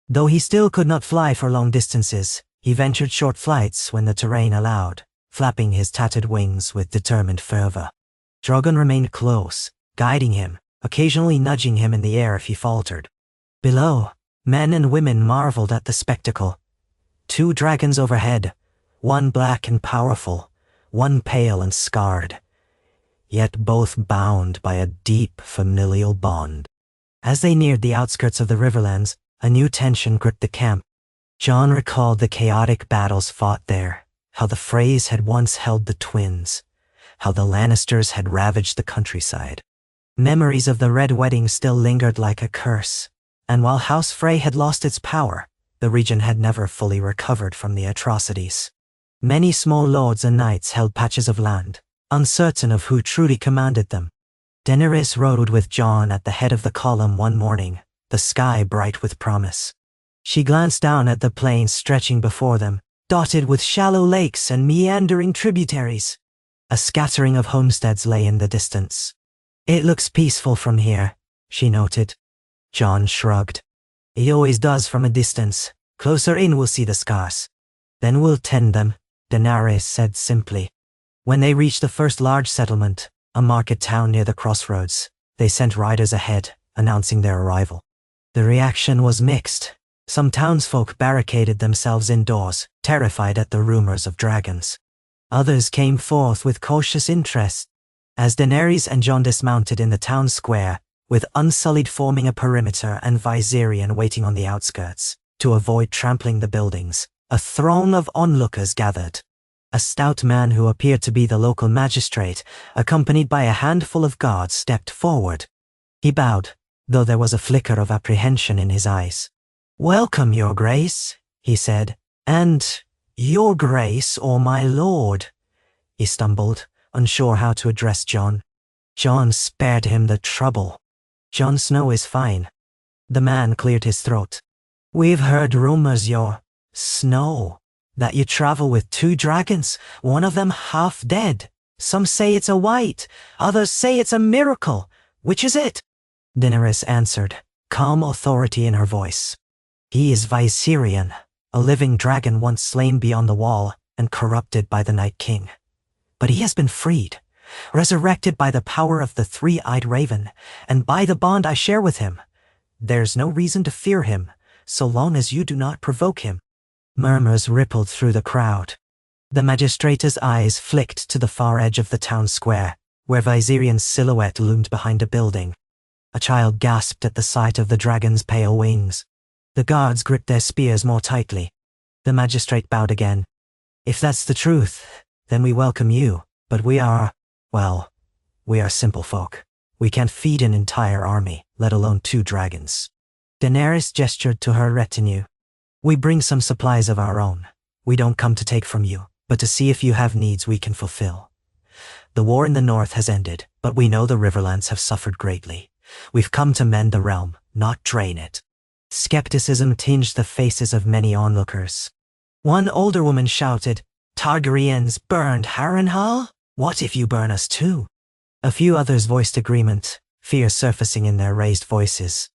Though he still could not fly for long distances, he ventured short flights when the terrain allowed, flapping his tattered wings with determined fervor. Drogon remained close, guiding him, occasionally nudging him in the air if he faltered. Below, men and women marveled at the spectacle. 2 dragons overhead, one black and powerful, one pale and scarred, yet both bound by a deep familial bond. As they neared the outskirts of the Riverlands, a new tension gripped the camp. Jon recalled the chaotic battles fought there, how the Freys had once held the twins, how the Lannisters had ravaged the countryside. Memories of the Red Wedding still lingered like a curse, and while House Frey had lost its power, the region had never fully recovered from the atrocities. Many small lords and knights held patches of land, uncertain of who truly commanded them. Daenerys rode with Jon at the head of the column one morning, the sky bright with promise. She glanced down at the plains stretching before them, dotted with shallow lakes and meandering tributaries. A scattering of homesteads lay in the distance. It looks peaceful from here, she noted. Jon shrugged. It always does from a distance. Closer in we'll see the scars. Then we'll tend them, Daenerys said simply. When they reached the first large settlement, a market town near the crossroads, they sent riders ahead, announcing their arrival. The reaction was mixed. Some townsfolk barricaded themselves indoors, terrified at the rumors of dragons. Others came forth with cautious interest. As Daenerys and Jon dismounted in the town square, with Unsullied forming a perimeter and Viserion waiting on the outskirts, to avoid trampling the buildings, a throng of onlookers gathered. A stout man who appeared to be the local magistrate, accompanied by a handful of guards, stepped forward. He bowed, though there was a flicker of apprehension in his eyes. "Welcome, Your Grace," he said, "and Your Grace or my lord." He stumbled, unsure how to address Jon. Jon spared him the trouble. "Jon Snow is fine." The man cleared his throat. "We've heard rumors, Your Snow, that you travel with 2 dragons, one of them half dead. Some say it's a white, others say it's a miracle. Which is it?" Daenerys answered, calm authority in her voice. "He is Viserion, a living dragon once slain beyond the wall and corrupted by the Night King. But he has been freed, resurrected by the power of the 3-eyed raven, and by the bond I share with him. There's no reason to fear him, so long as you do not provoke him." Murmurs rippled through the crowd. The magistrate's eyes flicked to the far edge of the town square, where Viserion's silhouette loomed behind a building. A child gasped at the sight of the dragon's pale wings. The guards gripped their spears more tightly. The magistrate bowed again. If that's the truth, then we welcome you, but we are simple folk. We can't feed an entire army, let alone 2 dragons. Daenerys gestured to her retinue. We bring some supplies of our own. We don't come to take from you, but to see if you have needs we can fulfill. The war in the north has ended, but we know the Riverlands have suffered greatly. We've come to mend the realm, not drain it. Skepticism tinged the faces of many onlookers. One older woman shouted, Targaryens burned Harrenhal? What if you burn us too? A few others voiced agreement, fear surfacing in their raised voices.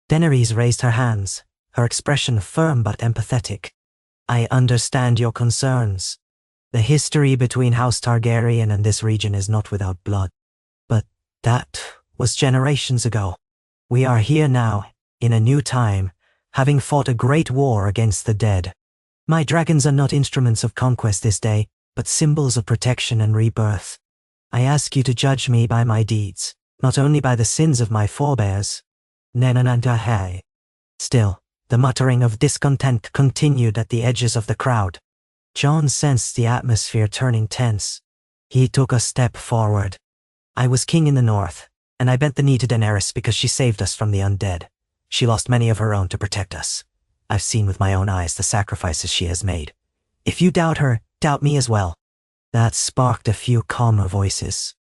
Daenerys raised her hands, her expression firm but empathetic. I understand your concerns. The history between House Targaryen and this region is not without blood. But that was generations ago. We are here now, in a new time, having fought a great war against the dead. My dragons are not instruments of conquest this day, but symbols of protection and rebirth. I ask you to judge me by my deeds, not only by the sins of my forebears. Nenanantahai. Still, the muttering of discontent continued at the edges of the crowd. Jon sensed the atmosphere turning tense. He took a step forward. I was king in the north, and I bent the knee to Daenerys because she saved us from the undead. She lost many of her own to protect us. I've seen with my own eyes the sacrifices she has made. If you doubt her, doubt me as well. That sparked a few calmer voices.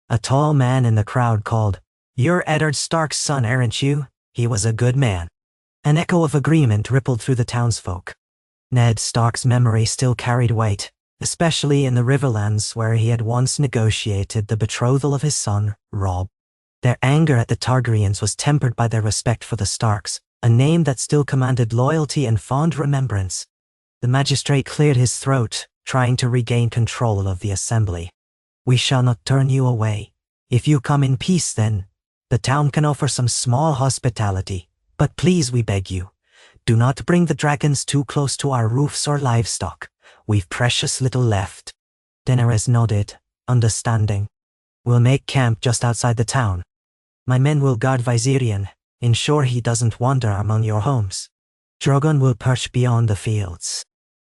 A tall man in the crowd called, You're Eddard Stark's son, aren't you? He was a good man. An echo of agreement rippled through the townsfolk. Ned Stark's memory still carried weight, especially in the Riverlands where he had once negotiated the betrothal of his son, Robb. Their anger at the Targaryens was tempered by their respect for the Starks, a name that still commanded loyalty and fond remembrance. The magistrate cleared his throat, trying to regain control of the assembly. We shall not turn you away. If you come in peace then, the town can offer some small hospitality, but please we beg you, do not bring the dragons too close to our roofs or livestock. We've precious little left. Daenerys nodded, understanding. We'll make camp just outside the town. My men will guard Viserion, ensure he doesn't wander among your homes. Drogon will perch beyond the fields.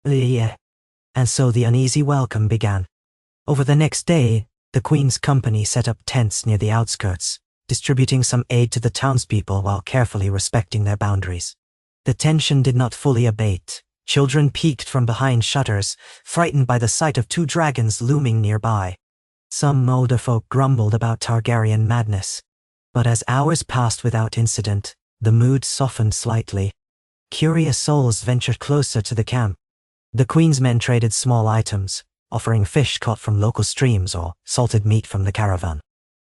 And so the uneasy welcome began. Over the next day, the Queen's company set up tents near the outskirts, distributing some aid to the townspeople while carefully respecting their boundaries. The tension did not fully abate. Children peeked from behind shutters, frightened by the sight of 2 dragons looming nearby. Some older folk grumbled about Targaryen madness. But as hours passed without incident, the mood softened slightly. Curious souls ventured closer to the camp. The Queen's men traded small items, offering fish caught from local streams or salted meat from the caravan.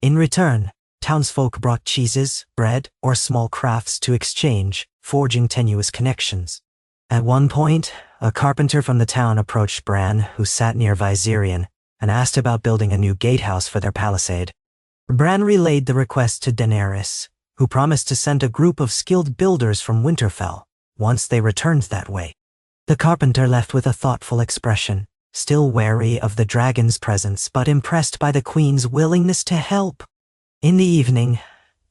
In return, townsfolk brought cheeses, bread, or small crafts to exchange, forging tenuous connections. At one point, a carpenter from the town approached Bran, who sat near Viserion, and asked about building a new gatehouse for their palisade. Bran relayed the request to Daenerys, who promised to send a group of skilled builders from Winterfell, once they returned that way. The carpenter left with a thoughtful expression, still wary of the dragon's presence but impressed by the Queen's willingness to help. In the evening,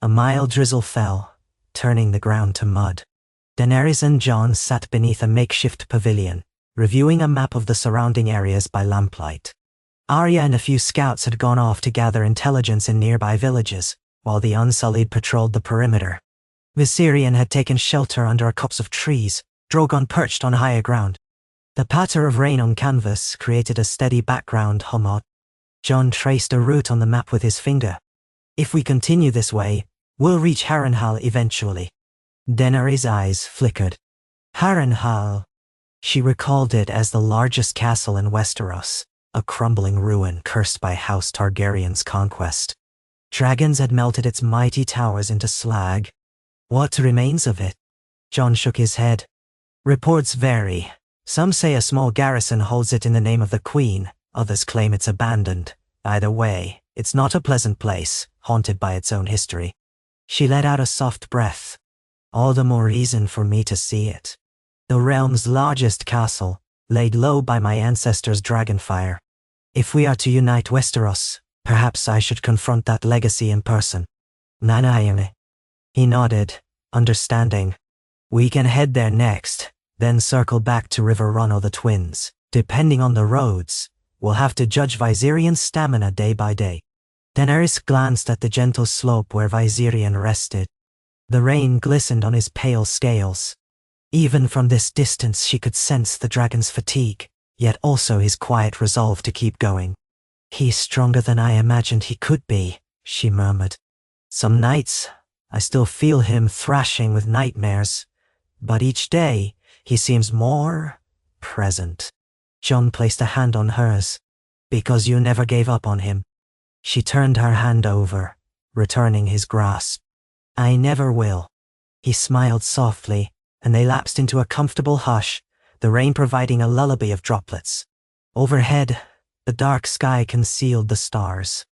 a mild drizzle fell, turning the ground to mud. Daenerys and Jon sat beneath a makeshift pavilion, reviewing a map of the surrounding areas by lamplight. Arya and a few scouts had gone off to gather intelligence in nearby villages, while the Unsullied patrolled the perimeter. Viserion had taken shelter under a copse of trees, Drogon perched on higher ground. The patter of rain on canvas created a steady background hum. Jon traced a route on the map with his finger. If we continue this way, we'll reach Harrenhal eventually. Daenerys' eyes flickered. Harrenhal. She recalled it as the largest castle in Westeros, a crumbling ruin cursed by House Targaryen's conquest. Dragons had melted its mighty towers into slag. What remains of it? Jon shook his head. Reports vary. Some say a small garrison holds it in the name of the Queen, others claim it's abandoned. Either way, it's not a pleasant place, haunted by its own history. She let out a soft breath. All the more reason for me to see it. The realm's largest castle, laid low by my ancestors' dragonfire. If we are to unite Westeros, perhaps I should confront that legacy in person. Nanayane. He nodded, understanding. We can head there next, then circle back to River Run or the Twins. Depending on the roads, we'll have to judge Viserion's stamina day by day. Daenerys glanced at the gentle slope where Viserion rested. The rain glistened on his pale scales. Even from this distance she could sense the dragon's fatigue, yet also his quiet resolve to keep going. He's stronger than I imagined he could be, she murmured. Some nights, I still feel him thrashing with nightmares, but each day he seems more present. Jon placed a hand on hers. Because you never gave up on him. She turned her hand over, returning his grasp. I never will. He smiled softly, and they lapsed into a comfortable hush, the rain providing a lullaby of droplets. Overhead, the dark sky concealed the stars.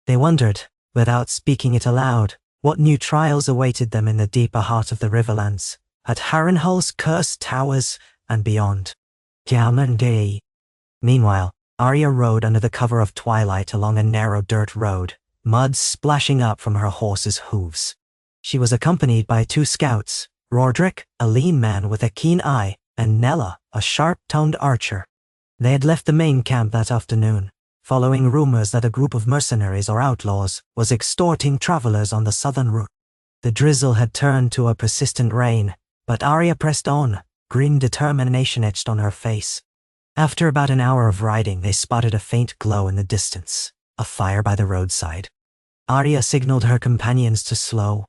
They wondered, without speaking it aloud, what new trials awaited them in the deeper heart of the Riverlands, at Harrenhal's cursed towers and beyond. Day. Meanwhile, Arya rode under the cover of twilight along a narrow dirt road, mud splashing up from her horse's hooves. She was accompanied by 2 scouts, Rodrik, a lean man with a keen eye, and Nella, a sharp-toned archer. They had left the main camp that afternoon, following rumors that a group of mercenaries or outlaws was extorting travelers on the southern route. The drizzle had turned to a persistent rain, but Arya pressed on, grim determination etched on her face. After about an hour of riding, they spotted a faint glow in the distance, a fire by the roadside. Arya signaled her companions to slow.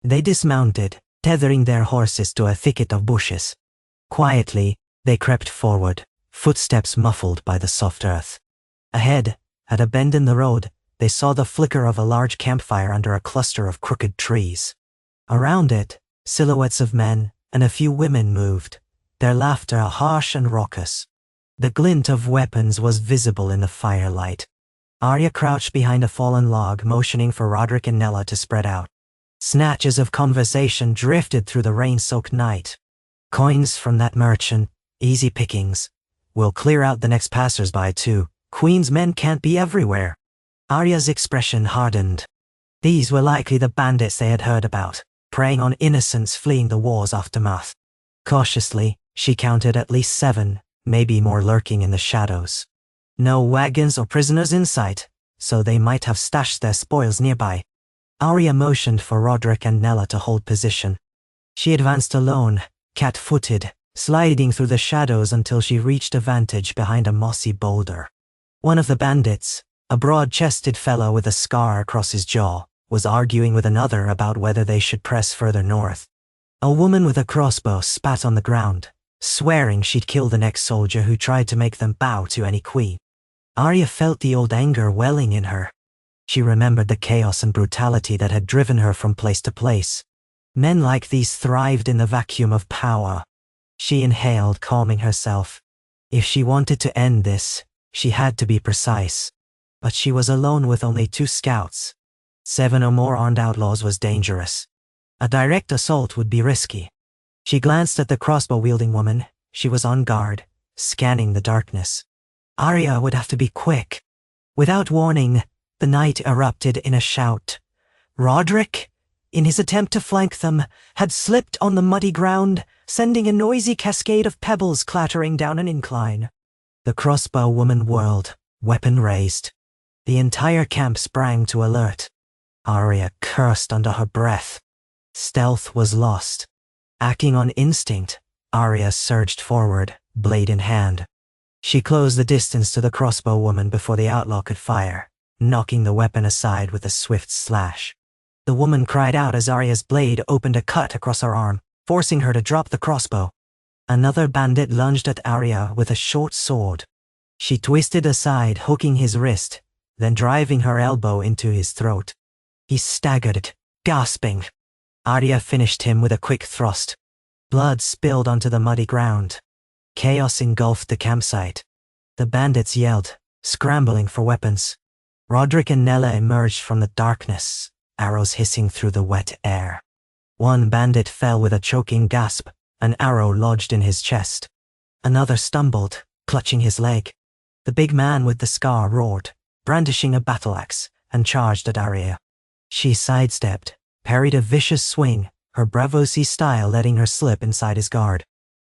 They dismounted, tethering their horses to a thicket of bushes. Quietly, they crept forward, footsteps muffled by the soft earth. Ahead, at a bend in the road, they saw the flicker of a large campfire under a cluster of crooked trees. Around it, silhouettes of men and a few women moved, their laughter harsh and raucous. The glint of weapons was visible in the firelight. Arya crouched behind a fallen log, motioning for Rodrik and Nella to spread out. Snatches of conversation drifted through the rain-soaked night. Coins from that merchant, easy pickings. We'll clear out the next passers-by too. Queen's men can't be everywhere. Arya's expression hardened. These were likely the bandits they had heard about, preying on innocents fleeing the war's aftermath. Cautiously, she counted at least 7, maybe more lurking in the shadows. No wagons or prisoners in sight, so they might have stashed their spoils nearby. Arya motioned for Rodrik and Nella to hold position. She advanced alone, cat-footed, sliding through the shadows until she reached a vantage behind a mossy boulder. One of the bandits, a broad-chested fellow with a scar across his jaw, was arguing with another about whether they should press further north. A woman with a crossbow spat on the ground, swearing she'd kill the next soldier who tried to make them bow to any queen. Arya felt the old anger welling in her. She remembered the chaos and brutality that had driven her from place to place. Men like these thrived in the vacuum of power. She inhaled, calming herself. If she wanted to end this, she had to be precise. But she was alone with only 2 scouts. 7 or more armed outlaws was dangerous. A direct assault would be risky. She glanced at the crossbow-wielding woman. She was on guard, scanning the darkness. Arya would have to be quick. Without warning, the night erupted in a shout. Rodrik, in his attempt to flank them, had slipped on the muddy ground, sending a noisy cascade of pebbles clattering down an incline. The crossbow woman whirled, weapon raised. The entire camp sprang to alert. Arya cursed under her breath. Stealth was lost. Acting on instinct, Arya surged forward, blade in hand. She closed the distance to the crossbow woman before the outlaw could fire, knocking the weapon aside with a swift slash. The woman cried out as Arya's blade opened a cut across her arm, forcing her to drop the crossbow. Another bandit lunged at Arya with a short sword. She twisted aside, hooking his wrist, then driving her elbow into his throat. He staggered, gasping. Arya finished him with a quick thrust. Blood spilled onto the muddy ground. Chaos engulfed the campsite. The bandits yelled, scrambling for weapons. Rodrik and Nella emerged from the darkness, arrows hissing through the wet air. One bandit fell with a choking gasp, an arrow lodged in his chest. Another stumbled, clutching his leg. The big man with the scar roared, brandishing a battle axe, and charged at Arya. She sidestepped, parried a vicious swing, her Braavosi style letting her slip inside his guard.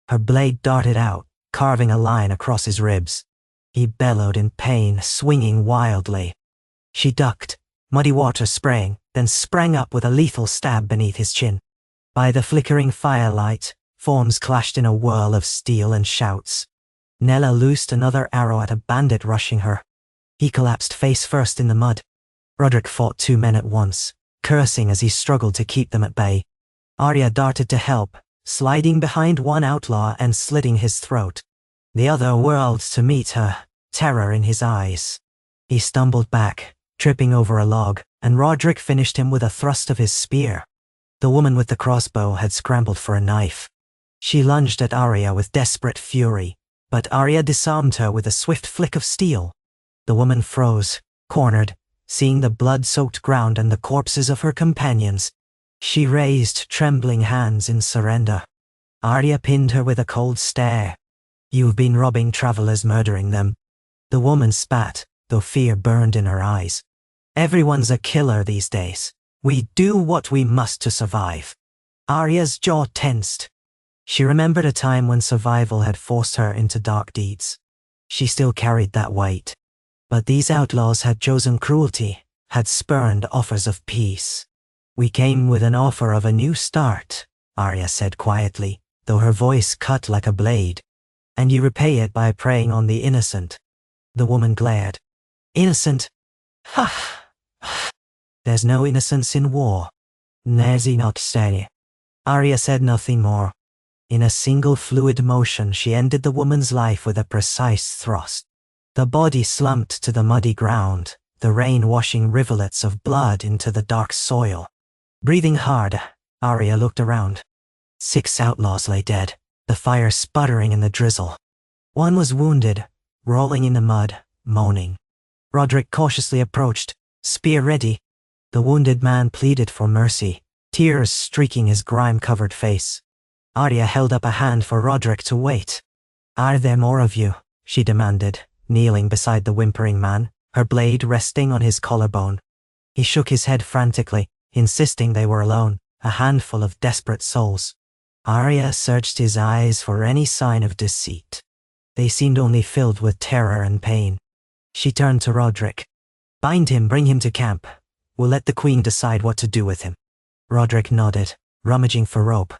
Her blade darted out, carving a line across his ribs. He bellowed in pain, swinging wildly. She ducked, muddy water spraying, then sprang up with a lethal stab beneath his chin. By the flickering firelight, forms clashed in a whirl of steel and shouts. Nella loosed another arrow at a bandit rushing her. He collapsed face first in the mud. Roderick fought two men at once, cursing as he struggled to keep them at bay. Arya darted to help, sliding behind one outlaw and slitting his throat. The other whirled to meet her, terror in his eyes. He stumbled back, tripping over a log, and Roderick finished him with a thrust of his spear. The woman with the crossbow had scrambled for a knife. She lunged at Arya with desperate fury, but Arya disarmed her with a swift flick of steel. The woman froze, cornered, seeing the blood-soaked ground and the corpses of her companions. She raised trembling hands in surrender. Arya pinned her with a cold stare. "You've been robbing travelers, murdering them." The woman spat, though fear burned in her eyes. "Everyone's a killer these days. We do what we must to survive." Arya's jaw tensed. She remembered a time when survival had forced her into dark deeds. She still carried that weight. But these outlaws had chosen cruelty, had spurned offers of peace. "We came with an offer of a new start," Arya said quietly, though her voice cut like a blade. "And you repay it by preying on the innocent." The woman glared. "Innocent? Ha! There's no innocence in war." "Nezi not say." Arya said nothing more. In a single fluid motion, she ended the woman's life with a precise thrust. The body slumped to the muddy ground, the rain washing rivulets of blood into the dark soil. Breathing hard, Arya looked around. 6 outlaws lay dead, the fire sputtering in the drizzle. One was wounded, rolling in the mud, moaning. Roderick cautiously approached, spear ready. The wounded man pleaded for mercy, tears streaking his grime-covered face. Arya held up a hand for Roderick to wait. "Are there more of you?" she demanded, kneeling beside the whimpering man, her blade resting on his collarbone. He shook his head frantically, insisting they were alone, a handful of desperate souls. Arya searched his eyes for any sign of deceit. They seemed only filled with terror and pain. She turned to Roderick. "Bind him, bring him to camp. We'll let the Queen decide what to do with him." Roderick nodded, rummaging for rope.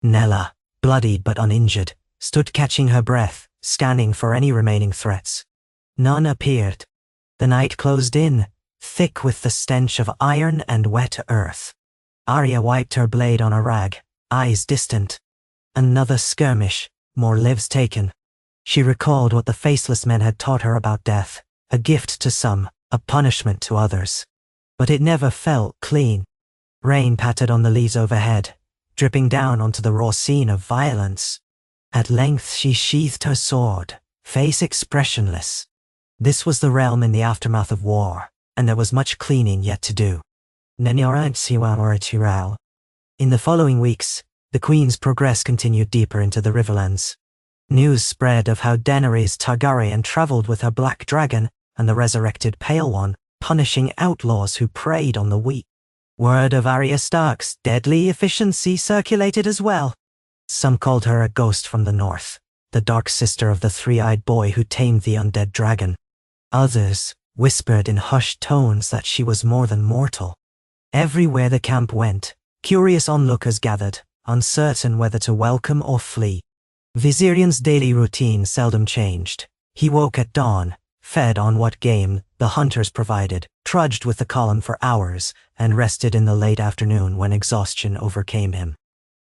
Nella, bloodied but uninjured, stood catching her breath, scanning for any remaining threats. None appeared. The night closed in, thick with the stench of iron and wet earth. Arya wiped her blade on a rag, eyes distant. Another skirmish, more lives taken. She recalled what the faceless men had taught her about death, a gift to some, a punishment to others. But it never felt clean. Rain pattered on the leaves overhead, dripping down onto the raw scene of violence. At length she sheathed her sword, face expressionless. This was the realm in the aftermath of war, and there was much cleaning yet to do. In the following weeks, the Queen's progress continued deeper into the Riverlands. News spread of how Daenerys Targaryen traveled with her Black Dragon and the resurrected Pale One, punishing outlaws who preyed on the weak. Word of Arya Stark's deadly efficiency circulated as well. Some called her a ghost from the north, the dark sister of the three-eyed boy who tamed the undead dragon. Others whispered in hushed tones that she was more than mortal. Everywhere the camp went, curious onlookers gathered, uncertain whether to welcome or flee. Viserion's daily routine seldom changed. He woke at dawn, fed on what game the hunters provided, trudged with the column for hours, and rested in the late afternoon when exhaustion overcame him.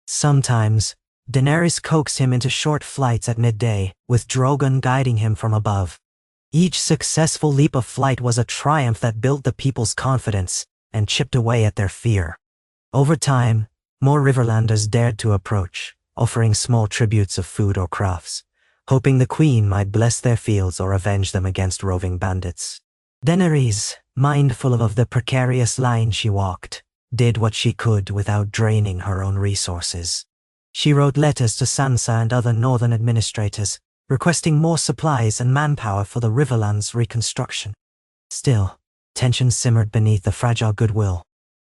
Sometimes, Daenerys coaxed him into short flights at midday, with Drogon guiding him from above. Each successful leap of flight was a triumph that built the people's confidence and chipped away at their fear. Over time, more Riverlanders dared to approach, offering small tributes of food or crafts, hoping the Queen might bless their fields or avenge them against roving bandits. Daenerys, mindful of the precarious line she walked, did what she could without draining her own resources. She wrote letters to Sansa and other northern administrators, requesting more supplies and manpower for the Riverlands' reconstruction. Still, tension simmered beneath the fragile goodwill.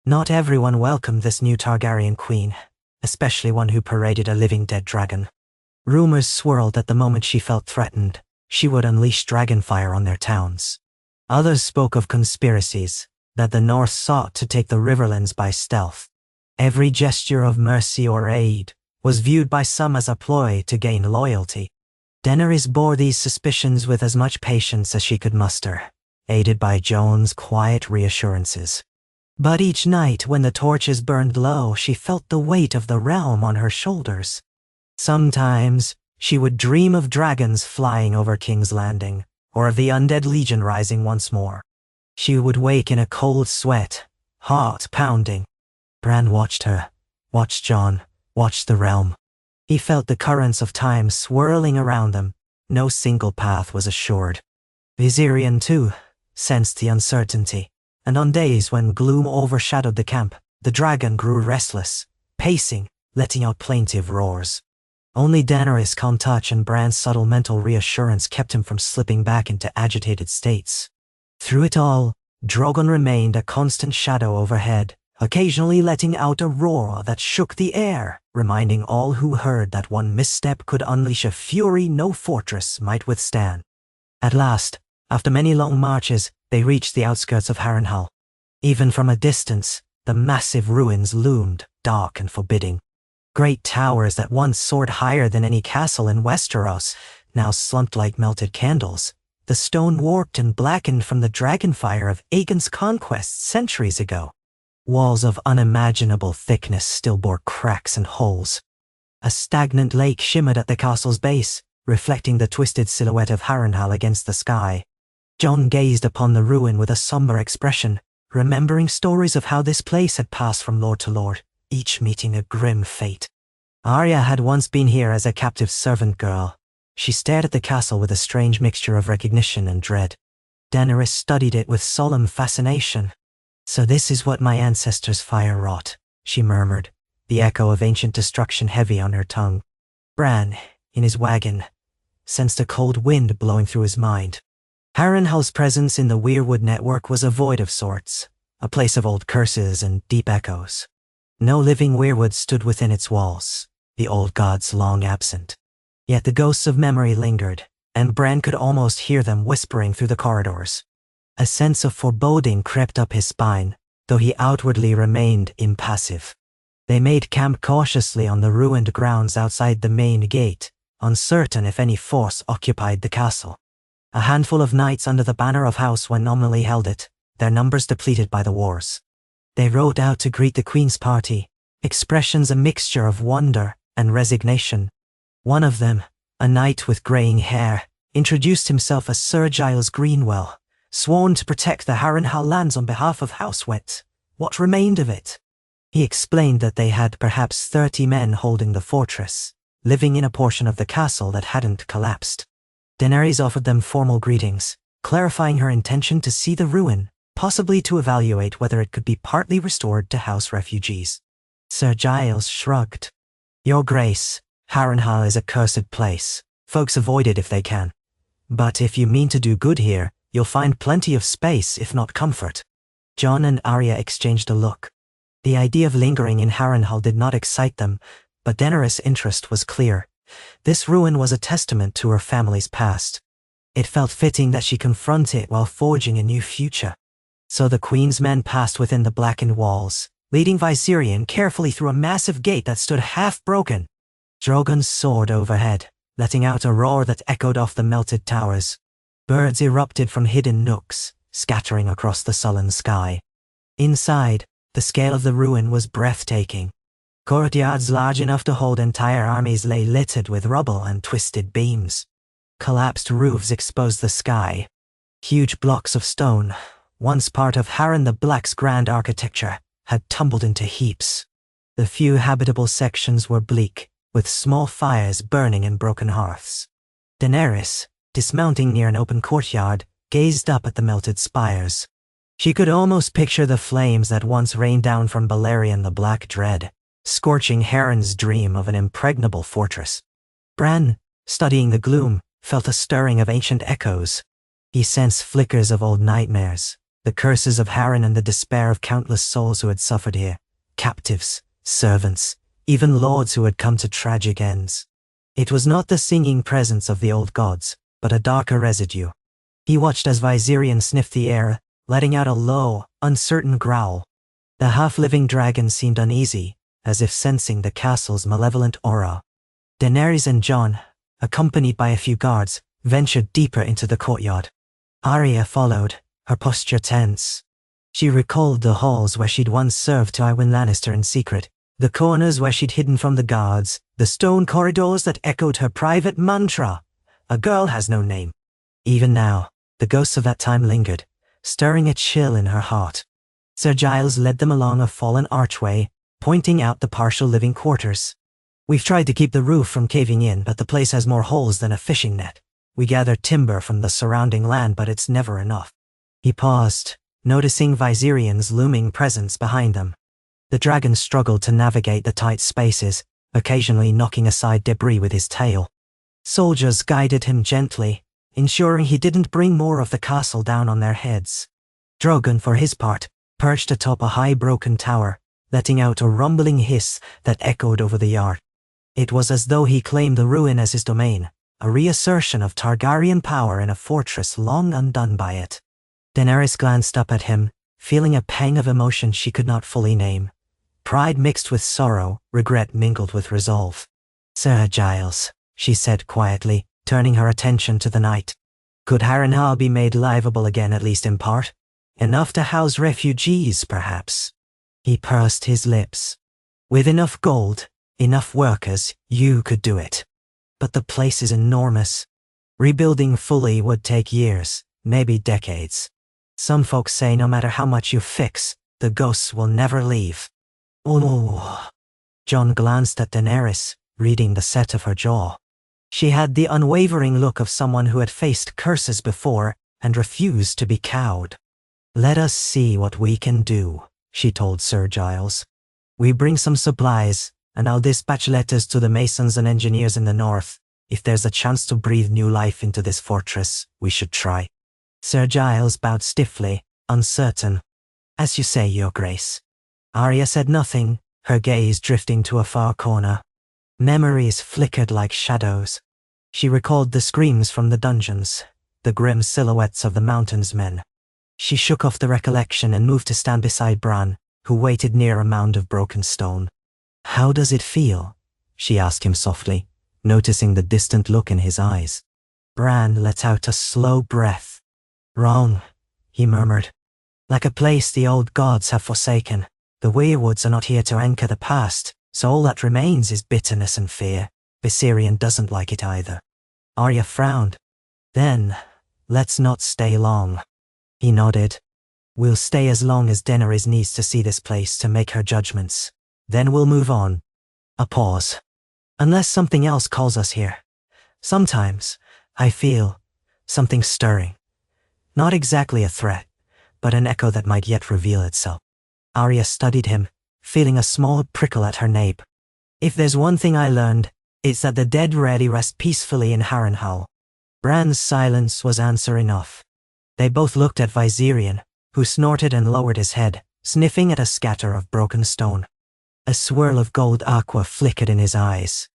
Not everyone welcomed this new Targaryen queen, especially one who paraded a living dead dragon. Rumors swirled that the moment she felt threatened, she would unleash dragonfire on their towns. Others spoke of conspiracies, that the North sought to take the Riverlands by stealth. Every gesture of mercy or aid was viewed by some as a ploy to gain loyalty. Daenerys bore these suspicions with as much patience as she could muster, aided by Jon's quiet reassurances. But each night when the torches burned low, she felt the weight of the realm on her shoulders. Sometimes she would dream of dragons flying over King's Landing, or of the undead legion rising once more. She would wake in a cold sweat, heart pounding. Bran watched her, watched Jon, watched the realm. He felt the currents of time swirling around them. No single path was assured. Viserion, too, sensed the uncertainty, and on days when gloom overshadowed the camp, the dragon grew restless, pacing, letting out plaintive roars. Only Daenerys' calm touch and Bran's subtle mental reassurance kept him from slipping back into agitated states. Through it all, Drogon remained a constant shadow overhead, occasionally letting out a roar that shook the air, reminding all who heard that one misstep could unleash a fury no fortress might withstand. At last, after many long marches, they reached the outskirts of Harrenhal. Even from a distance, the massive ruins loomed, dark and forbidding. Great towers that once soared higher than any castle in Westeros now slumped like melted candles, the stone warped and blackened from the dragonfire of Aegon's conquests centuries ago. Walls of unimaginable thickness still bore cracks and holes. A stagnant lake shimmered at the castle's base, reflecting the twisted silhouette of Harrenhal against the sky. Jon gazed upon the ruin with a somber expression, remembering stories of how this place had passed from lord to lord, each meeting a grim fate. Arya had once been here as a captive servant girl. She stared at the castle with a strange mixture of recognition and dread. Daenerys studied it with solemn fascination. "So this is what my ancestors' fire wrought," she murmured, the echo of ancient destruction heavy on her tongue. Bran, in his wagon, sensed a cold wind blowing through his mind. Harrenhal's presence in the Weirwood network was a void of sorts, a place of old curses and deep echoes. No living Weirwood stood within its walls, the old gods long absent. Yet the ghosts of memory lingered, and Bran could almost hear them whispering through the corridors. A sense of foreboding crept up his spine, though he outwardly remained impassive. They made camp cautiously on the ruined grounds outside the main gate, uncertain if any force occupied the castle. A handful of knights under the banner of House when nominally held it, their numbers depleted by the wars. They rode out to greet the Queen's party, expressions a mixture of wonder and resignation. One of them, a knight with greying hair, introduced himself as Sir Giles Greenwell, sworn to protect the Harrenhal lands on behalf of House Wet, what remained of it. He explained that they had perhaps 30 men holding the fortress, living in a portion of the castle that hadn't collapsed. Daenerys offered them formal greetings, clarifying her intention to see the ruin, possibly to evaluate whether it could be partly restored to house refugees. Sir Giles shrugged. "Your Grace, Harrenhal is a cursed place. Folks avoid it if they can. But if you mean to do good here, you'll find plenty of space, if not comfort." Jon and Arya exchanged a look. The idea of lingering in Harrenhal did not excite them, but Daenerys' interest was clear. This ruin was a testament to her family's past. It felt fitting that she confront it while forging a new future. So the Queen's men passed within the blackened walls, leading Viserion carefully through a massive gate that stood half-broken. Drogon soared overhead, letting out a roar that echoed off the melted towers. Birds erupted from hidden nooks, scattering across the sullen sky. Inside, the scale of the ruin was breathtaking. Courtyards large enough to hold entire armies lay littered with rubble and twisted beams. Collapsed roofs exposed the sky. Huge blocks of stone, once part of Harren the Black's grand architecture, had tumbled into heaps. The few habitable sections were bleak, with small fires burning in broken hearths. Daenerys, dismounting near an open courtyard, gazed up at the melted spires. She could almost picture the flames that once rained down from Balerion the Black Dread, scorching Harren's dream of an impregnable fortress. Bran, studying the gloom, felt a stirring of ancient echoes. He sensed flickers of old nightmares, The curses of Harren and the despair of countless souls who had suffered here. Captives, servants, even lords who had come to tragic ends. It was not the singing presence of the old gods, but a darker residue. He watched as Viserion sniffed the air, letting out a low, uncertain growl. The half-living dragon seemed uneasy, as if sensing the castle's malevolent aura. Daenerys and Jon, accompanied by a few guards, ventured deeper into the courtyard. Arya followed, her posture tense. She recalled the halls where she'd once served to Tywin Lannister in secret, the corners where she'd hidden from the guards, the stone corridors that echoed her private mantra. A girl has no name. Even now, the ghosts of that time lingered, stirring a chill in her heart. Sir Giles led them along a fallen archway, pointing out the partial living quarters. We've tried to keep the roof from caving in, but the place has more holes than a fishing net. We gather timber from the surrounding land, but it's never enough. He paused, noticing Viserion's looming presence behind them. The dragon struggled to navigate the tight spaces, occasionally knocking aside debris with his tail. Soldiers guided him gently, ensuring he didn't bring more of the castle down on their heads. Drogon, for his part, perched atop a high broken tower, letting out a rumbling hiss that echoed over the yard. It was as though he claimed the ruin as his domain, a reassertion of Targaryen power in a fortress long undone by it. Daenerys glanced up at him, feeling a pang of emotion she could not fully name. Pride mixed with sorrow, regret mingled with resolve. "Sir Giles," she said quietly, turning her attention to the night. "Could Harrenhal be made livable again, at least in part? Enough to house refugees, perhaps?" He pursed his lips. "With enough gold, enough workers, you could do it. But the place is enormous. Rebuilding fully would take years, maybe decades. Some folks say no matter how much you fix, the ghosts will never leave." "Oh." Jon glanced at Daenerys, reading the set of her jaw. She had the unwavering look of someone who had faced curses before and refused to be cowed. "Let us see what we can do," she told Sir Giles. "We bring some supplies, and I'll dispatch letters to the masons and engineers in the north. If there's a chance to breathe new life into this fortress, we should try." Sir Giles bowed stiffly, uncertain. "As you say, Your Grace." Arya said nothing, her gaze drifting to a far corner. Memories flickered like shadows. She recalled the screams from the dungeons, the grim silhouettes of the mountains men. She shook off the recollection and moved to stand beside Bran, who waited near a mound of broken stone. "How does it feel?" she asked him softly, noticing the distant look in his eyes. Bran let out a slow breath. "Wrong," he murmured. "Like a place the old gods have forsaken. The weirwoods are not here to anchor the past, so all that remains is bitterness and fear. Viserion doesn't like it either." Arya frowned. "Then, let's not stay long." He nodded. "We'll stay as long as Daenerys needs to see this place to make her judgments. Then we'll move on." A pause. "Unless something else calls us here. Sometimes, I feel something stirring. Not exactly a threat, but an echo that might yet reveal itself." Arya studied him, feeling a small prickle at her nape. "If there's one thing I learned, it's that the dead rarely rest peacefully in Harrenhal." Bran's silence was answer enough. They both looked at Viserion, who snorted and lowered his head, sniffing at a scatter of broken stone. A swirl of gold aqua flickered in his eyes.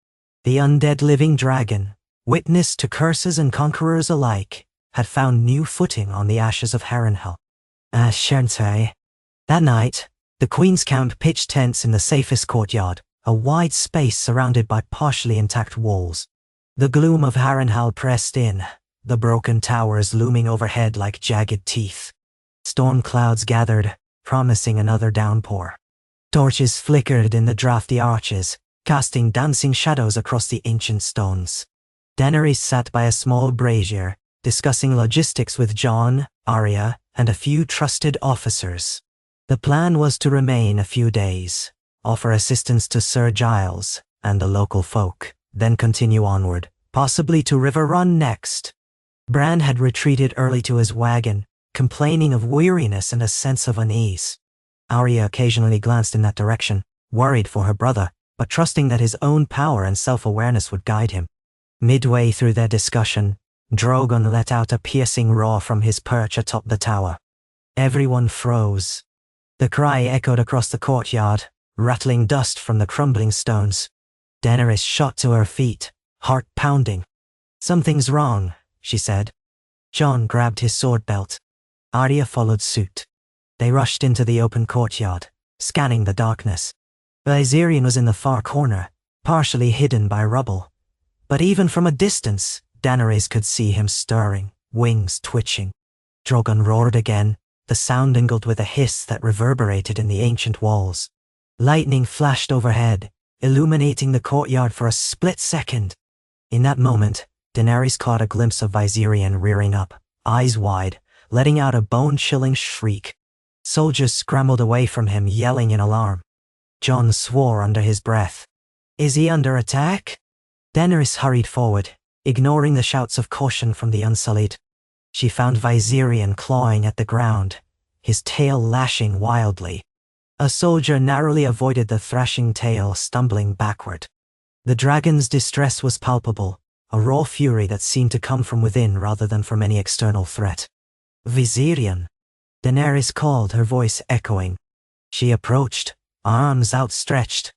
The undead living dragon, witness to curses and conquerors alike, had found new footing on the ashes of Harrenhal. Shernte. That night, the Queen's camp pitched tents in the safest courtyard, a wide space surrounded by partially intact walls. The gloom of Harrenhal pressed in, the broken towers looming overhead like jagged teeth. Storm clouds gathered, promising another downpour. Torches flickered in the drafty arches, casting dancing shadows across the ancient stones. Daenerys sat by a small brazier, discussing logistics with Jon, Arya, and a few trusted officers. The plan was to remain a few days, offer assistance to Sir Giles and the local folk, then continue onward, possibly to River Run next. Bran had retreated early to his wagon, complaining of weariness and a sense of unease. Arya occasionally glanced in that direction, worried for her brother, but trusting that his own power and self-awareness would guide him. Midway through their discussion, Drogon let out a piercing roar from his perch atop the tower. Everyone froze. The cry echoed across the courtyard, rattling dust from the crumbling stones. Daenerys shot to her feet, heart pounding. "Something's wrong," she said. Jon grabbed his sword belt. Arya followed suit. They rushed into the open courtyard, scanning the darkness. Viserion was in the far corner, partially hidden by rubble. But even from a distance, Daenerys could see him stirring, wings twitching. Drogon roared again, the sound mingled with a hiss that reverberated in the ancient walls. Lightning flashed overhead, illuminating the courtyard for a split second. In that moment, Daenerys caught a glimpse of Viserion rearing up, eyes wide, letting out a bone-chilling shriek. Soldiers scrambled away from him, yelling in alarm. Jon swore under his breath. "Is he under attack?" Daenerys hurried forward, ignoring the shouts of caution from the Unsullied. She found Viserion clawing at the ground, his tail lashing wildly. A soldier narrowly avoided the thrashing tail, stumbling backward. The dragon's distress was palpable, a raw fury that seemed to come from within rather than from any external threat. "Viserion," Daenerys called, her voice echoing. She approached, arms outstretched.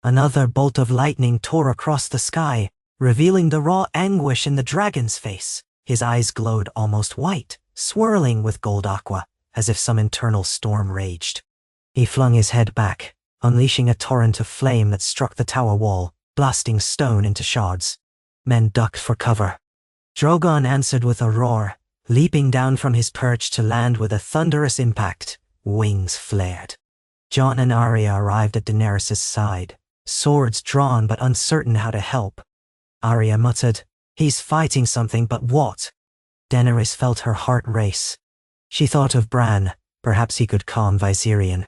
Another bolt of lightning tore across the sky, revealing the raw anguish in the dragon's face. His eyes glowed almost white, swirling with gold aqua, as if some internal storm raged. He flung his head back, unleashing a torrent of flame that struck the tower wall, blasting stone into shards. Men ducked for cover. Drogon answered with a roar, leaping down from his perch to land with a thunderous impact. Wings flared. Jon and Arya arrived at Daenerys' side, swords drawn but uncertain how to help. Arya muttered, "He's fighting something, but what?" Daenerys felt her heart race. She thought of Bran, perhaps he could calm Viserion.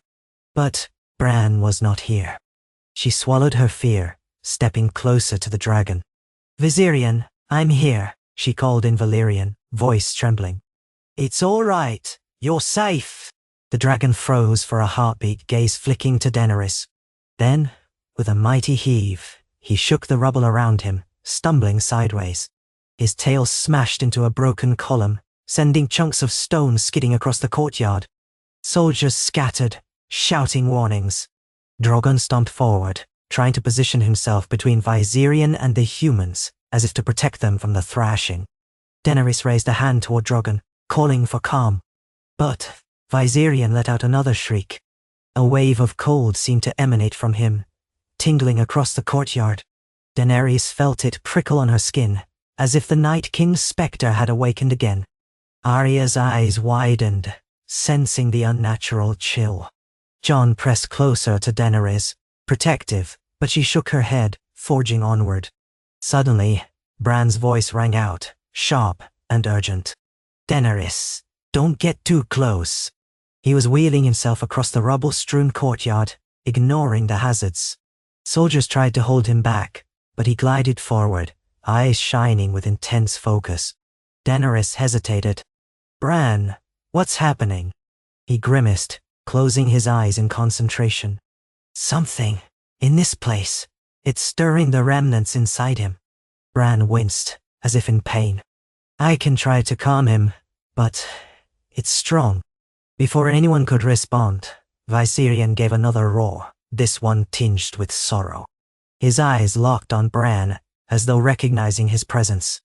But Bran was not here. She swallowed her fear, stepping closer to the dragon. "Viserion, I'm here," she called in Valyrian, voice trembling. "It's all right. You're safe." The dragon froze for a heartbeat, gaze flicking to Daenerys. Then, with a mighty heave, he shook the rubble around him, stumbling sideways. His tail smashed into a broken column, sending chunks of stone skidding across the courtyard. Soldiers scattered, shouting warnings. Drogon stomped forward, trying to position himself between Viserion and the humans, as if to protect them from the thrashing. Daenerys raised a hand toward Drogon, calling for calm. But Viserion let out another shriek. A wave of cold seemed to emanate from him, tingling across the courtyard. Daenerys felt it prickle on her skin, as if the Night King's spectre had awakened again. Arya's eyes widened, sensing the unnatural chill. Jon pressed closer to Daenerys, protective, but she shook her head, forging onward. Suddenly, Bran's voice rang out, sharp and urgent. "Daenerys, don't get too close." He was wheeling himself across the rubble-strewn courtyard, ignoring the hazards. Soldiers tried to hold him back, but he glided forward, eyes shining with intense focus. Daenerys hesitated. "Bran, what's happening?" He grimaced, closing his eyes in concentration. "Something, in this place, it's stirring the remnants inside him." Bran winced, as if in pain. "I can try to calm him, but it's strong." Before anyone could respond, Viserion gave another roar, this one tinged with sorrow. His eyes locked on Bran, as though recognizing his presence.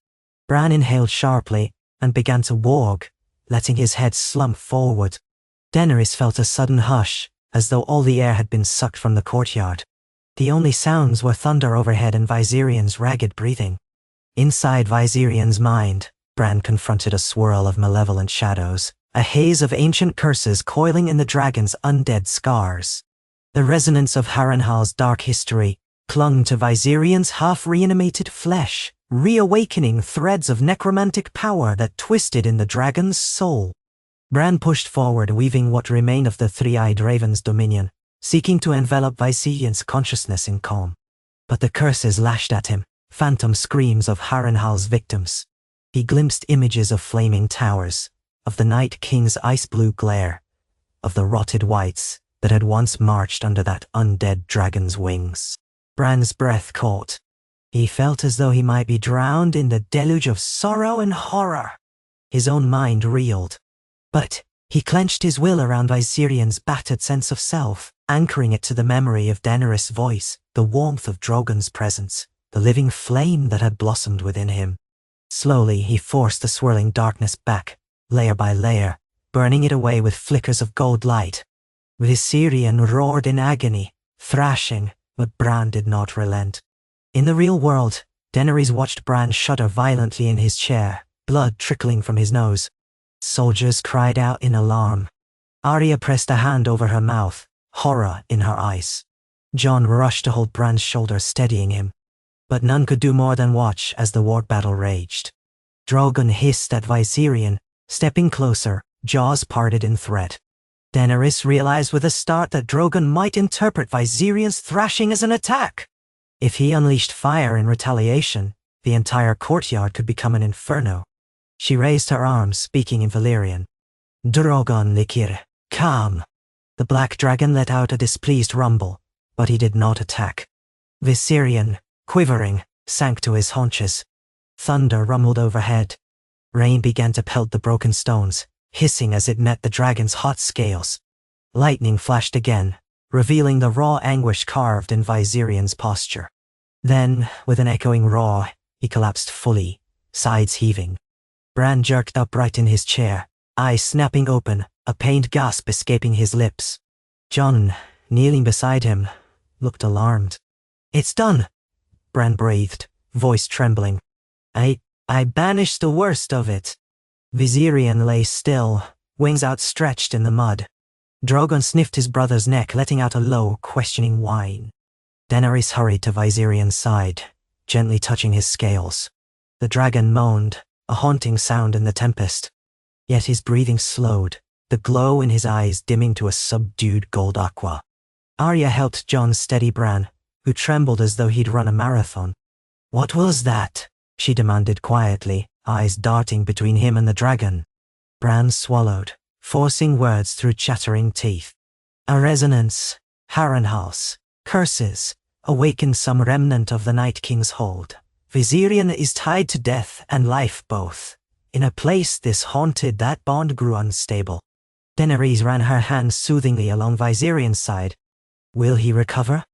Bran inhaled sharply and began to warg, letting his head slump forward. Daenerys felt a sudden hush, as though all the air had been sucked from the courtyard. The only sounds were thunder overhead and Viserion's ragged breathing. Inside Viserion's mind, Bran confronted a swirl of malevolent shadows, a haze of ancient curses coiling in the dragon's undead scars. The resonance of Harrenhal's dark history clung to Viserion's half-reanimated flesh, reawakening threads of necromantic power that twisted in the dragon's soul. Bran pushed forward, weaving what remained of the three-eyed raven's dominion, seeking to envelop Viserion's consciousness in calm. But the curses lashed at him, phantom screams of Harrenhal's victims. He glimpsed images of flaming towers, of the Night King's ice-blue glare, of the rotted wights that had once marched under that undead dragon's wings. Bran's breath caught. He felt as though he might be drowned in the deluge of sorrow and horror. His own mind reeled. But He clenched his will around Viserion's battered sense of self, anchoring it to the memory of Daenerys' voice, the warmth of Drogon's presence, the living flame that had blossomed within him. Slowly he forced the swirling darkness back, layer by layer, burning it away with flickers of gold light. Viserion roared in agony, thrashing, but Bran did not relent. In the real world, Daenerys watched Bran shudder violently in his chair, blood trickling from his nose. Soldiers cried out in alarm. Arya pressed a hand over her mouth, horror in her eyes. Jon rushed to hold Bran's shoulder, steadying him. But none could do more than watch as the war battle raged. Drogon hissed at Viserion, stepping closer, jaws parted in threat. Daenerys realized with a start that Drogon might interpret Viserion's thrashing as an attack. If he unleashed fire in retaliation, the entire courtyard could become an inferno. She raised her arms, speaking in Valyrian. Drogon Nikir, calm. The black dragon let out a displeased rumble, but he did not attack. Viserion, quivering, sank to his haunches. Thunder rumbled overhead. Rain began to pelt the broken stones, hissing as it met the dragon's hot scales. Lightning flashed again, revealing the raw anguish carved in Viserion's posture. Then, with an echoing roar, he collapsed fully, sides heaving. Bran jerked upright in his chair, eyes snapping open, a pained gasp escaping his lips. Jon, kneeling beside him, looked alarmed. "It's done," Bran breathed, voice trembling. I banished the worst of it." Viserion lay still, wings outstretched in the mud. Drogon sniffed his brother's neck, letting out a low, questioning whine. Daenerys hurried to Viserion's side, gently touching his scales. The dragon moaned, a haunting sound in the tempest. Yet his breathing slowed, the glow in his eyes dimming to a subdued gold aqua. Arya helped Jon steady Bran, who trembled as though he'd run a marathon. "What was that?" she demanded quietly, eyes darting between him and the dragon. Bran swallowed, forcing words through chattering teeth. "A resonance, Harrenhal's, curses, awakened some remnant of the Night King's hold. Viserion is tied to death and life both. In a place this haunted, that bond grew unstable." Daenerys ran her hands soothingly along Viserion's side. "Will he recover?"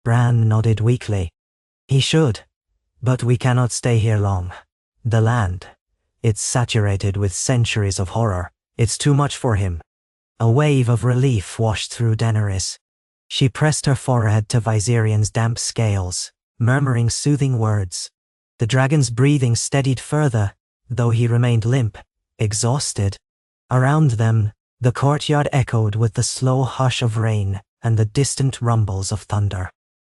Bran nodded weakly. "He should. But we cannot stay here long. The land, it's saturated with centuries of horror. It's too much for him." A wave of relief washed through Daenerys. She pressed her forehead to Viserion's damp scales, murmuring soothing words. The dragon's breathing steadied further, though he remained limp, exhausted. Around them, the courtyard echoed with the slow hush of rain and the distant rumbles of thunder.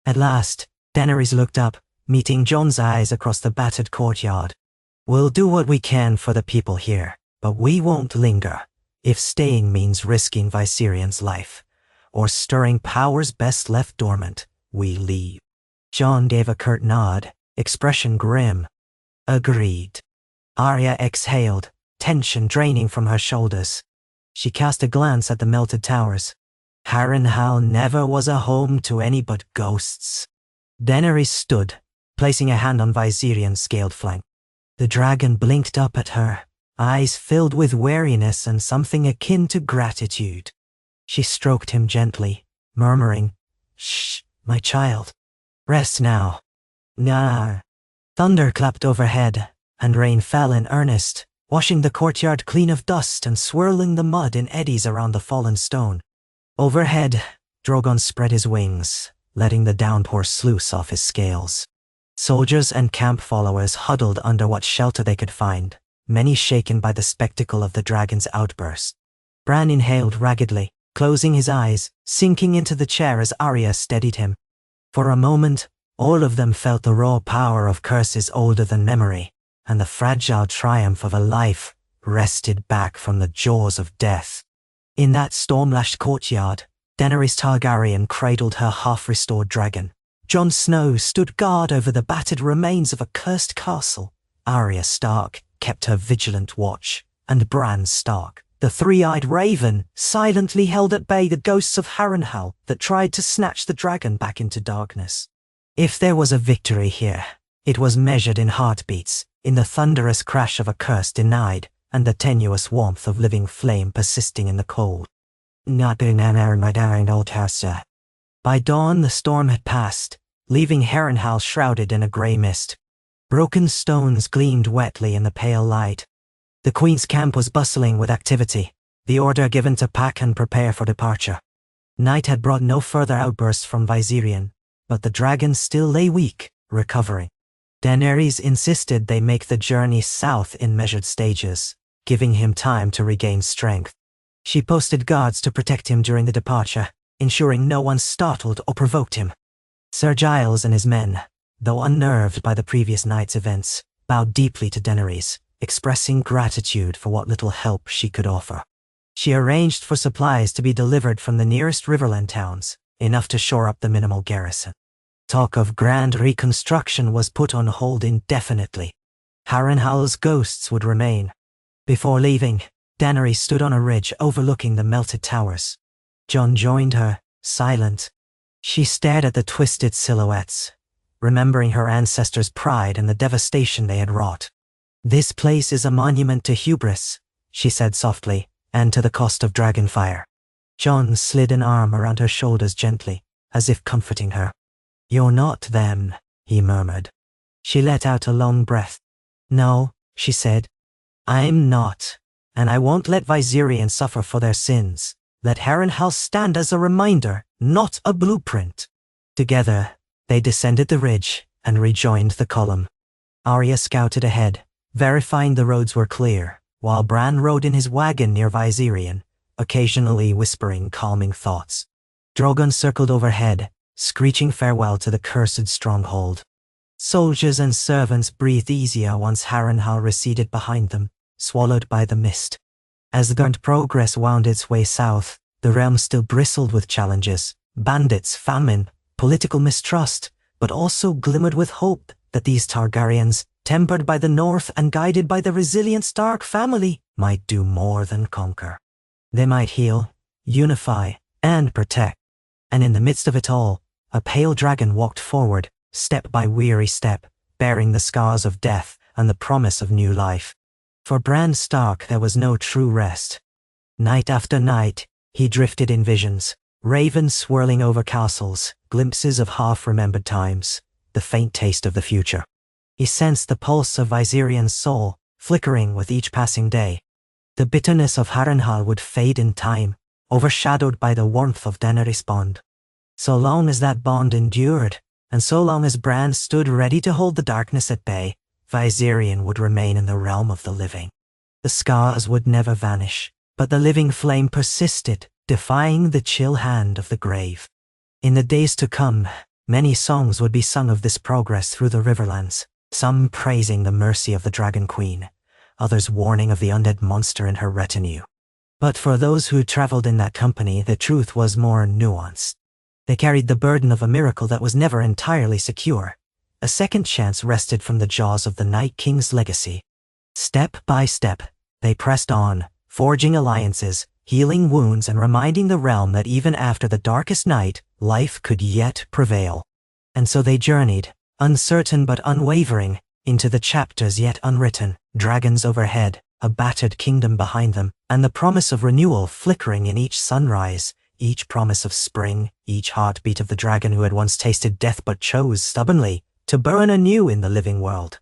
At last, Daenerys looked up, meeting Jon's eyes across the battered courtyard. "We'll do what we can for the people here, but we won't linger. If staying means risking Viserion's life, or stirring powers best left dormant, we leave." Jon gave a curt nod, expression grim. "Agreed." Arya exhaled, tension draining from her shoulders. She cast a glance at the melted towers. Harrenhal never was a home to any but ghosts. Daenerys stood, placing a hand on Viserion's scaled flank. The dragon blinked up at her, eyes filled with wariness and something akin to gratitude. She stroked him gently, murmuring, "Shh, my child. Rest now." "Nah." Thunder clapped overhead, and rain fell in earnest, washing the courtyard clean of dust and swirling the mud in eddies around the fallen stone. Overhead, Drogon spread his wings, letting the downpour sluice off his scales. Soldiers and camp followers huddled under what shelter they could find, many shaken by the spectacle of the dragon's outburst. Bran inhaled raggedly, closing his eyes, sinking into the chair as Arya steadied him. For a moment, all of them felt the raw power of curses older than memory, and the fragile triumph of a life wrested back from the jaws of death. In that storm-lashed courtyard, Daenerys Targaryen cradled her half-restored dragon. Jon Snow stood guard over the battered remains of a cursed castle. Arya Stark kept her vigilant watch, and Bran Stark, the three-eyed raven, silently held at bay the ghosts of Harrenhal that tried to snatch the dragon back into darkness. If there was a victory here, it was measured in heartbeats, in the thunderous crash of a curse denied, and the tenuous warmth of living flame persisting in the cold. By dawn the storm had passed, leaving Harrenhal shrouded in a grey mist. Broken stones gleamed wetly in the pale light. The Queen's camp was bustling with activity, the order given to pack and prepare for departure. Night had brought no further outbursts from Viserion, but the dragon still lay weak, recovering. Daenerys insisted they make the journey south in measured stages, giving him time to regain strength. She posted guards to protect him during the departure, ensuring no one startled or provoked him. Sir Giles and his men, though unnerved by the previous night's events, bowed deeply to Daenerys, expressing gratitude for what little help she could offer. She arranged for supplies to be delivered from the nearest riverland towns, enough to shore up the minimal garrison. Talk of grand reconstruction was put on hold indefinitely. Harrenhal's ghosts would remain. Before leaving, Daenerys stood on a ridge overlooking the melted towers. Jon joined her, silent. She stared at the twisted silhouettes, remembering her ancestors' pride and the devastation they had wrought. "This place is a monument to hubris," she said softly, "and to the cost of dragonfire." Jon slid an arm around her shoulders gently, as if comforting her. "You're not them," he murmured. She let out a long breath. "No," she said. "I'm not, and I won't let Viserion suffer for their sins. Let Harrenhal stand as a reminder, not a blueprint." Together, they descended the ridge and rejoined the column. Arya scouted ahead, verifying the roads were clear, while Bran rode in his wagon near Viserion, occasionally whispering calming thoughts. Drogon circled overhead, screeching farewell to the cursed stronghold. Soldiers and servants breathed easier once Harrenhal receded behind them, swallowed by the mist. As the current progress wound its way south, the realm still bristled with challenges: bandits, famine, political mistrust, but also glimmered with hope that these Targaryens, tempered by the North and guided by the resilient Stark family, might do more than conquer. They might heal, unify, and protect. And in the midst of it all, a pale dragon walked forward, step by weary step, bearing the scars of death and the promise of new life. For Bran Stark there was no true rest. Night after night, he drifted in visions, ravens swirling over castles, glimpses of half-remembered times, the faint taste of the future. He sensed the pulse of Viserion's soul, flickering with each passing day. The bitterness of Harrenhal would fade in time, overshadowed by the warmth of Daenerys' bond. So long as that bond endured, and so long as Bran stood ready to hold the darkness at bay, Viserion would remain in the realm of the living. The scars would never vanish, but the living flame persisted, defying the chill hand of the grave. In the days to come, many songs would be sung of this progress through the Riverlands, some praising the mercy of the Dragon Queen, others warning of the undead monster in her retinue. But for those who traveled in that company, the truth was more nuanced. They carried the burden of a miracle that was never entirely secure. A second chance rested from the jaws of the Night King's legacy. Step by step, they pressed on, forging alliances, healing wounds, and reminding the realm that even after the darkest night, life could yet prevail. And so they journeyed, uncertain but unwavering, into the chapters yet unwritten, dragons overhead, a battered kingdom behind them, and the promise of renewal flickering in each sunrise, each promise of spring, each heartbeat of the dragon who had once tasted death but chose stubbornly to burn anew in the living world.